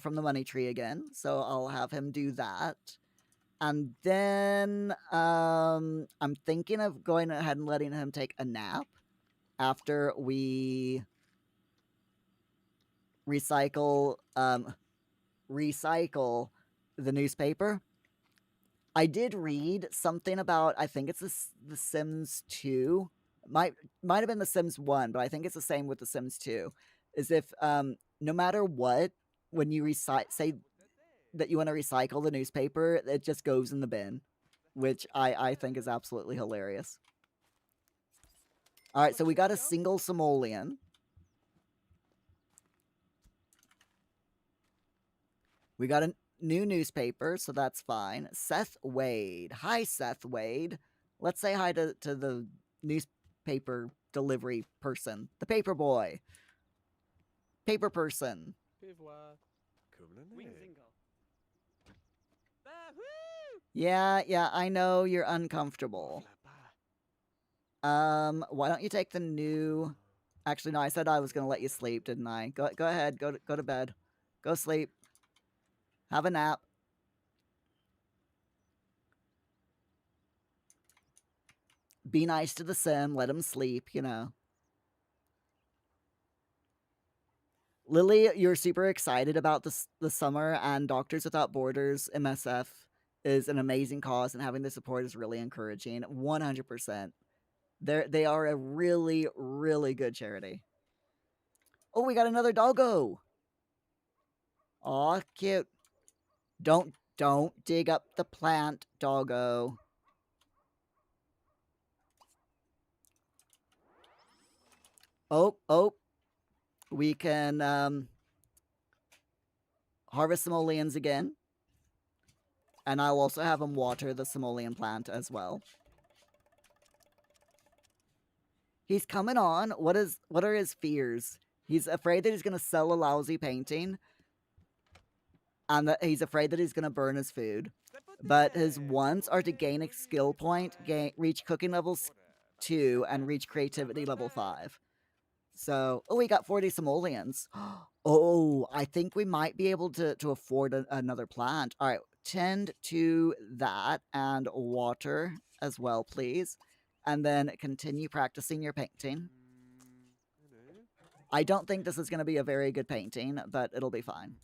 B: from the money tree again. So I'll have him do that. And then I'm thinking of going ahead and letting him take a nap after we recycle the newspaper. I did read something about, I think it's the Sims 2. Might have been the Sims 1, but I think it's the same with the Sims 2. Is if no matter what, when you say that you want to recycle the newspaper, it just goes in the bin, which I think is absolutely hilarious. All right, so we got a single simoleon. We got a new newspaper, so that's fine. Seth Wade. Hi, Seth Wade. Let's say hi to the newspaper delivery person. The paper boy. Paper person. Yeah, I know you're uncomfortable. Why don't you take the new... Actually, no, I said I was going to let you sleep, didn't I? Go ahead, go to bed. Go sleep. Have a nap. Be nice to the sim, let him sleep, you know. Lily, you're super excited about the summer, and Doctors Without Borders, MSF, is an amazing cause, and having the support is really encouraging. 100%. They are a really, really good charity. Oh, we got another doggo. Aw, cute. Don't dig up the plant, doggo. Oh. We can harvest simoleons again. And I'll also have him water the simoleon plant as well. He's coming on. What are his fears? He's afraid that he's going to sell a lousy painting. And that he's afraid that he's going to burn his food. But his wants are to gain a skill point, reach cooking levels 2, and reach creativity level 5. So, oh, we got 40 simoleons. Oh, I think we might be able to afford another plant. All right, tend to that and water as well, please. And then continue practicing your painting. I don't think this is going to be a very good painting, but it'll be fine.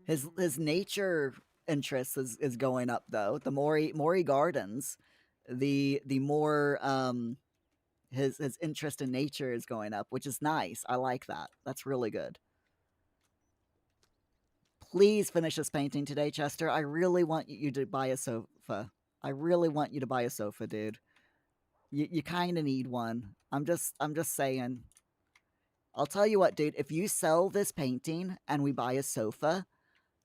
B: His nature interest is going up though. The more he gardens, the more his interest in nature is going up, which is nice. I like that. That's really good. Please finish this painting today, Chester. I really want you to buy a sofa. I really want you to buy a sofa, dude. You kind of need one. I'm just saying. I'll tell you what, dude. If you sell this painting and we buy a sofa,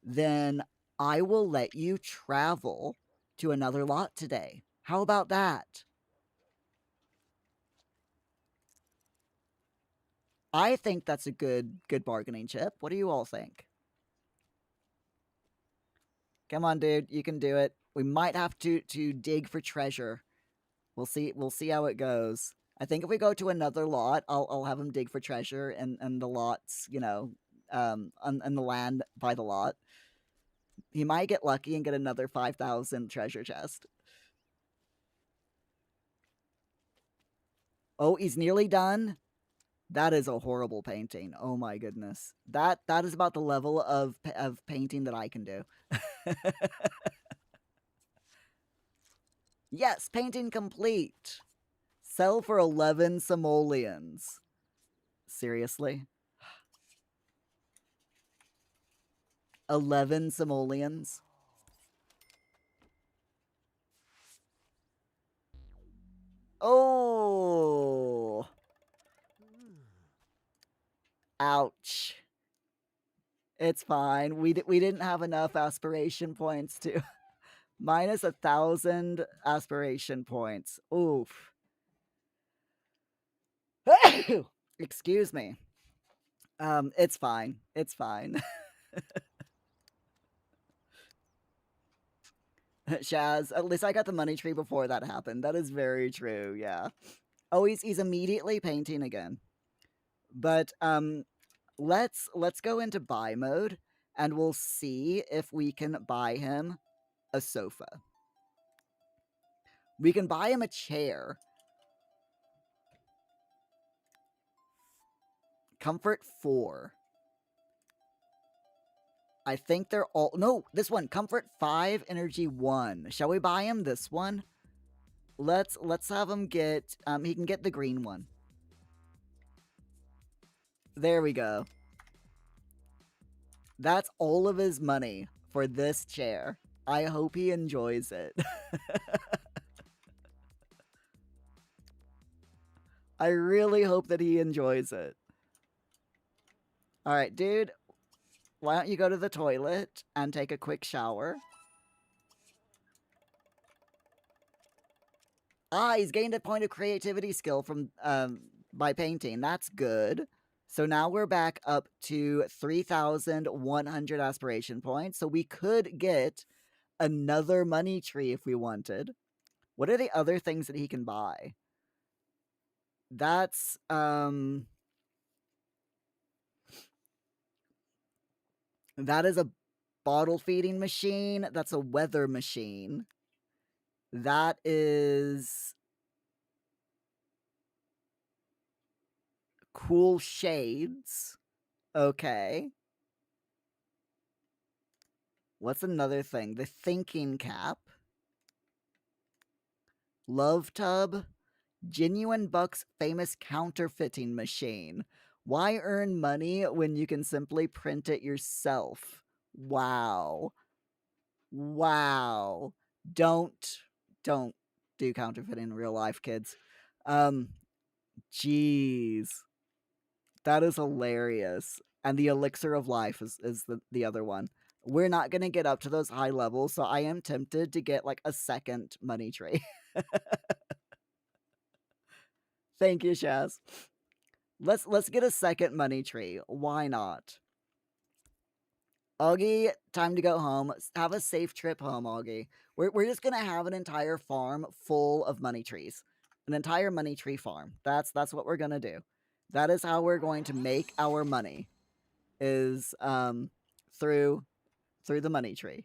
B: then I will let you travel to another lot today. How about that? I think that's a good bargaining chip. What do you all think? Come on, dude. You can do it. We might have to dig for treasure. We'll see how it goes. I think if we go to another lot, I'll have him dig for treasure and the lots, you know, on the land by the lot. He might get lucky and get another 5,000 treasure chest. Oh, he's nearly done. That is a horrible painting. Oh my goodness. That is about the level of painting that I can do. Yes, painting complete. Sell for 11 simoleons. Seriously? 11 simoleons? Oh! Ouch. It's fine. We didn't have enough aspiration points to... Minus 1,000 aspiration points. Oof. Excuse me. It's fine. It's fine. Shaz, at least I got the money tree before that happened. That is very true, yeah. Oh, he's immediately painting again. But let's go into buy mode and we'll see if we can buy him a sofa. We can buy him a chair. Comfort 4. I think they're all... No, this one. Comfort 5, Energy 1. Shall we buy him this one? Let's have him get... he can get the green one. There we go. That's all of his money for this chair. I hope he enjoys it. I really hope that he enjoys it. Alright, dude. Why don't you go to the toilet and take a quick shower? Ah, he's gained a point of creativity skill from by painting. That's good. So now we're back up to 3,100 aspiration points. So we could get another money tree if we wanted. What are the other things that he can buy? That's that is a bottle feeding machine. That's a weather machine. That is cool shades. Okay. What's another thing? The thinking cap. Love tub. Genuine Buck's famous counterfeiting machine. Why earn money when you can simply print it yourself? Wow. Wow. Don't do counterfeiting in real life, kids. Jeez. That is hilarious. And the elixir of life is the other one. We're not going to get up to those high levels, so I am tempted to get like a second money tree. Thank you, Shaz. Let's get a second money tree. Why not? Augie, time to go home. Have a safe trip home, Augie. We're just gonna have an entire farm full of money trees. An entire money tree farm. That's what we're gonna do. That is how we're going to make our money. Is through the money tree.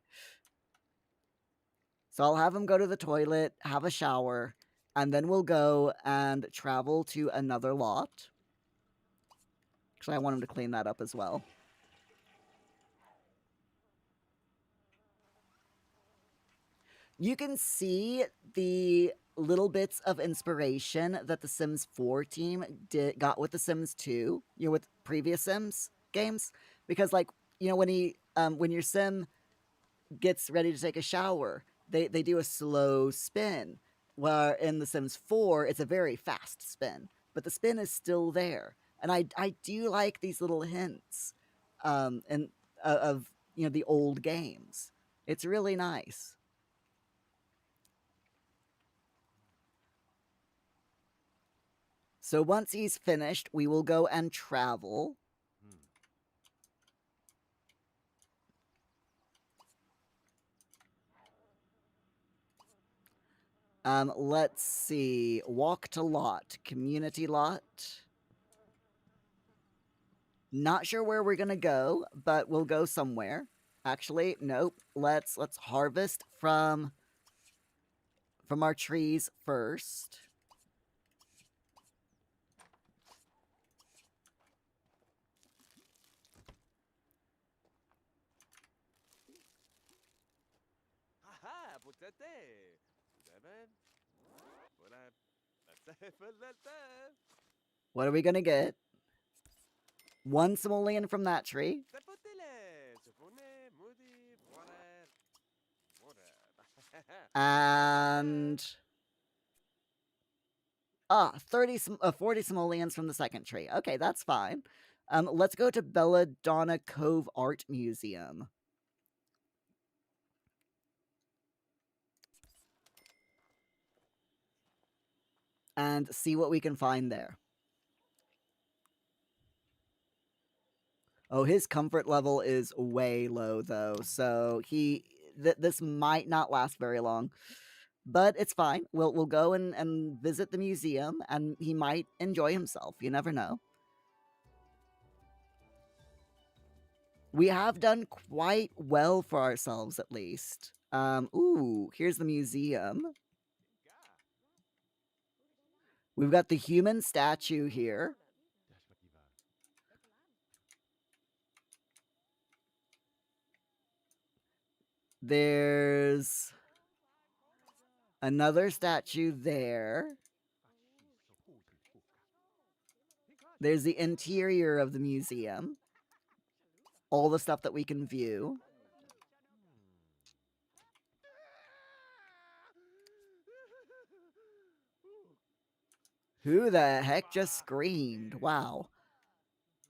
B: So I'll have him go to the toilet, have a shower, and then we'll go and travel to another lot. Actually, I want him to clean that up as well. You can see the little bits of inspiration that the Sims 4 team got with the Sims 2, with previous Sims games, because when your Sim gets ready to take a shower, they do a slow spin, where in the Sims 4 it's a very fast spin, but the spin is still there, and I do like these little hints, and of the old games. It's really nice. So once he's finished, we will go and travel. Let's see. Walk to lot. Community lot. Not sure where we're gonna go, but we'll go somewhere. Actually, nope. Let's harvest from our trees first. What are we gonna get? 1 simoleon from that tree. And 40 simoleons from the second tree. Okay, that's fine. Let's go to Belladonna Cove Art Museum. And see what we can find there. Oh, his comfort level is way low, though, so this might not last very long. But it's fine. We'll go and visit the museum, and he might enjoy himself. You never know. We have done quite well for ourselves, at least. Ooh, here's the museum. We've got the human statue here. There's another statue there. There's the interior of the museum. All the stuff that we can view. Who the heck just screamed? Wow.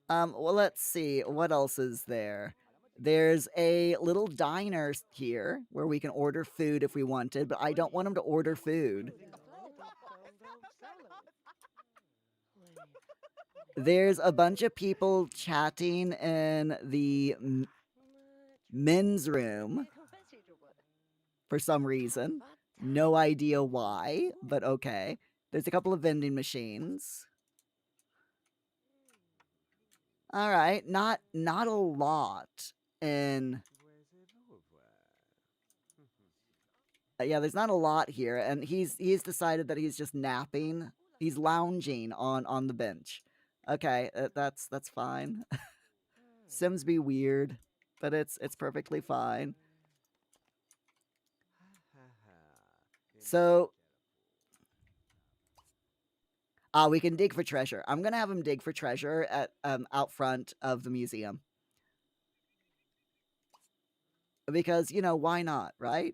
B: Well, let's see. What else is there? There's a little diner here where we can order food if we wanted, but I don't want him to order food. There's a bunch of people chatting in the men's room for some reason. No idea why, but okay. There's a couple of vending machines. All right, not a lot in. Yeah, there's not a lot here, and he's decided that he's just napping. He's lounging on the bench. Okay, that's fine. Sims be weird, but it's perfectly fine. So, we can dig for treasure. I'm gonna have him dig for treasure at out front of the museum. Because, why not, right?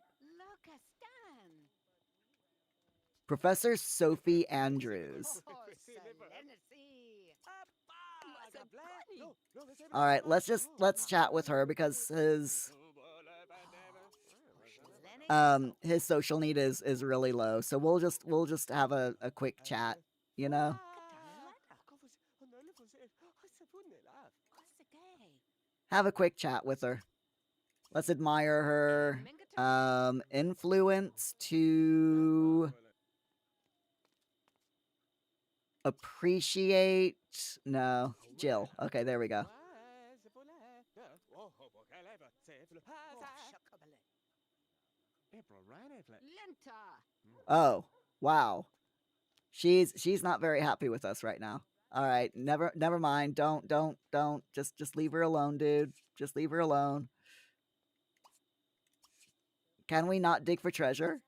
B: Professor Sophie Andrews. All right, let's chat with her because his social need is really low. So we'll just have a quick chat, Have a quick chat with her. Let's admire her. Influence to Appreciate. No. Jill. Okay, there we go. Oh, wow. She's not very happy with us right now. All right, never mind. Don't. Just leave her alone, dude. Just leave her alone. Can we not dig for treasure?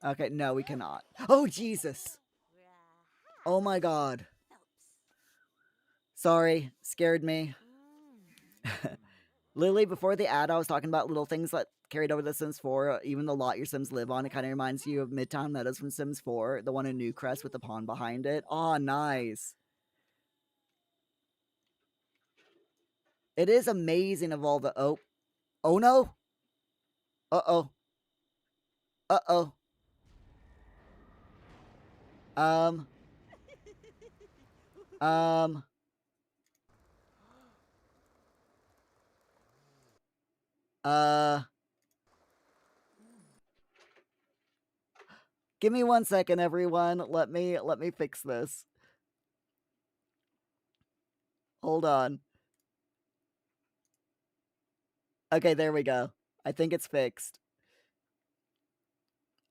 B: Okay, no, we cannot. Oh, Jesus. Oh my God. Sorry, scared me. Lily, before the ad, I was talking about little things that carried over to Sims 4, even the lot your Sims live on. It kind of reminds you of Midtown Meadows from Sims 4, the one in Newcrest with the pond behind it. Oh, nice. It is amazing of all the... Oh no! Uh-oh. Uh-oh. Um... Um... Give me 1 second, everyone. Let me fix this. Hold on. Okay, there we go. I think it's fixed.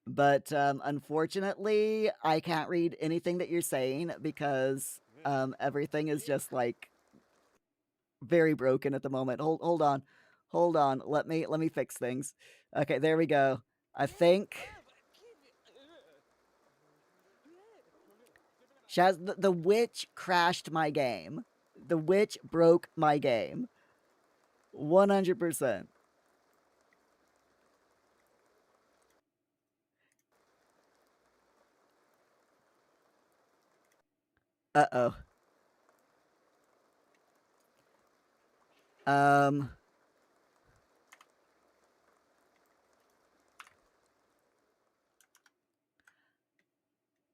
B: But unfortunately, I can't read anything that you're saying because everything is just like very broken at the moment. Hold on. Hold on. Let me fix things. Okay, there we go. I think Shaz, the witch crashed my game. The witch broke my game. 100%. Uh-oh.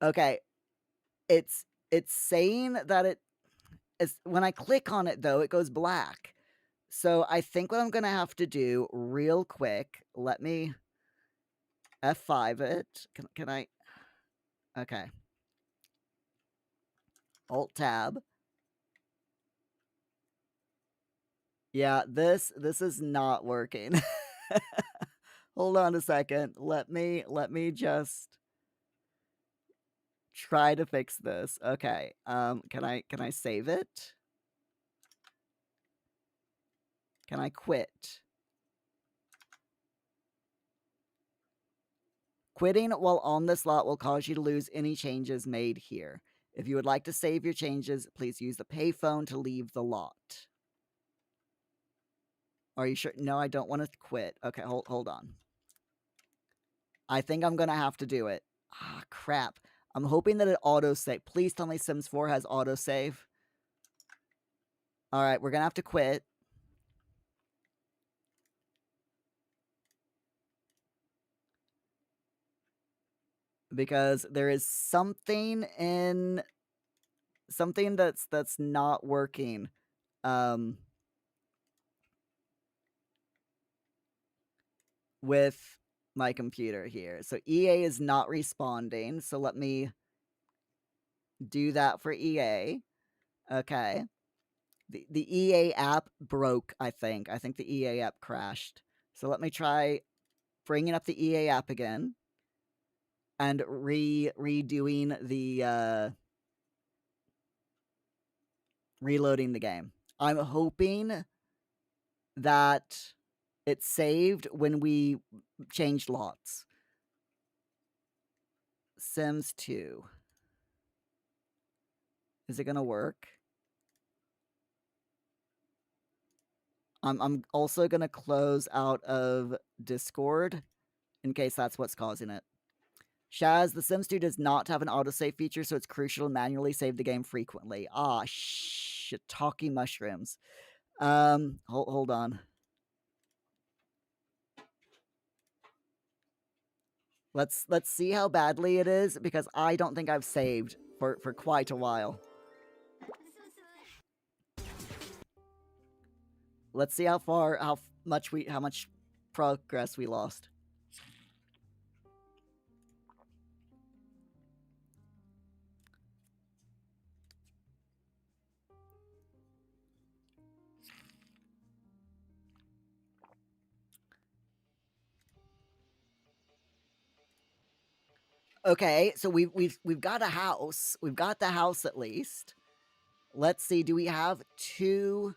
B: Okay. It's saying that it's when I click on it though, it goes black. So I think what I'm gonna have to do real quick, let me F5 it. Can I? Okay. Alt tab. Yeah, this is not working. Hold on a second. Let me just try to fix this. Okay. Can I save it? Can I quit? Quitting while on this lot will cause you to lose any changes made here. If you would like to save your changes, please use the payphone to leave the lot. Are you sure? No, I don't want to quit. Okay, hold on. I think I'm gonna have to do it. Ah, crap. I'm hoping that it autosave. Please tell me Sims 4 has autosave. Alright, we're gonna have to quit. Because there is something in... Something that's not working. With my computer here. So EA is not responding. So let me do that for EA. Okay. The EA app broke, I think. I think the EA app crashed. So let me try bringing up the EA app again. And redoing the... reloading the game. I'm hoping that it saved when we changed lots. Sims 2. Is it gonna work? I'm also gonna close out of Discord in case that's what's causing it. Shaz, The Sims 2 does not have an autosave feature, so it's crucial to manually save the game frequently. Ah, shiitake mushrooms. Hold on. Let's see how badly it is, because I don't think I've saved for quite a while. Let's see how much progress we lost. Okay, so we've got a house. We've got the house at least. Let's see, do we have 2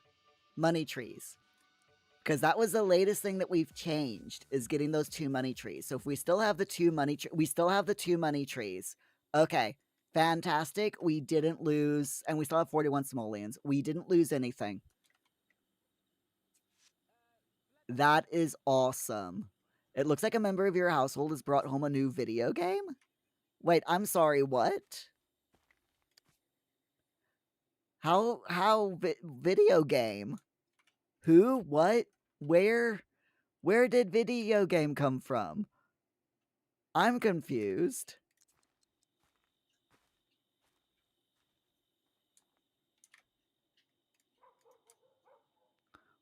B: money trees? Because that was the latest thing that we've changed, is getting those 2 money trees. So if we still have the 2 money we still have the 2 money trees. Okay, fantastic. We didn't lose, and we still have 41 simoleons. We didn't lose anything. That is awesome. It looks like a member of your household has brought home a new video game? Wait, I'm sorry, what? How video game? Who? What? Where did video game come from? I'm confused.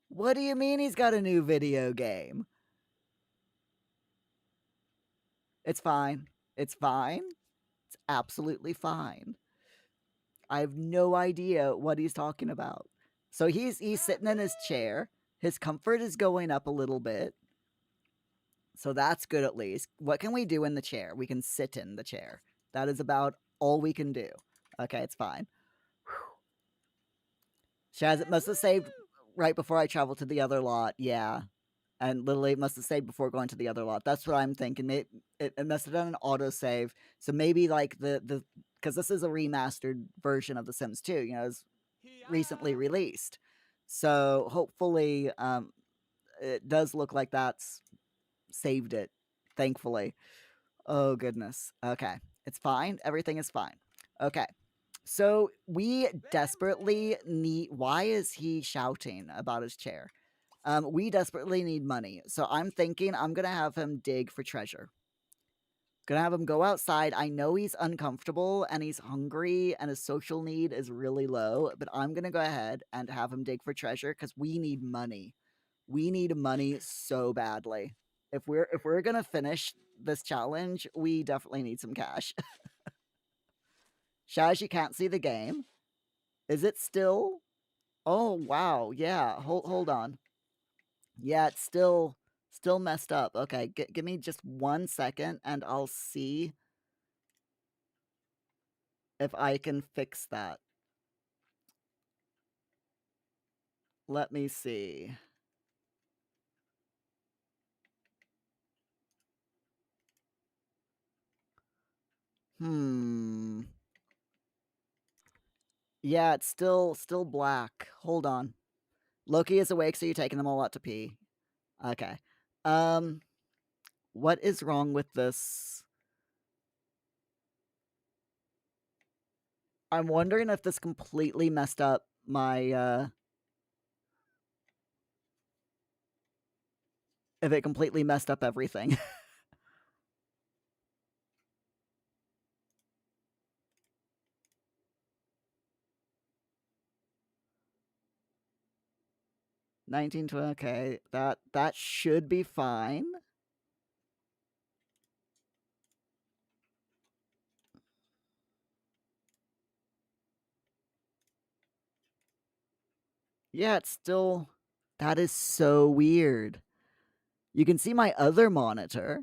B: What do you mean he's got a new video game? It's fine. It's fine. It's absolutely fine. I have no idea what he's talking about. So he's sitting in his chair. His comfort is going up a little bit. So that's good at least. What can we do in the chair? We can sit in the chair. That is about all we can do. Okay, it's fine. Shaz, it must have saved right before I traveled to the other lot. Yeah. And literally it must have saved before going to the other lot. That's what I'm thinking. It must have done an autosave. So maybe like the because this is a remastered version of The Sims 2, you know, it's recently released. So hopefully it does look like that's saved it, thankfully. Oh goodness. Okay. It's fine. Everything is fine. Okay. So we desperately need. Why is he shouting about his chair? We desperately need money. So I'm thinking I'm gonna have him dig for treasure. Gonna have him go outside. I know he's uncomfortable and he's hungry and his social need is really low, but I'm gonna go ahead and have him dig for treasure because we need money. We need money so badly. If we're gonna finish this challenge, we definitely need some cash. Shaz, you can't see the game. Is it still? Oh wow, yeah. Hold on. Yeah, it's still messed up. Okay, give me just 1 second and I'll see if I can fix that. Let me see. Yeah, it's still black. Hold on. Loki is awake, so you're taking them all out to pee. Okay. What is wrong with this? I'm wondering if this completely messed up my if it completely messed up everything. $19.20. Okay, that should be fine. Yeah, it's still. That is so weird. You can see my other monitor.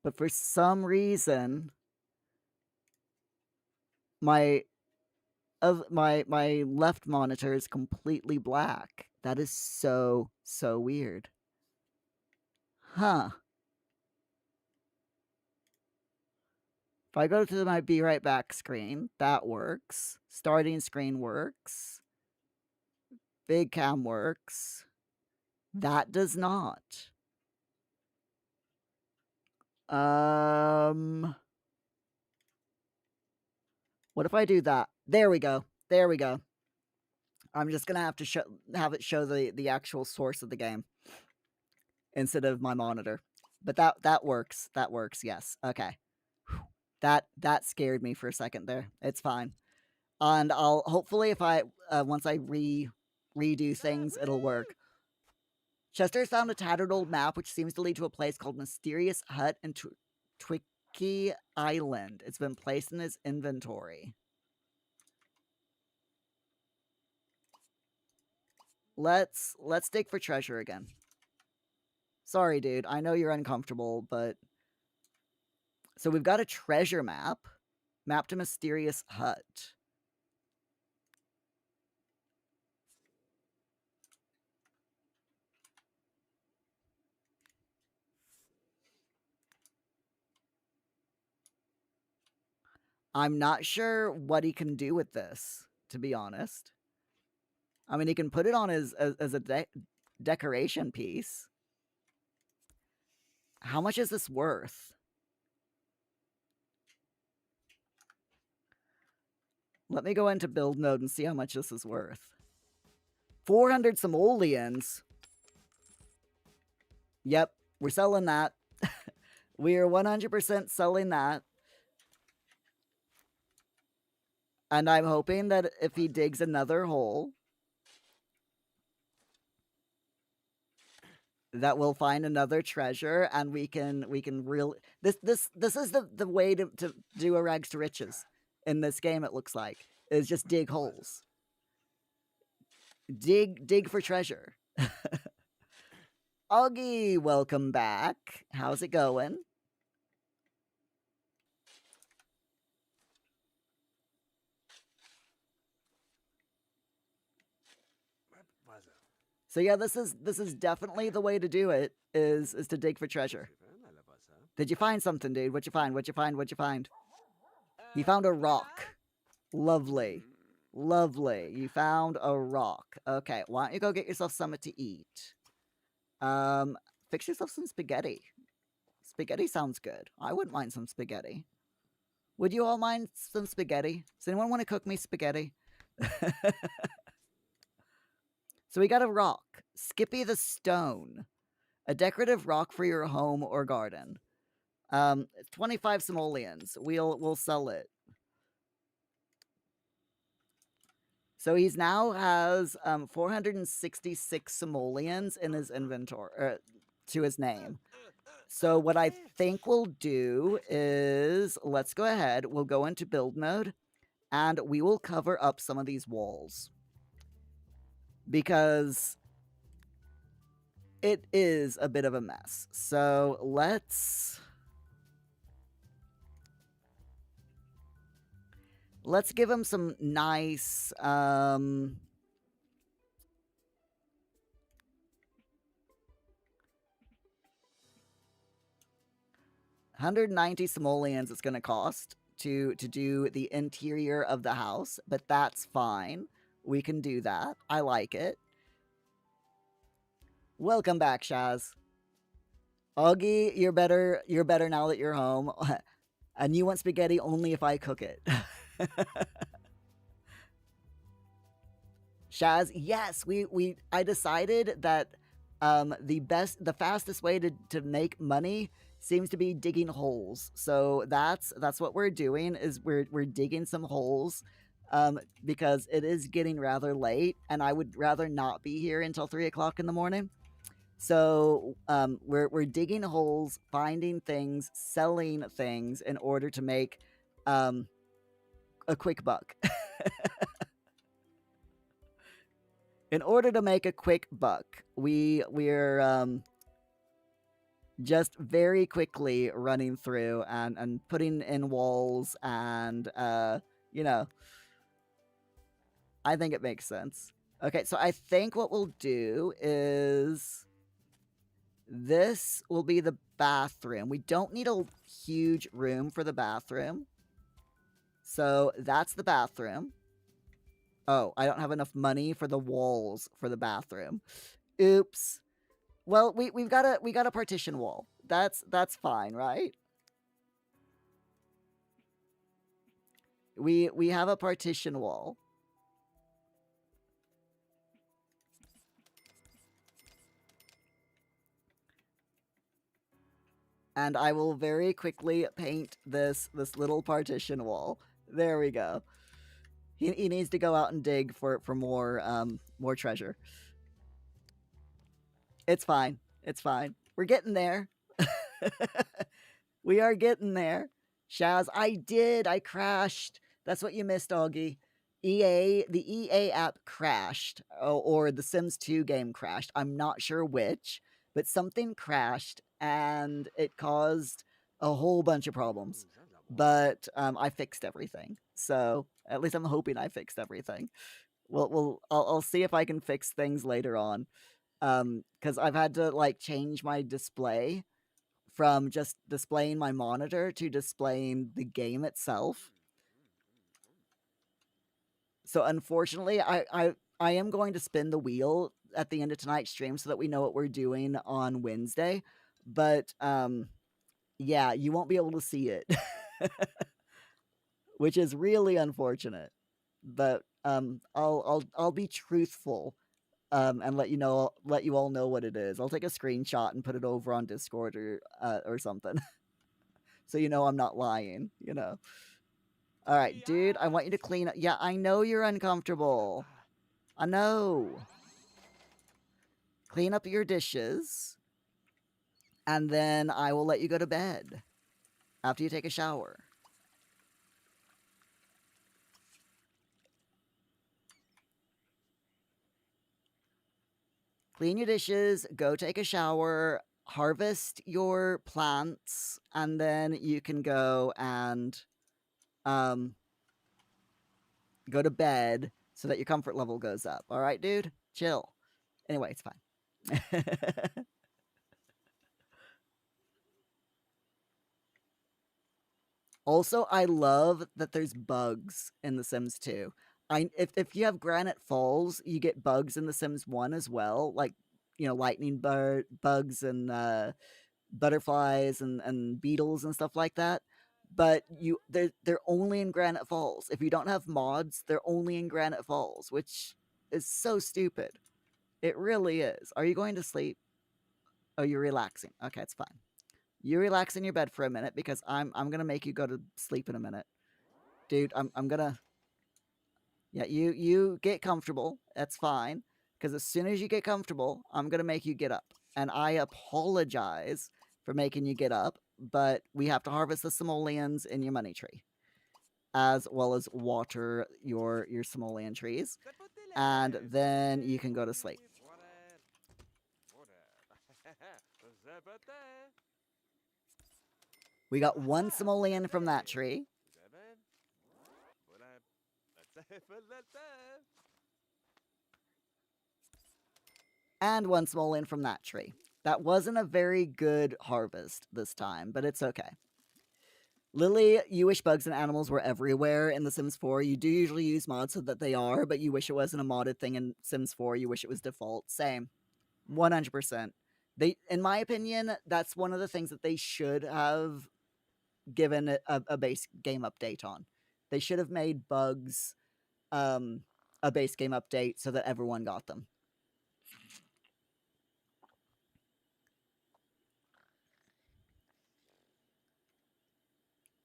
B: But for some reason, my my left monitor is completely black. That is so weird. Huh. If I go to my be right back screen, that works. Starting screen works. Big cam works. That does not. What if I do that? There we go. There we go. I'm just gonna have to have it show the actual source of the game instead of my monitor. But that works. That works. Yes. Okay. That scared me for a second there. It's fine. And I'll hopefully if I once I redo things, it'll work. Chester found a tattered old map which seems to lead to a place called Mysterious Hut in Twicky Island. It's been placed in his inventory. let's dig for treasure again. Sorry, dude. I know you're uncomfortable, but... So we've got a treasure map. Map to mysterious hut. I'm not sure what he can do with this, to be honest. I mean, he can put it on as a decoration piece. How much is this worth? Let me go into build mode and see how much this is worth. 400 simoleons. Yep, we're selling that. We are 100% selling that. And I'm hoping that if he digs another hole, that we'll find another treasure, and we can really this is the way to do a rags to riches in this game. It looks like is just dig holes, dig for treasure. Augie, welcome back. How's it going? So yeah, this is definitely the way to do it, is to dig for treasure. Did you find something, dude? What'd you find? What'd you find? What'd you find? You found a rock. Lovely. Lovely. You found a rock. Okay, why don't you go get yourself something to eat? Fix yourself some spaghetti. Spaghetti sounds good. I wouldn't mind some spaghetti. Would you all mind some spaghetti? Does anyone want to cook me spaghetti? So we got a rock. Skippy the Stone. A decorative rock for your home or garden. 25 simoleons. We'll sell it. So he's now has 466 simoleons in his inventory, to his name. So what I think we'll do is, let's go ahead. We'll go into build mode, and we will cover up some of these walls. Because it is a bit of a mess. So let's give him some nice 190 simoleons it's going to cost to do the interior of the house, but that's fine. We can do that. I like it. Welcome back, Shaz. Augie, you're better now that you're home. And you want spaghetti only if I cook it. Shaz, yes, I decided that the fastest way to make money seems to be digging holes. So that's what we're doing, is we're digging some holes. Because it is getting rather late, and I would rather not be here until 3 o'clock in the morning. So we're digging holes, finding things, selling things in order to make a quick buck. In order to make a quick buck, we're just very quickly running through and putting in walls, and you know, I think it makes sense. Okay, so I think what we'll do is this will be the bathroom. We don't need a huge room for the bathroom. So that's the bathroom. Oh, I don't have enough money for the walls for the bathroom. Oops. Well, we got a partition wall. That's fine, right? We have a partition wall. And I will very quickly paint this little partition wall. There we go. He needs to go out and dig for more treasure. It's fine. It's fine. We're getting there. We are getting there. Shaz, I crashed. That's what you missed, Augie. the EA app crashed, or the Sims 2 game crashed. I'm not sure which, but something crashed and it caused a whole bunch of problems. But I fixed everything, so at least I'm hoping I fixed everything. I'll see if I can fix things later on, because I've had to like change my display from just displaying my monitor to displaying the game itself. So unfortunately, I am going to spin the wheel at the end of tonight's stream so that we know what we're doing on Wednesday. But yeah, you won't be able to see it, which is really unfortunate. But I'll be truthful, and let you all know what it is. I'll take a screenshot and put it over on Discord or something, so you know I'm not lying. You know. All right, dude. I want you to clean up. Yeah, I know you're uncomfortable. I know. Clean up your dishes, and then I will let you go to bed after you take a shower. Clean your dishes, go take a shower, harvest your plants, and then you can go and go to bed so that your comfort level goes up. All right, dude? Chill. Anyway, it's fine. Also, I love that there's bugs in The Sims 2. If you have Granite Falls, you get bugs in The Sims 1 as well, like, lightning bugs and butterflies and beetles and stuff like that. But they're only in Granite Falls. If you don't have mods, they're only in Granite Falls, which is so stupid. It really is. Are you going to sleep? Oh, you're relaxing. Okay, it's fine. You relax in your bed for a minute because I'm gonna make you go to sleep in a minute. Dude, I'm gonna. Yeah, you get comfortable. That's fine. Because as soon as you get comfortable, I'm gonna make you get up. And I apologize for making you get up, but we have to harvest the simoleons in your money tree, as well as water your simoleon trees, and then you can go to sleep. We got one simoleon from that tree. And one simoleon from that tree. That wasn't a very good harvest this time, but it's okay. Lily, you wish bugs and animals were everywhere in The Sims 4. You do usually use mods so that they are, but you wish it wasn't a modded thing in Sims 4. You wish it was default. Same. 100%. In my opinion, that's one of the things that they should have given a base game update on. They should have made bugs a base game update so that everyone got them.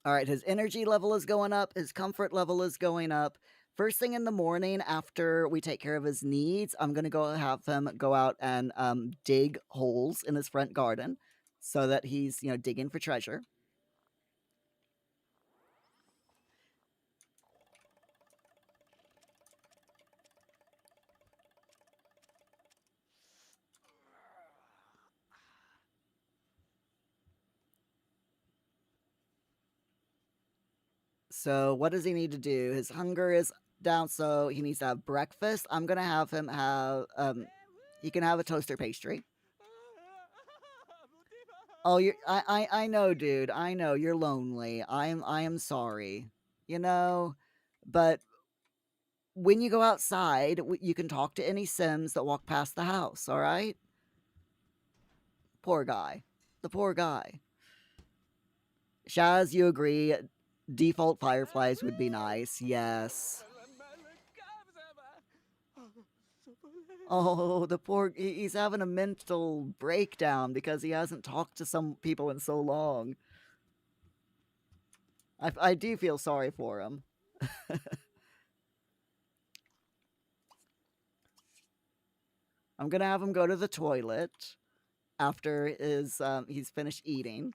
B: All right, his energy level is going up. His comfort level is going up. First thing in the morning after we take care of his needs, I'm going to go have him go out and dig holes in his front garden so that he's, digging for treasure. So what does he need to do? His hunger is down, so he needs to have breakfast. I'm going to have him have, he can have a toaster pastry. Oh, I know, dude. I know you're lonely. I am sorry. But when you go outside, you can talk to any Sims that walk past the house. All right. Poor guy. The poor guy. Shaz, you agree? Default fireflies would be nice. Yes. Oh, the poor... He's having a mental breakdown because he hasn't talked to some people in so long. I do feel sorry for him. I'm gonna have him go to the toilet after he's finished eating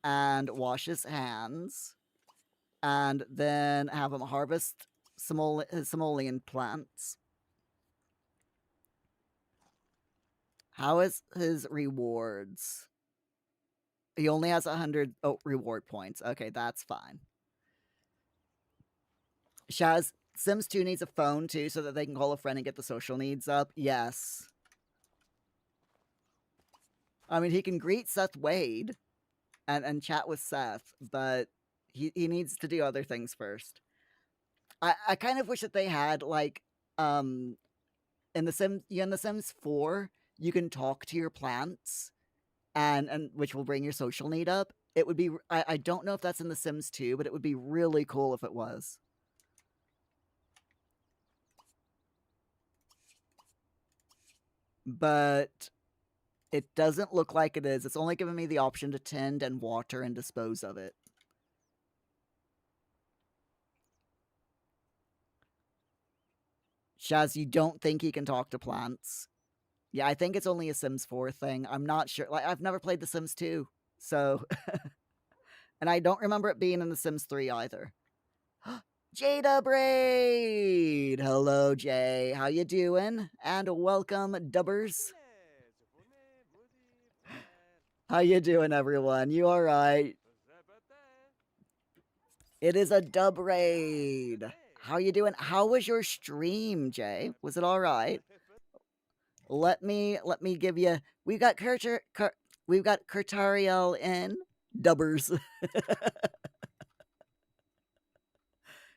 B: and wash his hands, and then have him harvest his simoleon plants. How is his rewards? He only has 100 reward points. Okay, that's fine. Shaz, Sims 2 needs a phone too so that they can call a friend and get the social needs up. Yes. I mean, he can greet Seth Wade and chat with Seth, but he needs to do other things first. I kind of wish that they had like in the Sims 4, you can talk to your plants and which will bring your social need up. It would be I don't know if that's in the Sims 2, but it would be really cool if it was. But it doesn't look like it is. It's only giving me the option to tend and water and dispose of it. Shaz, you don't think he can talk to plants? Yeah, I think it's only a Sims 4 thing. I'm not sure. Like, I've never played The Sims 2, so... and I don't remember it being in The Sims 3 either. Jada Braid! Hello, Jay. How you doing? And welcome, Dubbers. How you doing, everyone? You alright? It is a dub raid. How you doing? How was your stream, Jay? Was it alright? Let me give you. We've got Kurtariel in Dubbers.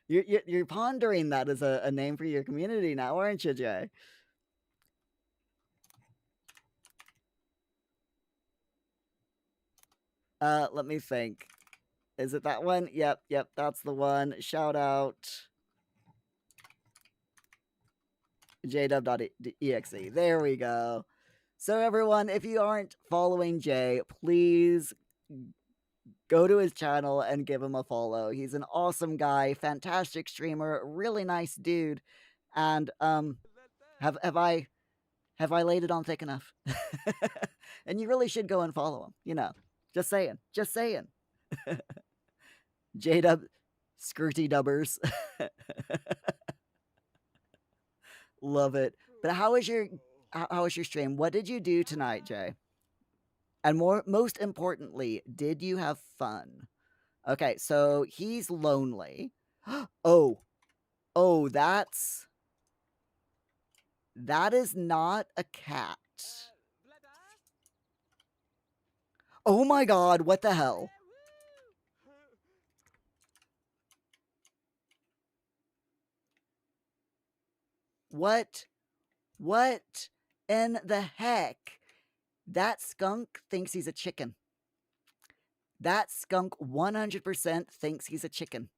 B: You're pondering that as a name for your community now, aren't you, Jay? Let me think. Is it that one? Yep, that's the one. Shout out jdub.exe. There we go. So everyone, if you aren't following Jay, please go to his channel and give him a follow. He's an awesome guy, fantastic streamer, really nice dude. And have I laid it on thick enough? And you really should go and follow him, you know. Just saying. J-Dub, skirty dubbers. Love it. But how was your stream? What did you do tonight, Jay? And most importantly, did you have fun? Okay, so he's lonely. Oh, that is not a cat. Oh my god, what the hell? What in the heck? That skunk thinks he's a chicken. That skunk 100% thinks he's a chicken.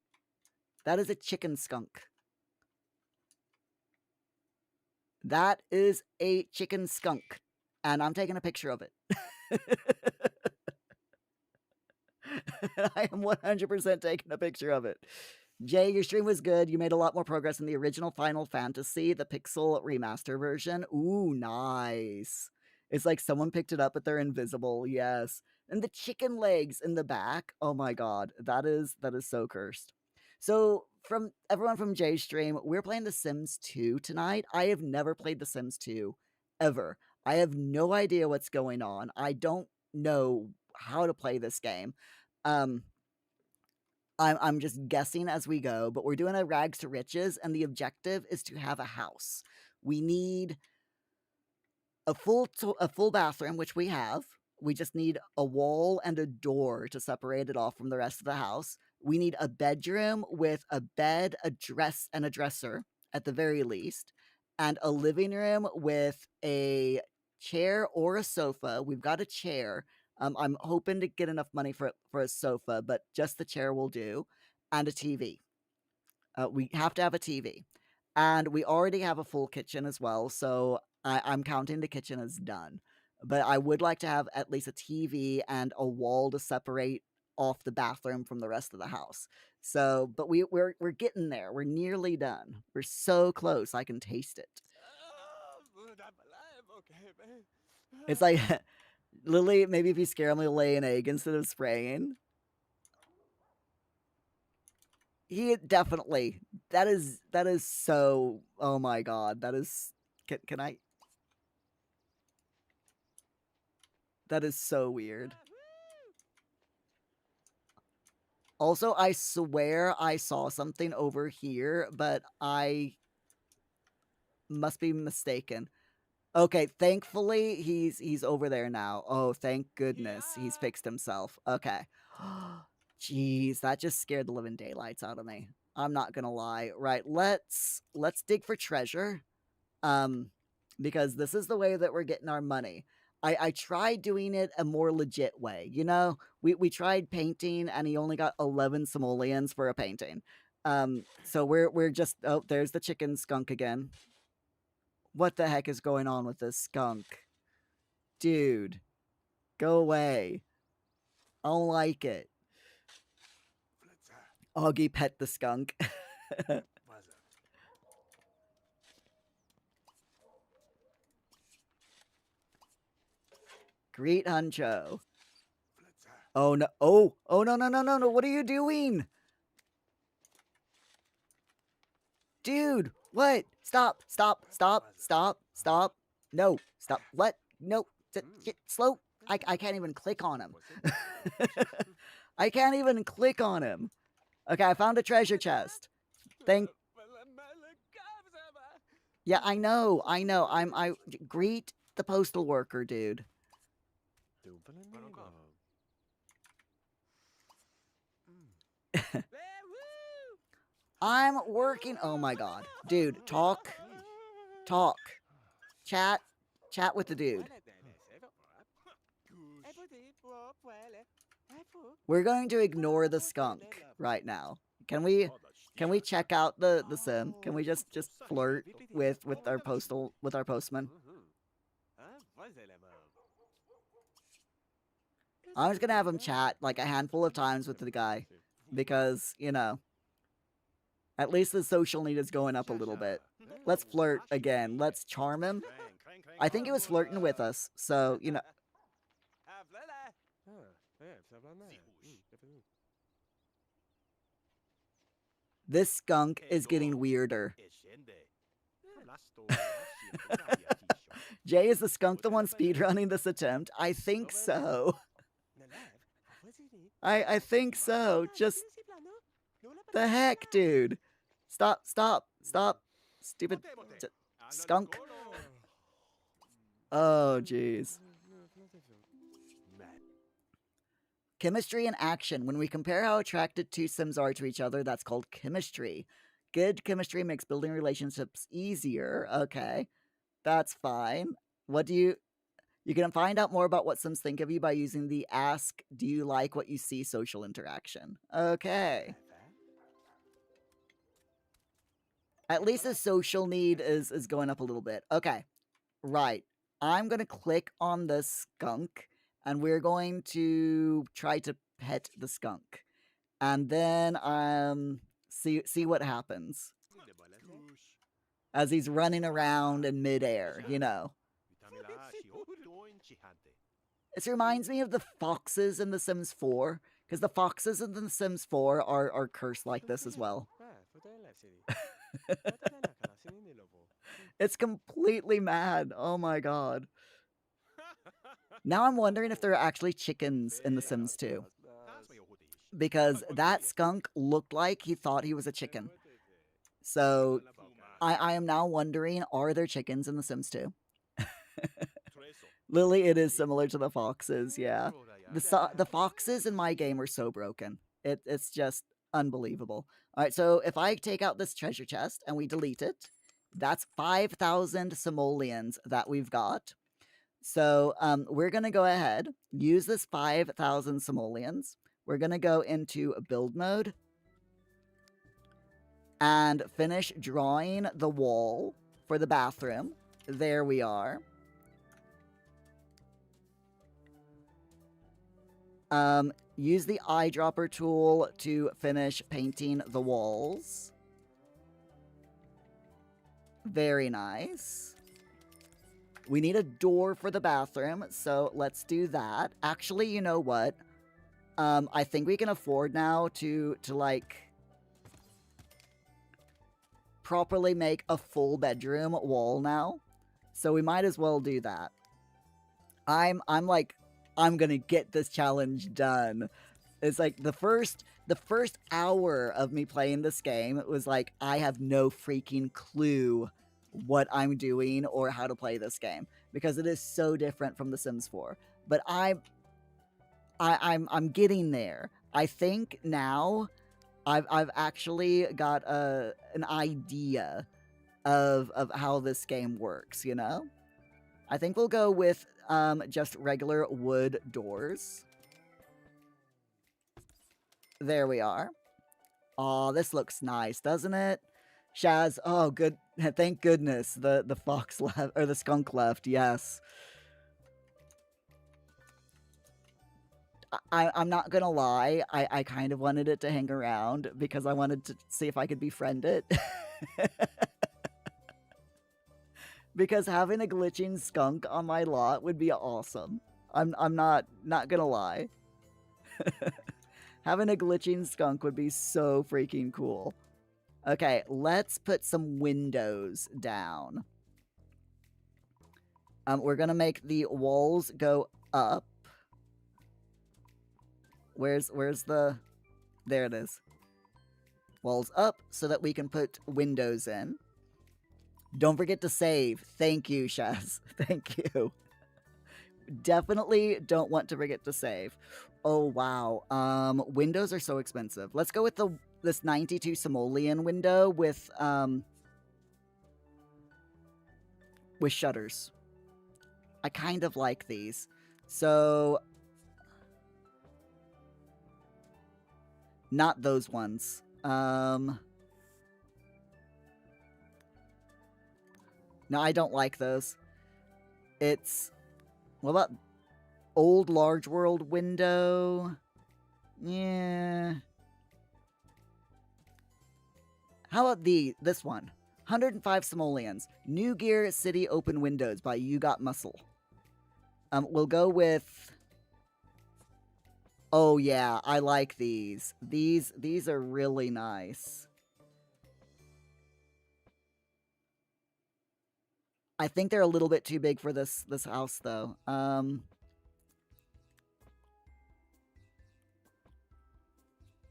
B: That is a chicken skunk. That is a chicken skunk. And I'm taking a picture of it. I am 100% taking a picture of it. Jay, your stream was good. You made a lot more progress in the original Final Fantasy, the Pixel remaster version. Ooh, nice. It's like someone picked it up, but they're invisible. Yes. And the chicken legs in the back. Oh my god. That is so cursed. So, from everyone from Jay's stream, we're playing The Sims 2 tonight. I have never played The Sims 2 ever. I have no idea what's going on. I don't know how to play this game. I'm just guessing as we go, but we're doing a rags to riches, and the objective is to have a house. We need a full bathroom, which we have. We just need a wall and a door to separate it off from the rest of the house. We need a bedroom with a bed, a dresser at the very least, and a living room with a chair or a sofa. We've got a chair. I'm hoping to get enough money for a sofa, but just the chair will do, and a TV. We have to have a TV. And we already have a full kitchen as well, so I'm counting the kitchen as done. But I would like to have at least a TV and a wall to separate off the bathroom from the rest of the house. So, but we're getting there. We're nearly done. We're so close. I can taste it. It's like, Lily, maybe if you scare him, he'll lay an egg instead of spraying. He definitely. That is so. Oh my god. That is. Can I? That is so weird. Also, I swear I saw something over here, but I must be mistaken. Okay, thankfully he's over there now. Oh, thank goodness he's fixed himself. Okay. Jeez, that just scared the living daylights out of me. I'm not gonna lie. Right, let's dig for treasure. Because this is the way that we're getting our money. I tried doing it a more legit way, you know? We tried painting and he only got 11 simoleons for a painting. So we're just oh, there's the chicken skunk again. What the heck is going on with this skunk? Dude, go away. I don't like it. Augie pet the skunk. Greet Huncho. Oh no. Oh no, no, no, no, no. What are you doing? Dude, what? Stop, stop, stop, stop, stop. No, stop. What? No. Get slow. I can't even click on him. I can't even click on him. Okay, I found a treasure chest. Yeah, I know. I greet the postal worker, dude. I'm working. Oh my god. Dude, talk. Chat with the dude. We're going to ignore the skunk right now. Can we check out the sim? Can we just flirt with our postman? I'm just gonna have him chat like a handful of times with the guy because, you know, at least the social need is going up a little bit. Let's flirt again. Let's charm him. I think he was flirting with us, so, you know. This skunk is getting weirder. Jay, is the skunk the one speedrunning this attempt? I think so. I think so. Just the heck, dude. Stop. Stupid skunk. Oh, jeez. Chemistry in action. When we compare how attracted two Sims are to each other, that's called chemistry. Good chemistry makes building relationships easier. Okay. That's fine. What do you... You can find out more about what Sims think of you by using the Ask, Do You Like What You See social interaction. Okay. At least the social need is going up a little bit. Okay. Right. I'm going to click on the skunk, and we're going to try to pet the skunk. And then see what happens. As he's running around in midair, you know. This reminds me of the foxes in The Sims 4, because the foxes in The Sims 4 are cursed like this as well. It's completely mad. Oh my god. Now I'm wondering if there are actually chickens in The Sims 2. Because that skunk looked like he thought he was a chicken. So I am now wondering, are there chickens in The Sims 2? Lily, it is similar to the foxes, yeah. The foxes in my game are so broken. It's just unbelievable. Alright, so if I take out this treasure chest and we delete it, that's 5,000 simoleons that we've got. So we're going to go ahead, use this 5,000 simoleons. We're going to go into build mode and finish drawing the wall for the bathroom. There we are. Use the eyedropper tool to finish painting the walls. Very nice. We need a door for the bathroom, so let's do that. Actually, you know what? I think we can afford now to like properly make a full bedroom wall now. So we might as well do that. I'm like, I'm gonna get this challenge done. It's like the first hour of me playing this game was like, I have no freaking clue what I'm doing or how to play this game because it is so different from The Sims 4. But I'm getting there. I think now I've actually got an idea of how this game works, you know? I think we'll go with just regular wood doors. There we are. Aw, this looks nice, doesn't it? Shaz, oh good, thank goodness the fox left, or the skunk left, yes. I'm not gonna lie, I kind of wanted it to hang around because I wanted to see if I could befriend it. Because having a glitching skunk on my lot would be awesome. I'm not gonna lie. Having a glitching skunk would be so freaking cool. Okay, let's put some windows down. We're gonna make the walls go up. Where's the... There it is. Walls up so that we can put windows in. Don't forget to save. Thank you, Shaz. Thank you. Definitely don't want to forget to save. Oh, wow. Windows are so expensive. Let's go with this 92 simoleon window with shutters. I kind of like these. So... Not those ones. No, I don't like those. It's... What about old large world window? Yeah. How about this one? 105 simoleons. New Gear City Open Windows by You Got Muscle. We'll go with... Oh yeah, I like these. These are really nice. I think they're a little bit too big for this house though.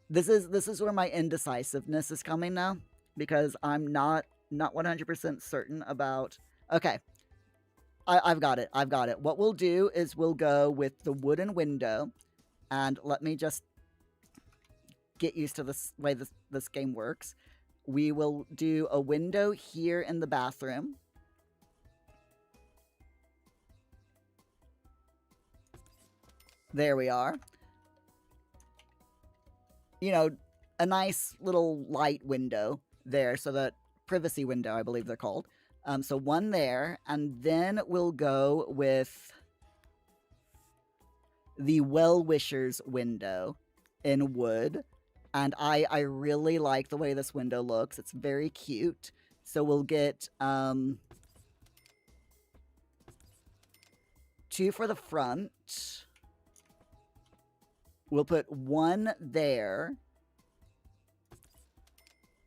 B: This is where my indecisiveness is coming now because I'm not 100% certain about... Okay. I've got it. I've got it. What we'll do is we'll go with the wooden window. And let me just get used to this way this game works. We will do a window here in the bathroom. There we are. You know, a nice little light window there, so that privacy window, I believe they're called. So one there, and then we'll go with the well-wishers window in wood. And I really like the way this window looks. It's very cute. So we'll get 2 for the front. We'll put 1 there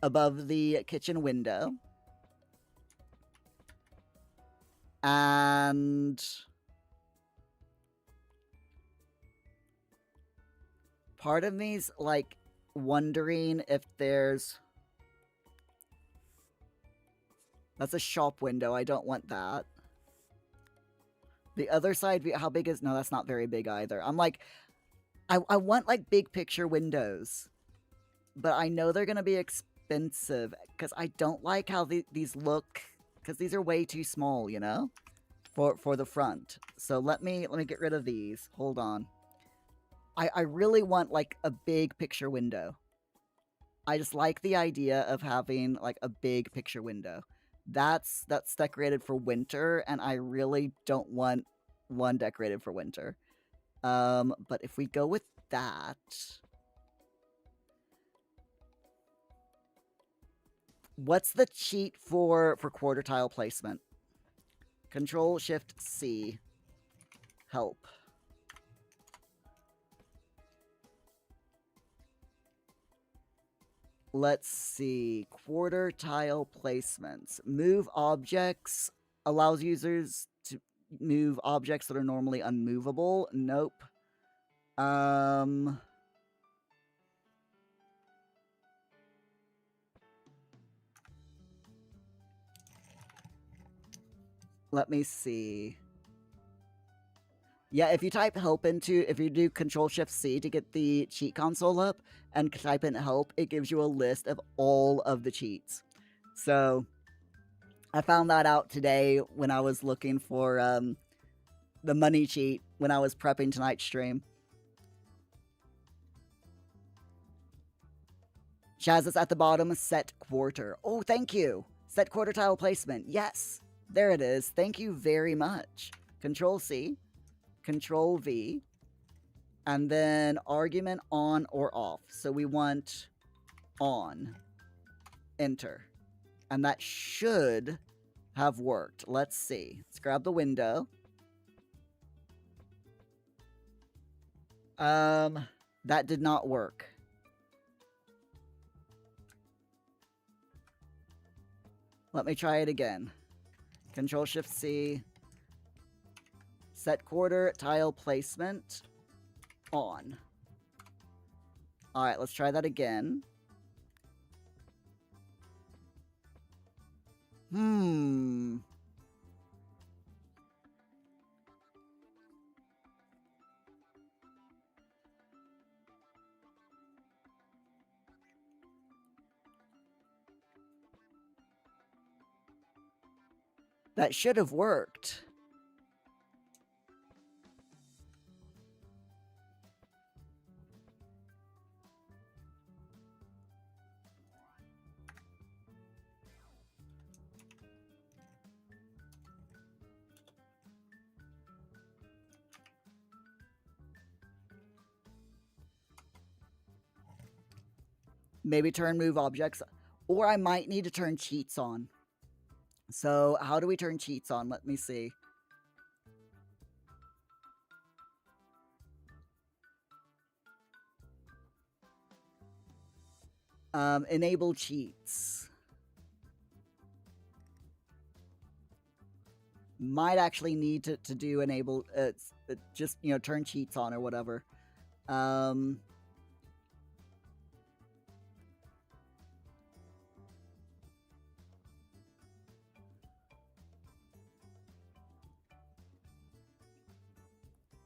B: above the kitchen window. And part of me's like wondering if there's... That's a shop window. I don't want that. The other side, how big is... No, that's not very big either. I'm like... I want like big picture windows. But I know they're going to be expensive. Because I don't like how these look. Because these are way too small, you know? For the front. So let me get rid of these. Hold on. I really want like a big picture window. I just like the idea of having like a big picture window. That's decorated for winter, and I really don't want one decorated for winter. But if we go with that... What's the cheat for quarter tile placement? Control-Shift-C. Help. Let's see. Quarter tile placements. Move objects allows users to move objects that are normally unmovable. Nope. Let me see. Yeah, if you type help into, if you do Control-Shift-C to get the cheat console up and type in help, it gives you a list of all of the cheats. So I found that out today when I was looking for the money cheat when I was prepping tonight's stream. Shaz is at the bottom, set quarter. Oh, thank you. Set quarter tile placement. Yes, there it is. Thank you very much. Control-C. Control-V, and then argument on or off. So we want on. Enter. And that should have worked. Let's see. Let's grab the window. That did not work. Let me try it again. Control-Shift-C. Set quarter tile placement on. All right, let's try that again. That should have worked. Maybe turn move objects, or I might need to turn cheats on. So how do we turn cheats on? Let me see. Enable cheats. Might actually need to do enable, just, you know, turn cheats on or whatever.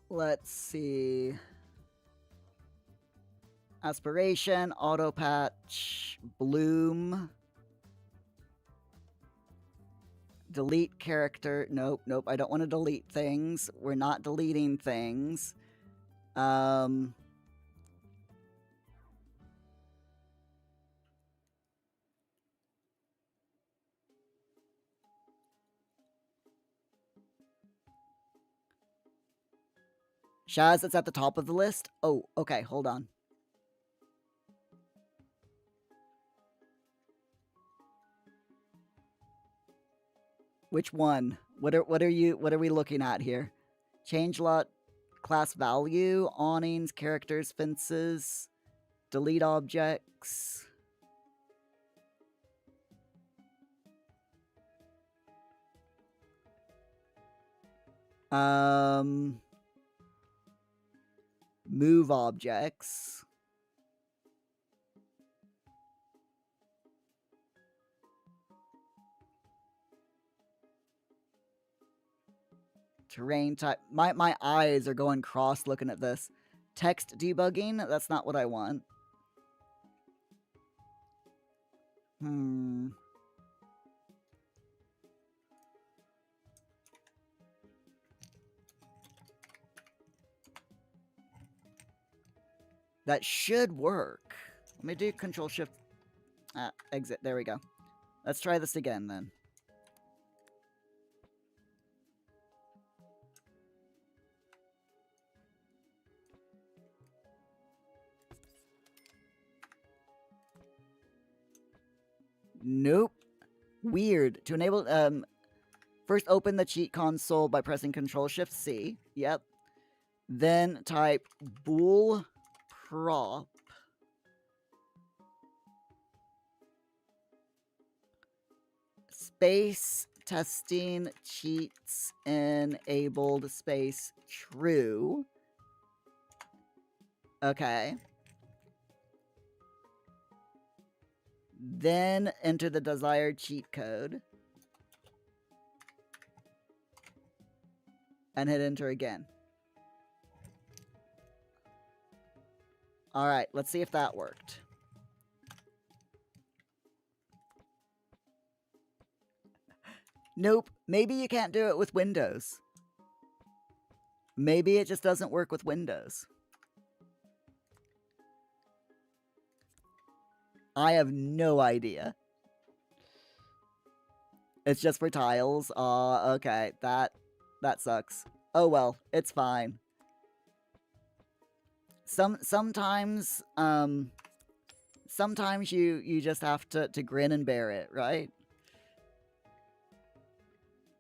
B: Let's see. Aspiration, auto patch, bloom. Delete character. Nope, nope. I don't want to delete things. We're not deleting things. Shaz, it's at the top of the list. Oh, okay, hold on. Which one? What are we looking at here? Change lot, class value, awnings, characters, fences, delete objects. Move objects. Terrain type. My eyes are going cross looking at this. Text debugging? That's not what I want. That should work. Let me do Control-Shift... exit. There we go. Let's try this again, then. Nope. Weird. To enable... first open the cheat console by pressing Control-Shift-C. Yep. Then type bool prop space testing cheats enabled space true. Okay. Then enter the desired cheat code. And hit enter again. Alright, let's see if that worked. Nope, maybe you can't do it with Windows. Maybe it just doesn't work with Windows. I have no idea. It's just for tiles. Okay, that sucks. Oh well, it's fine. Sometimes you just have to grin and bear it, right?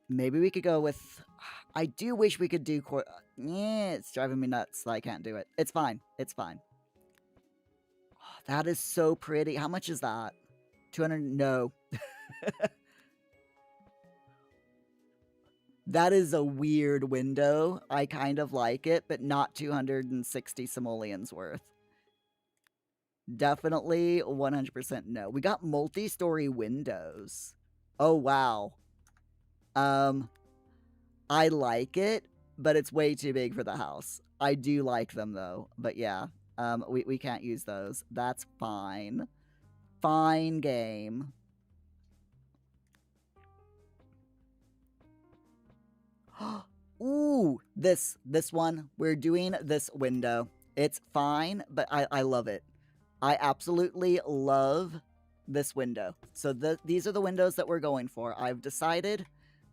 B: Maybe we could go with... I do wish we could do... Yeah, it's driving me nuts that I can't do it. It's fine. It's fine. Oh, that is so pretty. How much is that? 200... No. That is a weird window. I kind of like it, but not 260 simoleons worth. Definitely 100% no. We got multi-story windows. Oh, wow. I like it, but it's way too big for the house. I do like them, though. But yeah, we can't use those. That's fine. Fine game. Ooh, this one. We're doing this window. It's fine, but I love it. I absolutely love this window. So these are the windows that we're going for. I've decided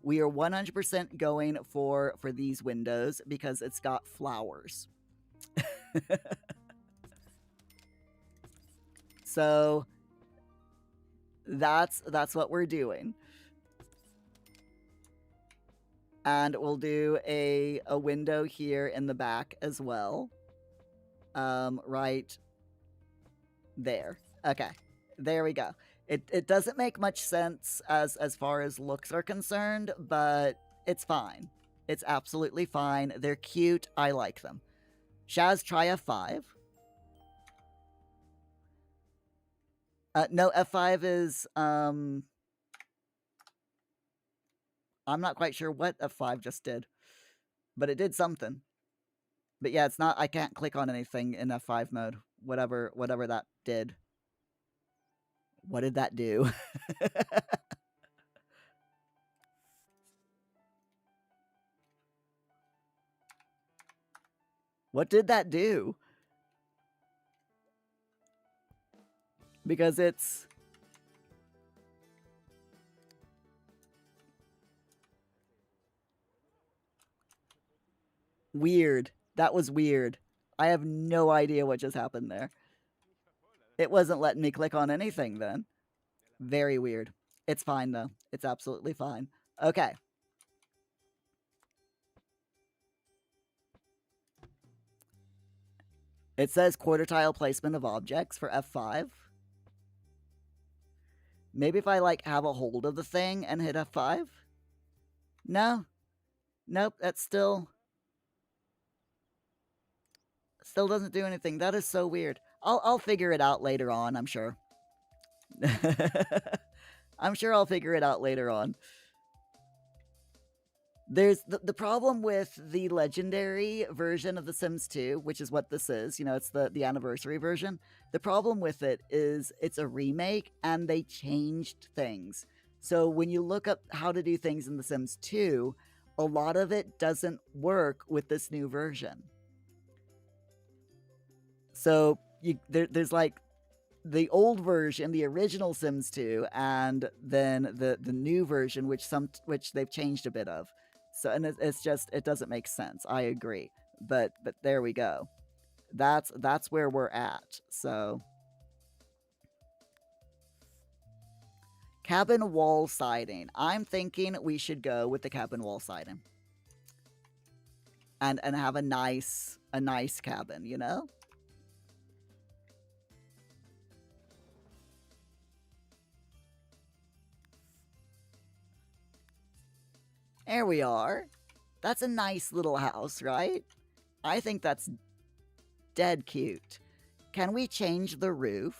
B: we are 100% going for these windows because it's got flowers. So that's what we're doing. And we'll do a window here in the back as well. Right there. Okay. There we go. It doesn't make much sense as far as looks are concerned, but it's fine. It's absolutely fine. They're cute. I like them. Shaz, try F5. No, F5 is, I'm not quite sure what F5 just did, but it did something. But yeah, it's not, I can't click on anything in F5 mode, whatever that did. What did that do? What did that do? Because it's... weird. That was weird. I have no idea what just happened there. It wasn't letting me click on anything then. Very weird. It's fine, though. It's absolutely fine. Okay. It says quarter tile placement of objects for F5. Maybe if I, like, have a hold of the thing and hit F5? No. Nope, that's still doesn't do anything. That is so weird. I'll figure it out later on, I'm sure. I'm sure I'll figure it out later on. There's the problem with the legendary version of The Sims 2, which is what this is, you know, it's the anniversary version. The problem with it is it's a remake and they changed things. So when you look up how to do things in The Sims 2, a lot of it doesn't work with this new version. So there's like the old version, the original Sims 2, and then the new version, which they've changed a bit of. So, and it's just, it doesn't make sense. I agree, but there we go. That's where we're at. So, cabin wall siding. I'm thinking we should go with the cabin wall siding, and have a nice cabin, you know. There we are. That's a nice little house, right? I think that's dead cute. Can we change the roof?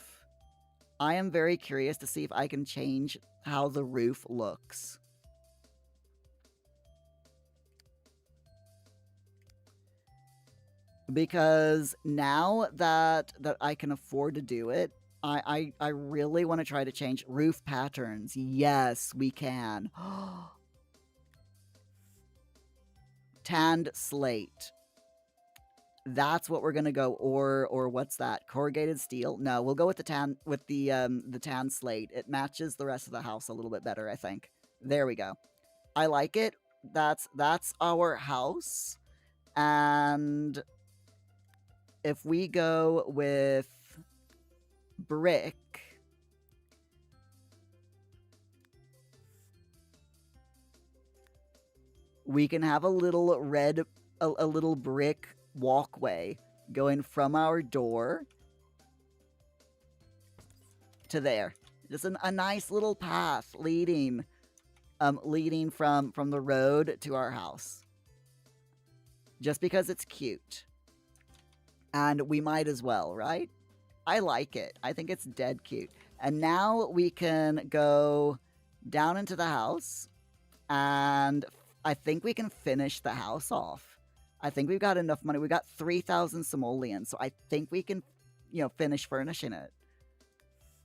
B: I am very curious to see if I can change how the roof looks. Because now that I can afford to do it, I really want to try to change roof patterns. Yes, we can. Tanned slate. That's what we're gonna go. Or what's that? Corrugated steel? No, we'll go with the tan slate. It matches the rest of the house a little bit better, I think. There we go. I like it. That's our house. And if we go with brick, we can have a little a little brick walkway going from our door to there. Just a nice little path leading from the road to our house. Just because it's cute. And we might as well, right? I like it. I think it's dead cute. And now we can go down into the house, and I think we can finish the house off. I think we've got enough money. We got 3,000 simoleons, so I think we can, finish furnishing it,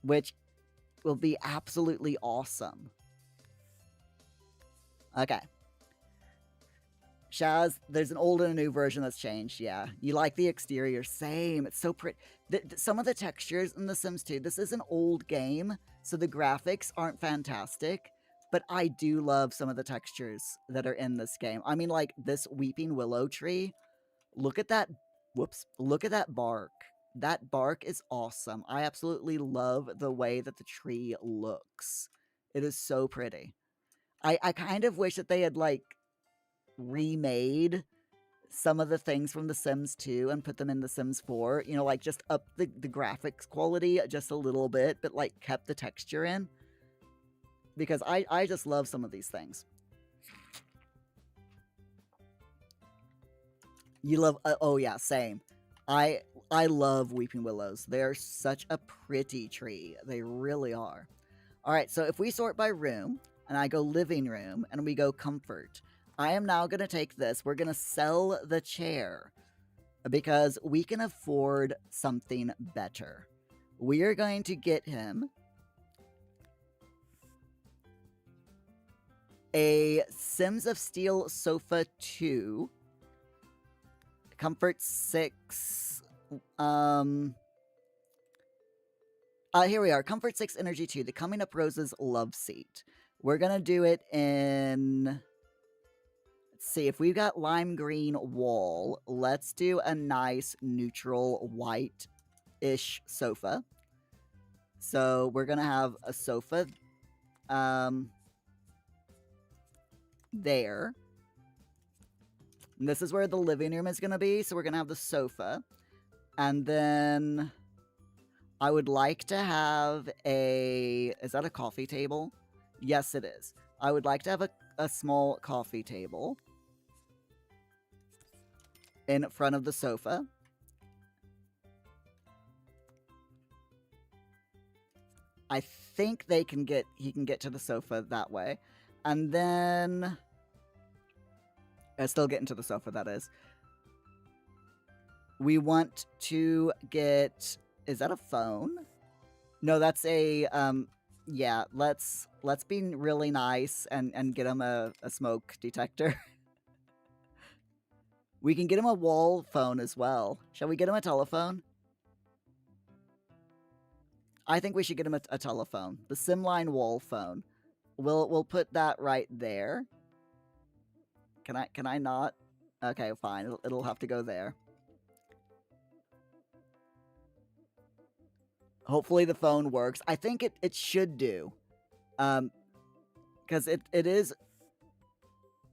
B: which will be absolutely awesome. Okay. Shaz, there's an old and a new version that's changed. Yeah, you like the exterior. Same. It's so pretty. Some of the textures in The Sims 2, this is an old game, so the graphics aren't fantastic, but I do love some of the textures that are in this game. I mean, like this weeping willow tree. Look at that. Whoops. Look at that bark. That bark is awesome. I absolutely love the way that the tree looks. It is so pretty. I kind of wish that they had, like, remade some of the things from The Sims 2 and put them in The Sims 4. Like, just up the graphics quality just a little bit, but, like, kept the texture in. Because I just love some of these things. You love... oh, yeah, same. I love weeping willows. They're such a pretty tree. They really are. Alright, so if we sort by room, and I go living room, and we go comfort, I am now going to take this. We're going to sell the chair because we can afford something better. We are going to get him a Sims of Steel Sofa 2, Comfort 6, here we are, Comfort 6 Energy 2, the Coming Up Roses Love Seat. We're going to do it in... Let's see, if we've got lime green wall, let's do a nice neutral white-ish sofa. So we're going to have a sofa there. And this is where the living room is going to be, so we're going to have the sofa. And then I would like to have a... Is that a coffee table? Yes, it is. I would like to have a small coffee table in front of the sofa. I think he can get to the sofa that way. And then... still getting to the sofa, that is. We want to get... Is that a phone? No, that's a... yeah, let's be really nice and get him a smoke detector. We can get him a wall phone as well. Shall we get him a telephone? I think we should get him a telephone. The Simline wall phone. We'll put that right there. Can I not? Okay, fine. It'll have to go there. Hopefully the phone works. I think it should do. Because it is...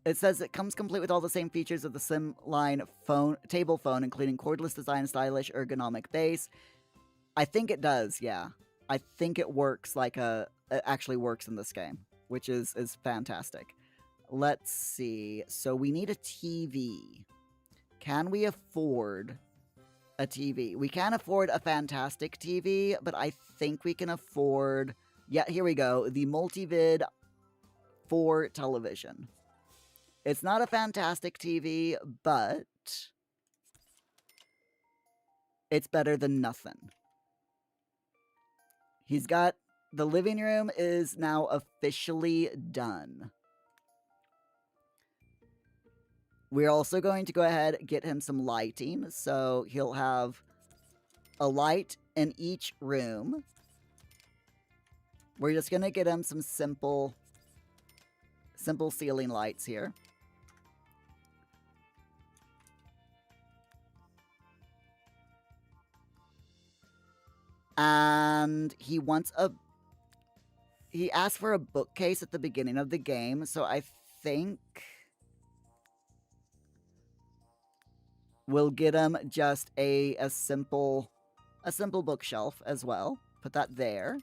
B: It says it comes complete with all the same features of the Simline table phone, including cordless design, stylish ergonomic base. I think it does, yeah. I think it works like it actually works in this game, which is fantastic. Let's see. So we need a TV. Can we afford a TV? We can't afford a fantastic TV, but I think we can afford... Yeah, here we go. The Multivid 4 television. It's not a fantastic TV, but it's better than nothing. He's got... The living room is now officially done. We're also going to go ahead and get him some lighting. So he'll have a light in each room. We're just going to get him some simple ceiling lights here. And he wants a... He asked for a bookcase at the beginning of the game, so I think we'll get him just a simple bookshelf as well. Put that there.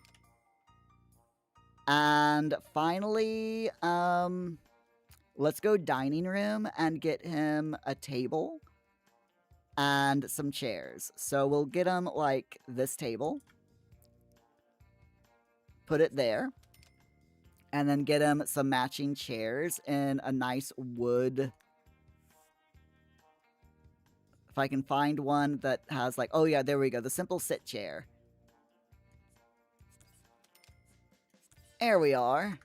B: And finally, let's go dining room and get him a table and some chairs. So we'll get him like this table. Put it there. And then get him some matching chairs in a nice wood. If I can find one that has like, oh yeah, there we go. The simple sit chair. There we are.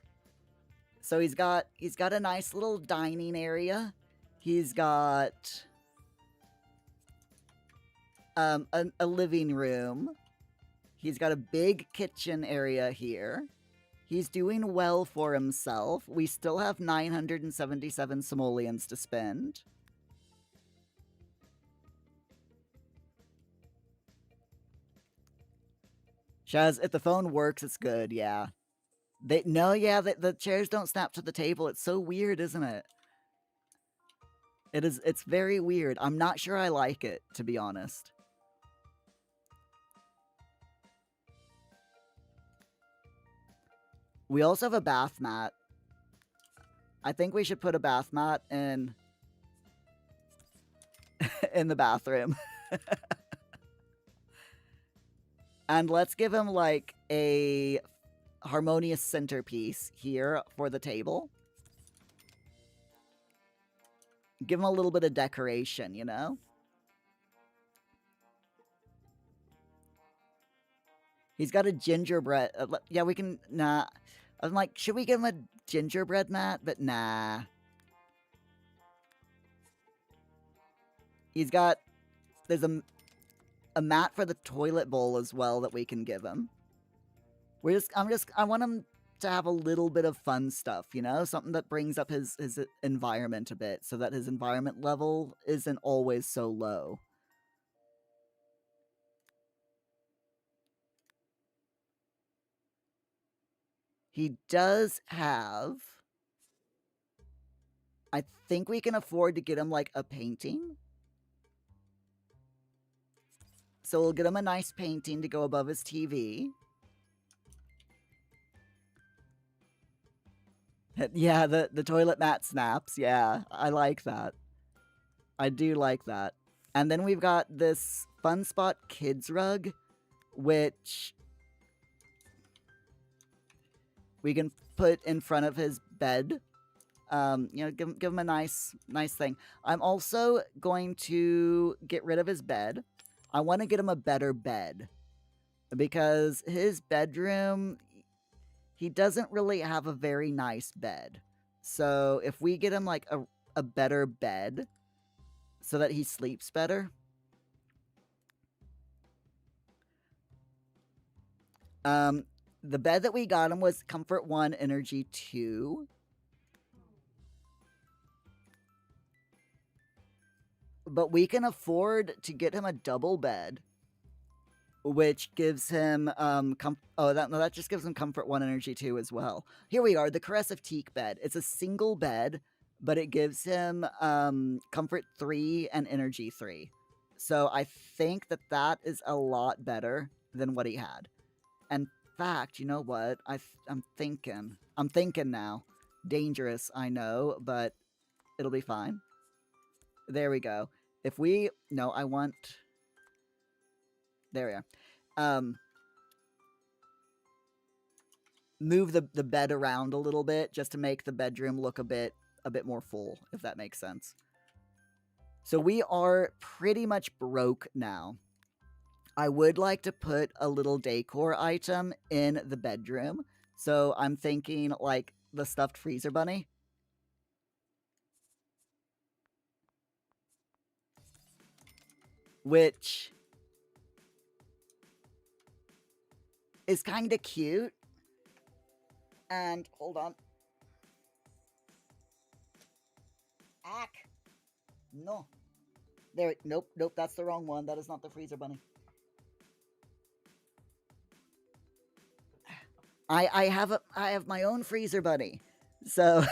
B: So he's got a nice little dining area. He's got a living room. He's got a big kitchen area here. He's doing well for himself. We still have 977 simoleons to spend. Shaz, if the phone works, it's good, yeah. The chairs don't snap to the table. It's so weird, isn't it? It's very weird. I'm not sure I like it, to be honest. We also have a bath mat. I think we should put a bath mat in the bathroom. And let's give him like a harmonious centerpiece here for the table. Give him a little bit of decoration, you know? He's got a gingerbread. Yeah, we can... Nah. I'm like, should we give him a gingerbread mat? But nah. He's got... There's a mat for the toilet bowl as well that we can give him. I want him to have a little bit of fun stuff, you know? Something that brings up his environment a bit so that his environment level isn't always so low. He does have... I think we can afford to get him, like, a painting. So we'll get him a nice painting to go above his TV. Yeah, the toilet mat snaps. Yeah, I like that. I do like that. And then we've got this Fun Spot Kids rug, which we can put in front of his bed. You know, give him a nice thing. I'm also going to get rid of his bed. I want to get him a better bed. Because his bedroom, he doesn't really have a very nice bed. So if we get him like a better bed so that he sleeps better. The bed that we got him was Comfort 1, Energy 2. But we can afford to get him a double bed, which gives him, that just gives him Comfort 1, Energy 2 as well. Here we are, the Caress of Teak bed. It's a single bed, but it gives him Comfort 3 and Energy 3. So I think that is a lot better than what he had. In fact, you know what? I'm thinking now. Dangerous, I know, but it'll be fine. There we go. If we... No, I want... There we are. Move the bed around a little bit just to make the bedroom look a bit more full, if that makes sense. So we are pretty much broke now. I would like to put a little decor item in the bedroom. So I'm thinking like the stuffed freezer bunny. Which is kind of cute. And hold on. Ack. No. There. Nope. That's the wrong one. That is not the freezer bunny. I have my own freezer bunny. So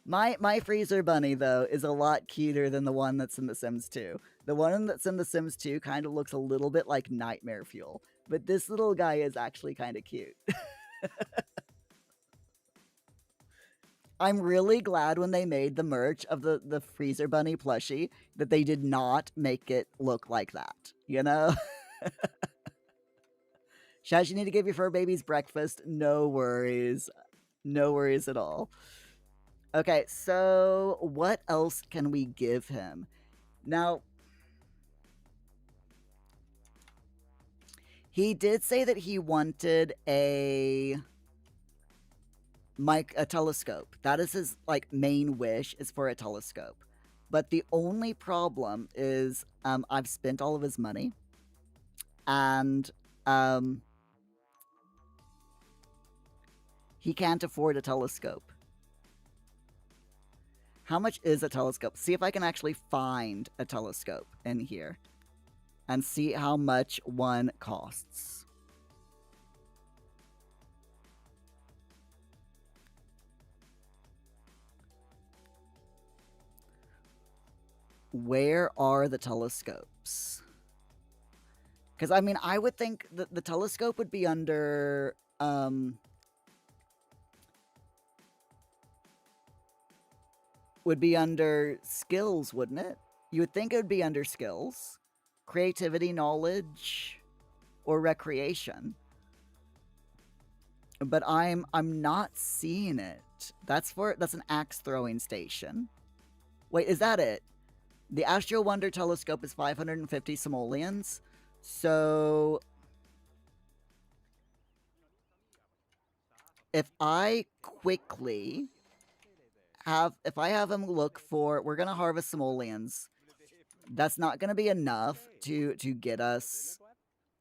B: my freezer bunny though is a lot cuter than the one that's in The Sims 2. The one that's in The Sims 2 kind of looks a little bit like nightmare fuel, but this little guy is actually kind of cute. I'm really glad when they made the merch of the freezer bunny plushie that they did not make it look like that, you know? Shaz, you need to give your fur babies breakfast. No worries. No worries at all. Okay, so what else can we give him? Now, he did say that he wanted a telescope. That is his like main wish, is for a telescope. But the only problem is I've spent all of his money. And he can't afford a telescope. How much is a telescope? See if I can actually find a telescope in here. And see how much one costs. Where are the telescopes? Because, I mean, I would think that the telescope would be under... would be under skills, wouldn't it? You would think it would be under skills. Creativity, knowledge, or recreation. But I'm not seeing it. That's an axe throwing station. Wait, is that it? The Astro Wonder telescope is 550 simoleons. So if I quickly have him look for, we're gonna harvest simoleons. That's not gonna be enough to get us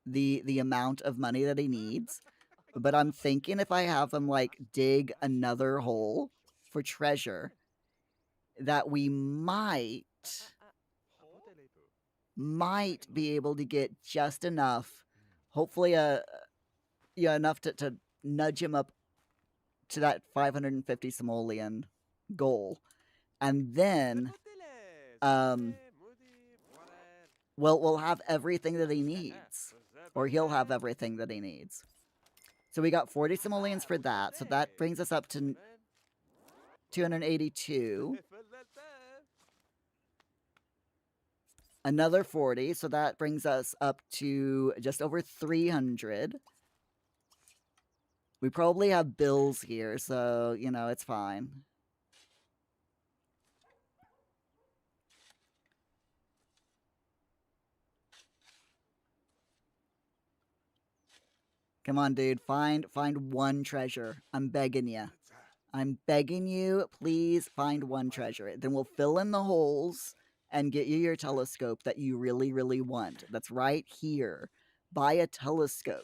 B: the amount of money that he needs. But I'm thinking if I have him like dig another hole for treasure, that we might be able to get just enough, hopefully enough to nudge him up to that 550 simoleon goal. And then we'll have everything that he needs, or he'll have everything that he needs. So we got 40 simoleons for that, so that brings us up to 282. Another 40, so that brings us up to just over 300. We probably have bills here, so, you know, it's fine. Come on, dude. Find one treasure. I'm begging you. I'm begging you, please find one treasure. Then we'll fill in the holes and get you your telescope that you really, really want. That's right here. Buy a telescope.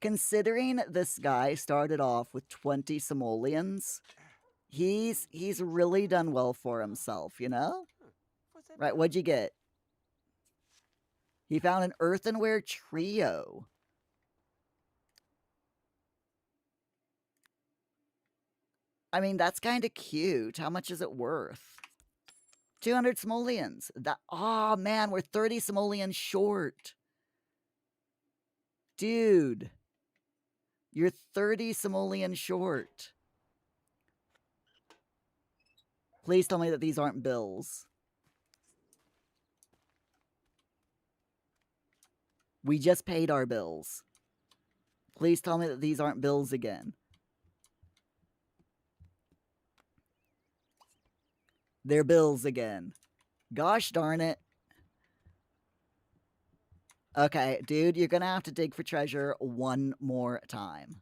B: Considering this guy started off with 20 simoleons, he's really done well for himself, you know? Right, what'd you get? He found an earthenware trio. I mean, that's kind of cute. How much is it worth? 200 simoleons. Oh, man, we're 30 simoleons short. Dude. You're 30 simoleons short. Please tell me that these aren't bills. We just paid our bills. Please tell me that these aren't bills again. They're bills again. Gosh darn it. Okay, dude, you're gonna have to dig for treasure one more time.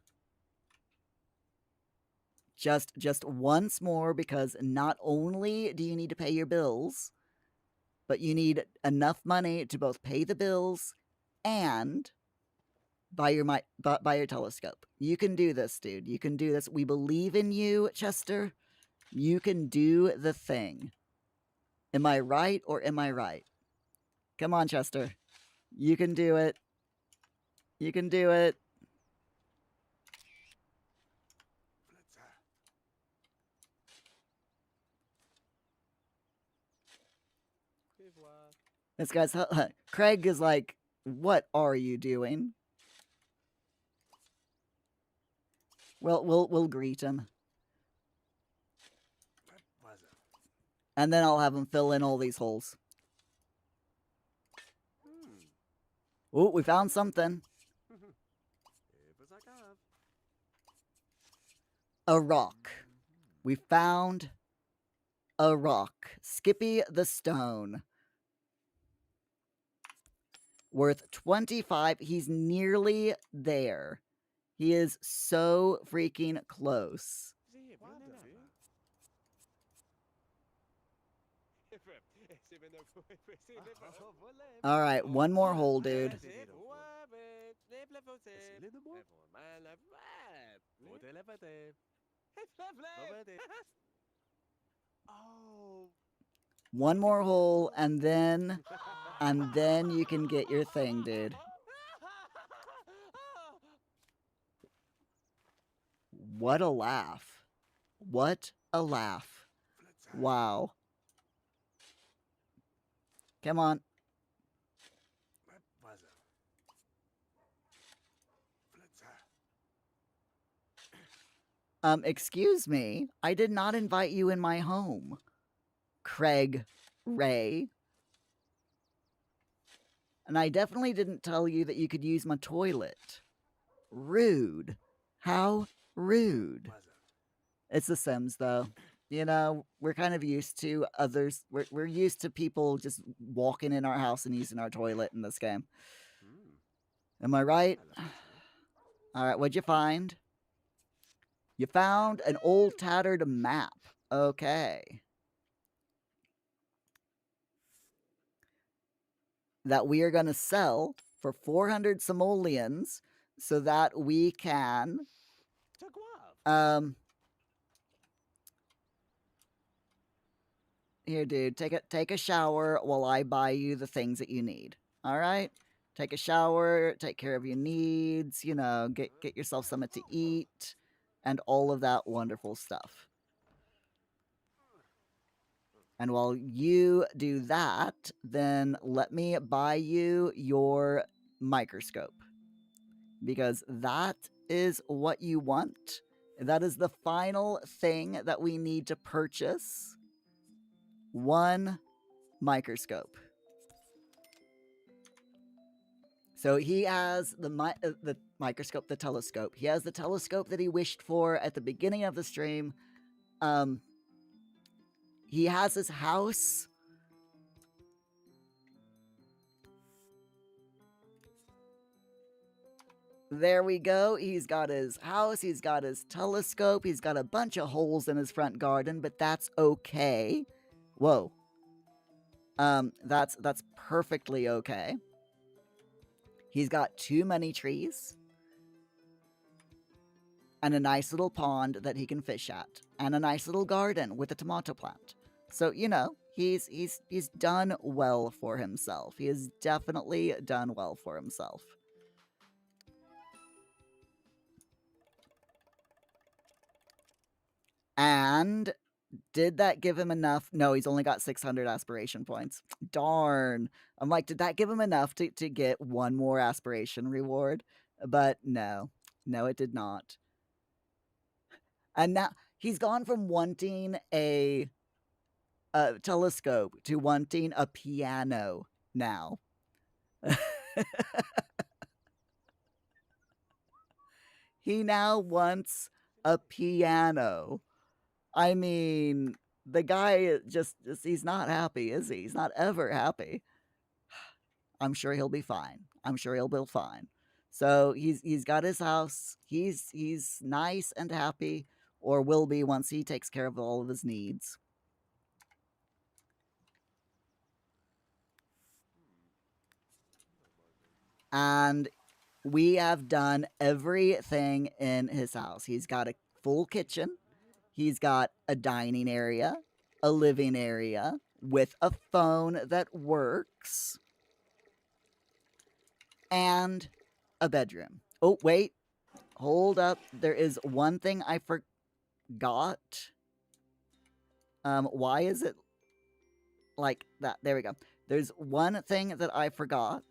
B: Just once more, because not only do you need to pay your bills, but you need enough money to both pay the bills and buy your telescope. You can do this, dude. You can do this. We believe in you, Chester. You can do the thing. Am I right or am I right? Come on, Chester. You can do it. You can do it. This guy's... Craig is like, what are you doing? Well, we'll greet him. And then I'll have him fill in all these holes. Oh, we found something. A rock. We found a rock. Skippy the Stone. Worth 25. He's nearly there. He is so freaking close. All right, one more hole, dude. One more hole, and then you can get your thing, dude. What a laugh. What a laugh. Wow. Come on. Excuse me. I did not invite you in my home. Craig Ray. And I definitely didn't tell you that you could use my toilet. Rude. How rude. It's The Sims, though. You know, we're kind of used to others. We're used to people just walking in our house and using our toilet in this game. Am I right? All right, what'd you find? You found an old tattered map. Okay. That we are going to sell for 400 simoleons so that we can here, dude, take a shower while I buy you the things that you need. All right? Take a shower, take care of your needs, you know, get yourself something to eat and all of that wonderful stuff. And while you do that, then let me buy you your microscope. Because that is what you want. That is the final thing that we need to purchase. One microscope. So he has the microscope, the telescope. He has the telescope that he wished for at the beginning of the stream. He has his house. There we go. He's got his house. He's got his telescope. He's got a bunch of holes in his front garden, but that's okay. Whoa. That's perfectly okay. He's got too many trees. And a nice little pond that he can fish at. And a nice little garden with a tomato plant. So, you know, he's done well for himself. He has definitely done well for himself. And did that give him enough? No, he's only got 600 aspiration points. Darn. I'm like, did that give him enough to get one more aspiration reward? But no, it did not. And now he's gone from wanting a telescope to wanting a piano now. He now wants a piano. I mean, the guy just he's not happy, is he? He's not ever happy. I'm sure he'll be fine. I'm sure he'll be fine. So he's got his house. He's nice and happy, or will be once he takes care of all of his needs. And we have done everything in his house. He's got a full kitchen. He's got a dining area, a living area with a phone that works, and a bedroom. Oh, wait. Hold up. There is one thing I forgot. Why is it like that? There we go. There's one thing that I forgot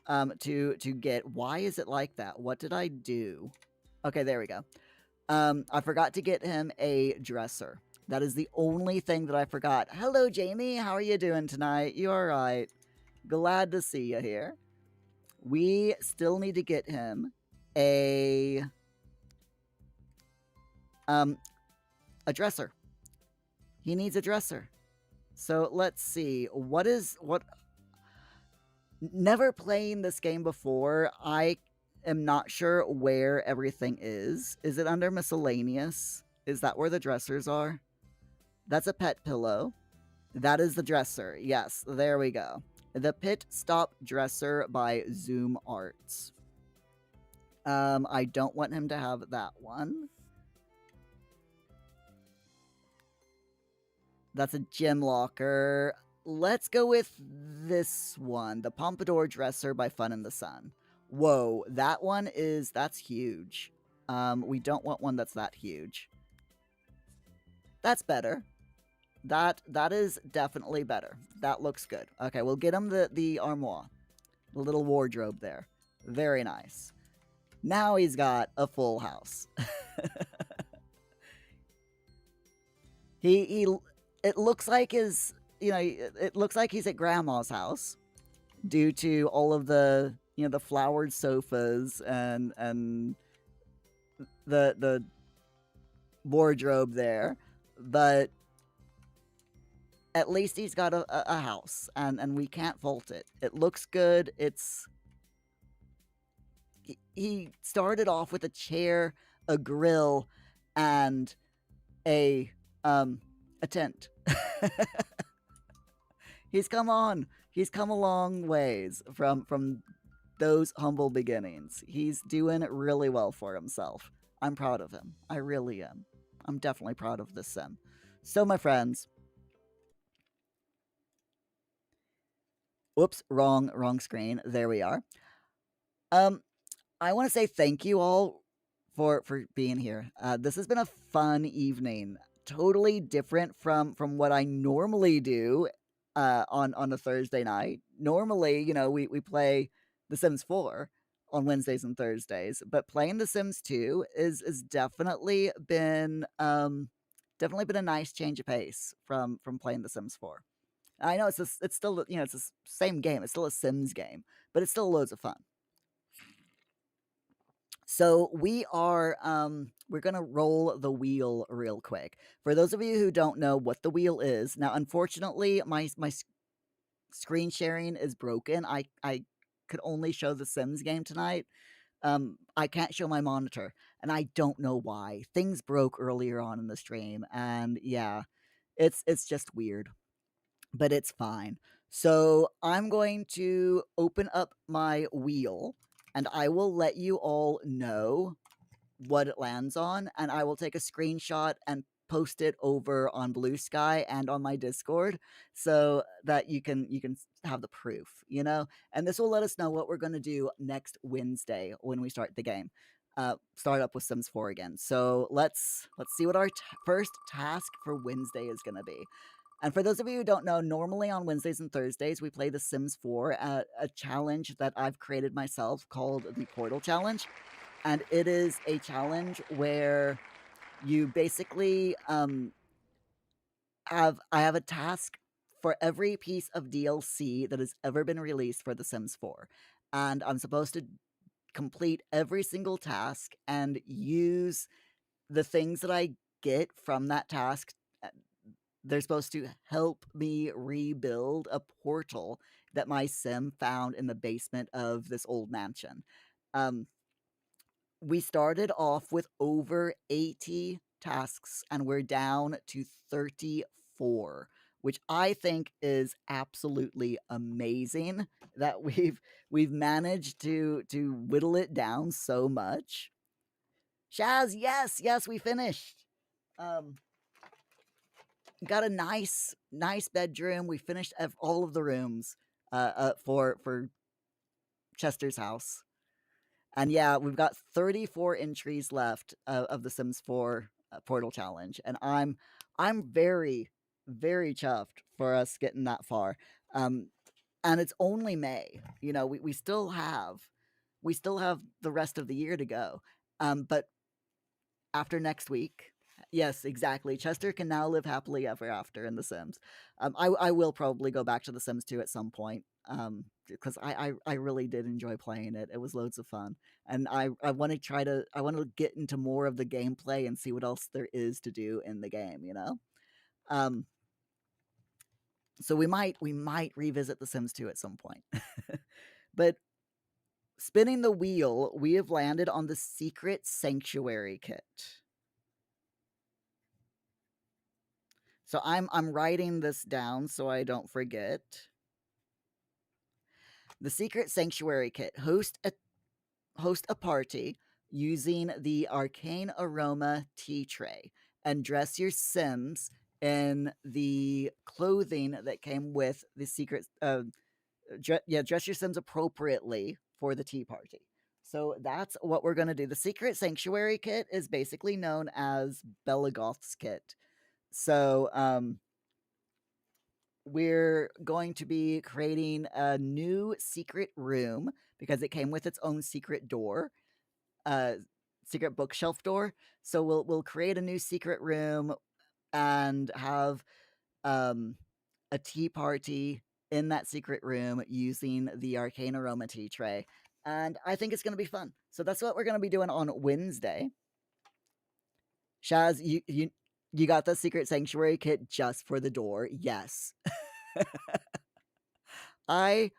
B: to get. Why is it like that? What did I do? Okay, there we go. I forgot to get him a dresser. That is the only thing that I forgot. Hello, Jamie. How are you doing tonight? You all right? Glad to see you here. We still need to get him a dresser. He needs a dresser. So let's see. What? Never playing this game before, I am not sure where everything is. Is it under miscellaneous? Is that where the dressers are? That's a pet pillow. That is the dresser. Yes, there we go. The Pit Stop Dresser by Zoom Arts. I don't want him to have that one. That's a gym locker. Let's go with this one. The Pompadour Dresser by Fun in the Sun. Whoa, that one that's huge. We don't want one that's that huge. That's better. That is definitely better. That looks good. Okay, we'll get him the armoire. The little wardrobe there. Very nice. Now he's got a full house. It looks like it looks like he's at grandma's house due to all of the, the flowered sofas and the wardrobe there, but at least he's got a house, and we can't fault it. It looks good. He started off with a chair, a grill, and a tent. He's come a long ways from those humble beginnings. He's doing really well for himself. I'm proud of him. I really am. I'm definitely proud of this sim. So, my friends. Whoops, wrong screen. There we are. I want to say thank you all for being here. This has been a fun evening. Totally different from what I normally do on a Thursday night. Normally, we play The Sims 4 on Wednesdays and Thursdays, but playing The Sims 2 is definitely been a nice change of pace from playing The Sims 4. I know it's still it's the same game. It's still a Sims game, but it's still loads of fun. So we are we're gonna roll the wheel real quick. For those of you who don't know what the wheel is, now unfortunately my screen sharing is broken. I could only show the Sims game tonight. I can't show my monitor, and I don't know why. Things broke earlier on in the stream, and yeah, it's just weird. But it's fine. So I'm going to open up my wheel, and I will let you all know what it lands on, and I will take a screenshot and post it over on Blue Sky and on my Discord so that you can have the proof, and this will let us know what we're going to do next Wednesday when we start the game. Start up with Sims 4 again. So let's see what our first task for Wednesday is going to be. And for those of you who don't know, normally on Wednesdays and Thursdays, we play The Sims 4, a challenge that I've created myself called the Portal Challenge. And it is a challenge where you basically I have a task for every piece of DLC that has ever been released for The Sims 4. And I'm supposed to complete every single task and use the things that I get from that task. They're supposed to help me rebuild a portal that my sim found in the basement of this old mansion. Um, we started off with over 80 tasks and we're down to 34, which I think is absolutely amazing that we've managed to whittle it down so much. Shaz, yes, we finished. Got a nice bedroom. We finished all of the rooms for Chester's house. And yeah, we've got 34 entries left of the Sims 4 Portal Challenge, and I'm very chuffed for us getting that far. And it's only May. You know, we still have the rest of the year to go. But after next week, yes, exactly. Chester can now live happily ever after in The Sims. I will probably go back to The Sims 2 at some point. Because I really did enjoy playing it. It was loads of fun. And I want to get into more of the gameplay and see what else there is to do in the game, you know? So we might revisit The Sims 2 at some point. But spinning the wheel, we have landed on the Secret Sanctuary kit. So I'm writing this down so I don't forget. The Secret Sanctuary kit. Host a party using the Arcane Aroma tea tray and dress your Sims in the clothing that came with the secret. Dress your Sims appropriately for the tea party. So that's what we're going to do. The Secret Sanctuary kit is basically known as Bella Goth's kit. So we're going to be creating a new secret room because it came with its own secret door, secret bookshelf door. So we'll create a new secret room and have a tea party in that secret room using the Arcane Aroma tea tray. And I think it's going to be fun. So that's what we're going to be doing on Wednesday. Shaz, you got the Secret Sanctuary kit just for the door. Yes. I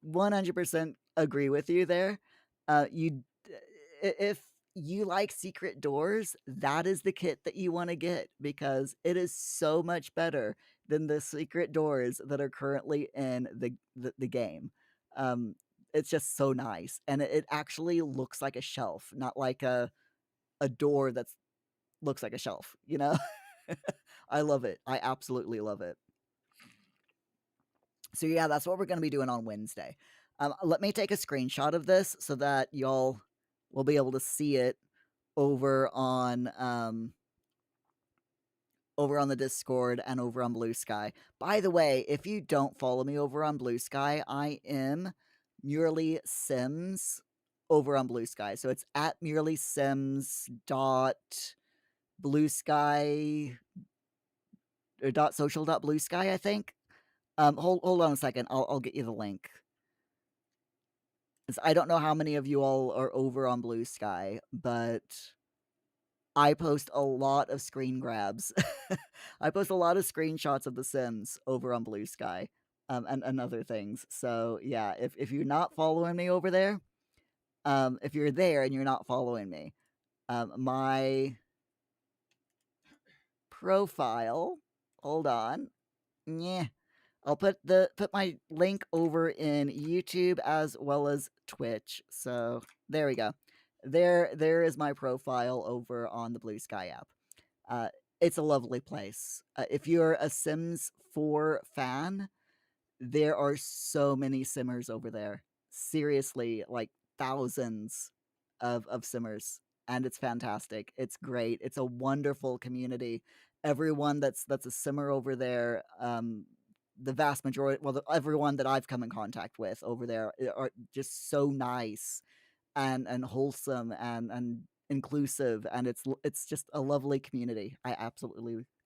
B: 100% agree with you there. If you like secret doors, that is the kit that you want to get because it is so much better than the secret doors that are currently in the game. It's just so nice, and it actually looks like a shelf, not like a door that looks like a shelf. You know, I love it. I absolutely love it. So yeah, that's what we're going to be doing on Wednesday. Let me take a screenshot of this so that y'all will be able to see it over on the Discord and over on Blue Sky. By the way, if you don't follow me over on Blue Sky, I am Murely Sims over on Blue Sky. So it's at murelysims.bluesky or .social.bluesky, I think. Hold on a second. I'll get you the link. I don't know how many of you all are over on Blue Sky, but I post a lot of screen grabs. I post a lot of screenshots of The Sims over on Blue Sky, and other things. So yeah, if you're not following me over there, if you're there and you're not following me, my profile. Hold on. Yeah. I'll put my link over in YouTube as well as Twitch. So there we go. There is my profile over on the Blue Sky app. It's a lovely place. If you're a Sims 4 fan, there are so many Simmers over there. Seriously, like thousands of Simmers. And it's fantastic. It's great. It's a wonderful community. everyone that's a simmer over there, the vast majority, well, everyone that I've come in contact with over there are just so nice and wholesome and inclusive, and it's just a lovely community. I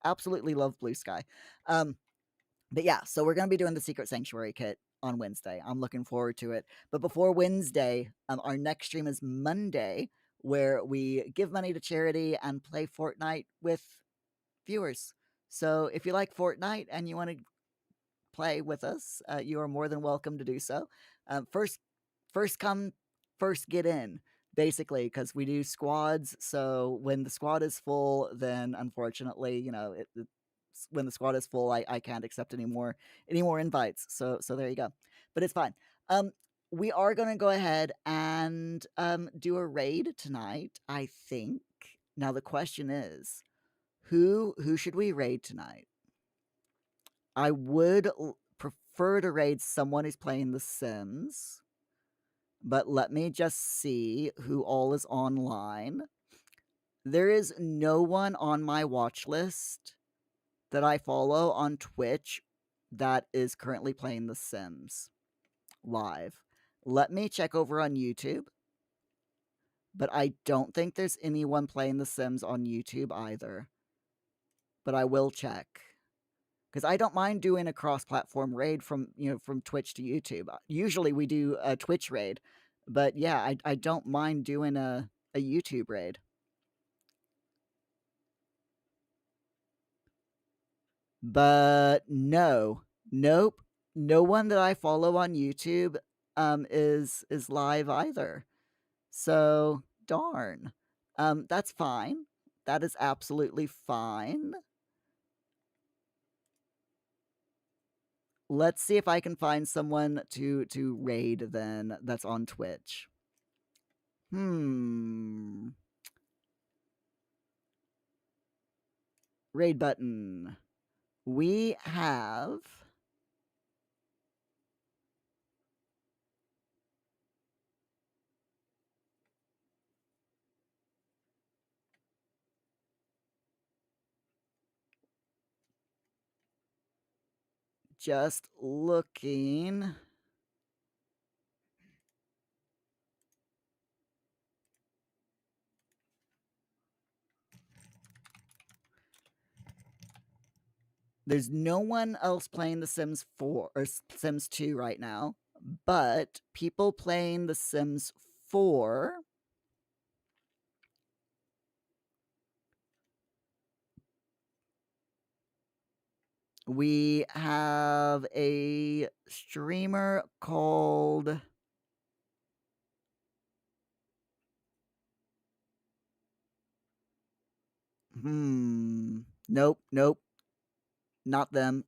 B: absolutely love Blue Sky. But yeah, so we're gonna be doing the Secret Sanctuary kit on Wednesday. I'm looking forward to it. But before Wednesday, our next stream is Monday, where we give money to charity and play Fortnite with viewers. So if you like Fortnite and you want to play with us, you are more than welcome to do so. First come, first get in, basically, because we do squads. So when the squad is full, then unfortunately, when the squad is full, I can't accept any more invites. So there you go. But it's fine. We are going to go ahead and do a raid tonight, I think. Now the question is, who should we raid tonight? I would prefer to raid someone who's playing The Sims, but let me just see who all is online. There is no one on my watch list that I follow on Twitch that is currently playing The Sims live. Let me check over on YouTube, but I don't think there's anyone playing The Sims on YouTube either. But I will check. Because I don't mind doing a cross-platform raid from Twitch to YouTube. Usually we do a Twitch raid, but yeah, I don't mind doing a YouTube raid. But nope, no one that I follow on YouTube is live either. So darn. That's fine. That is absolutely fine. Let's see if I can find someone to raid then that's on Twitch. Raid button. We have just looking. There's no one else playing The Sims 4 or Sims 2 right now, but people playing The Sims 4 we have a streamer called nope, not them.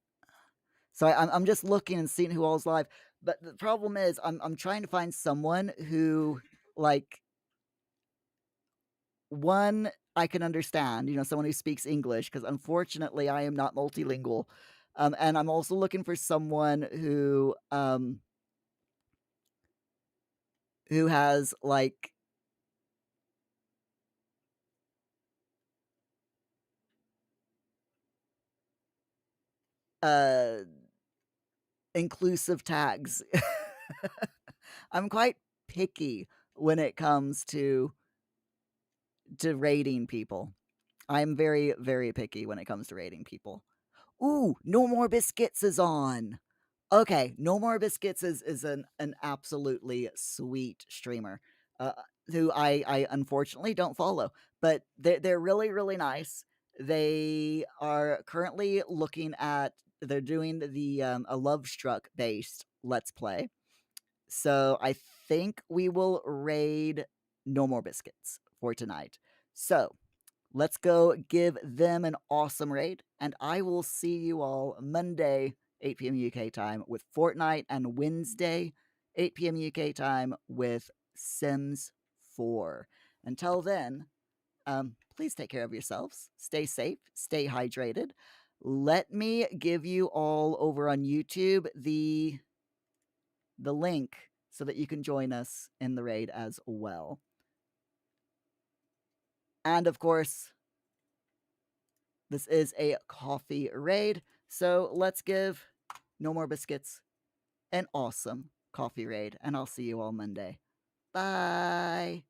B: So I'm just looking and seeing who all's live. But the problem is I'm trying to find someone who, like, one, I can understand, someone who speaks English, because unfortunately I am not multilingual. And I'm also looking for someone who has, like, inclusive tags. I'm quite picky when it comes to rating people. I'm very, very picky when it comes to rating people. Ooh, No More Biscuits is on. Okay, No More Biscuits is an absolutely sweet streamer, who I unfortunately don't follow, but they're really, really nice. They are currently they're doing the a Love Struck based Let's Play. So I think we will raid No More Biscuits for tonight. So let's go give them an awesome raid, and I will see you all Monday, 8 p.m. UK time with Fortnite, and Wednesday, 8 p.m. UK time with Sims 4. Until then, please take care of yourselves. Stay safe. Stay hydrated. Let me give you all over on YouTube the link so that you can join us in the raid as well. And of course, This is a coffee raid, so let's give No More Biscuits an awesome coffee raid, and I'll see you all Monday. Bye.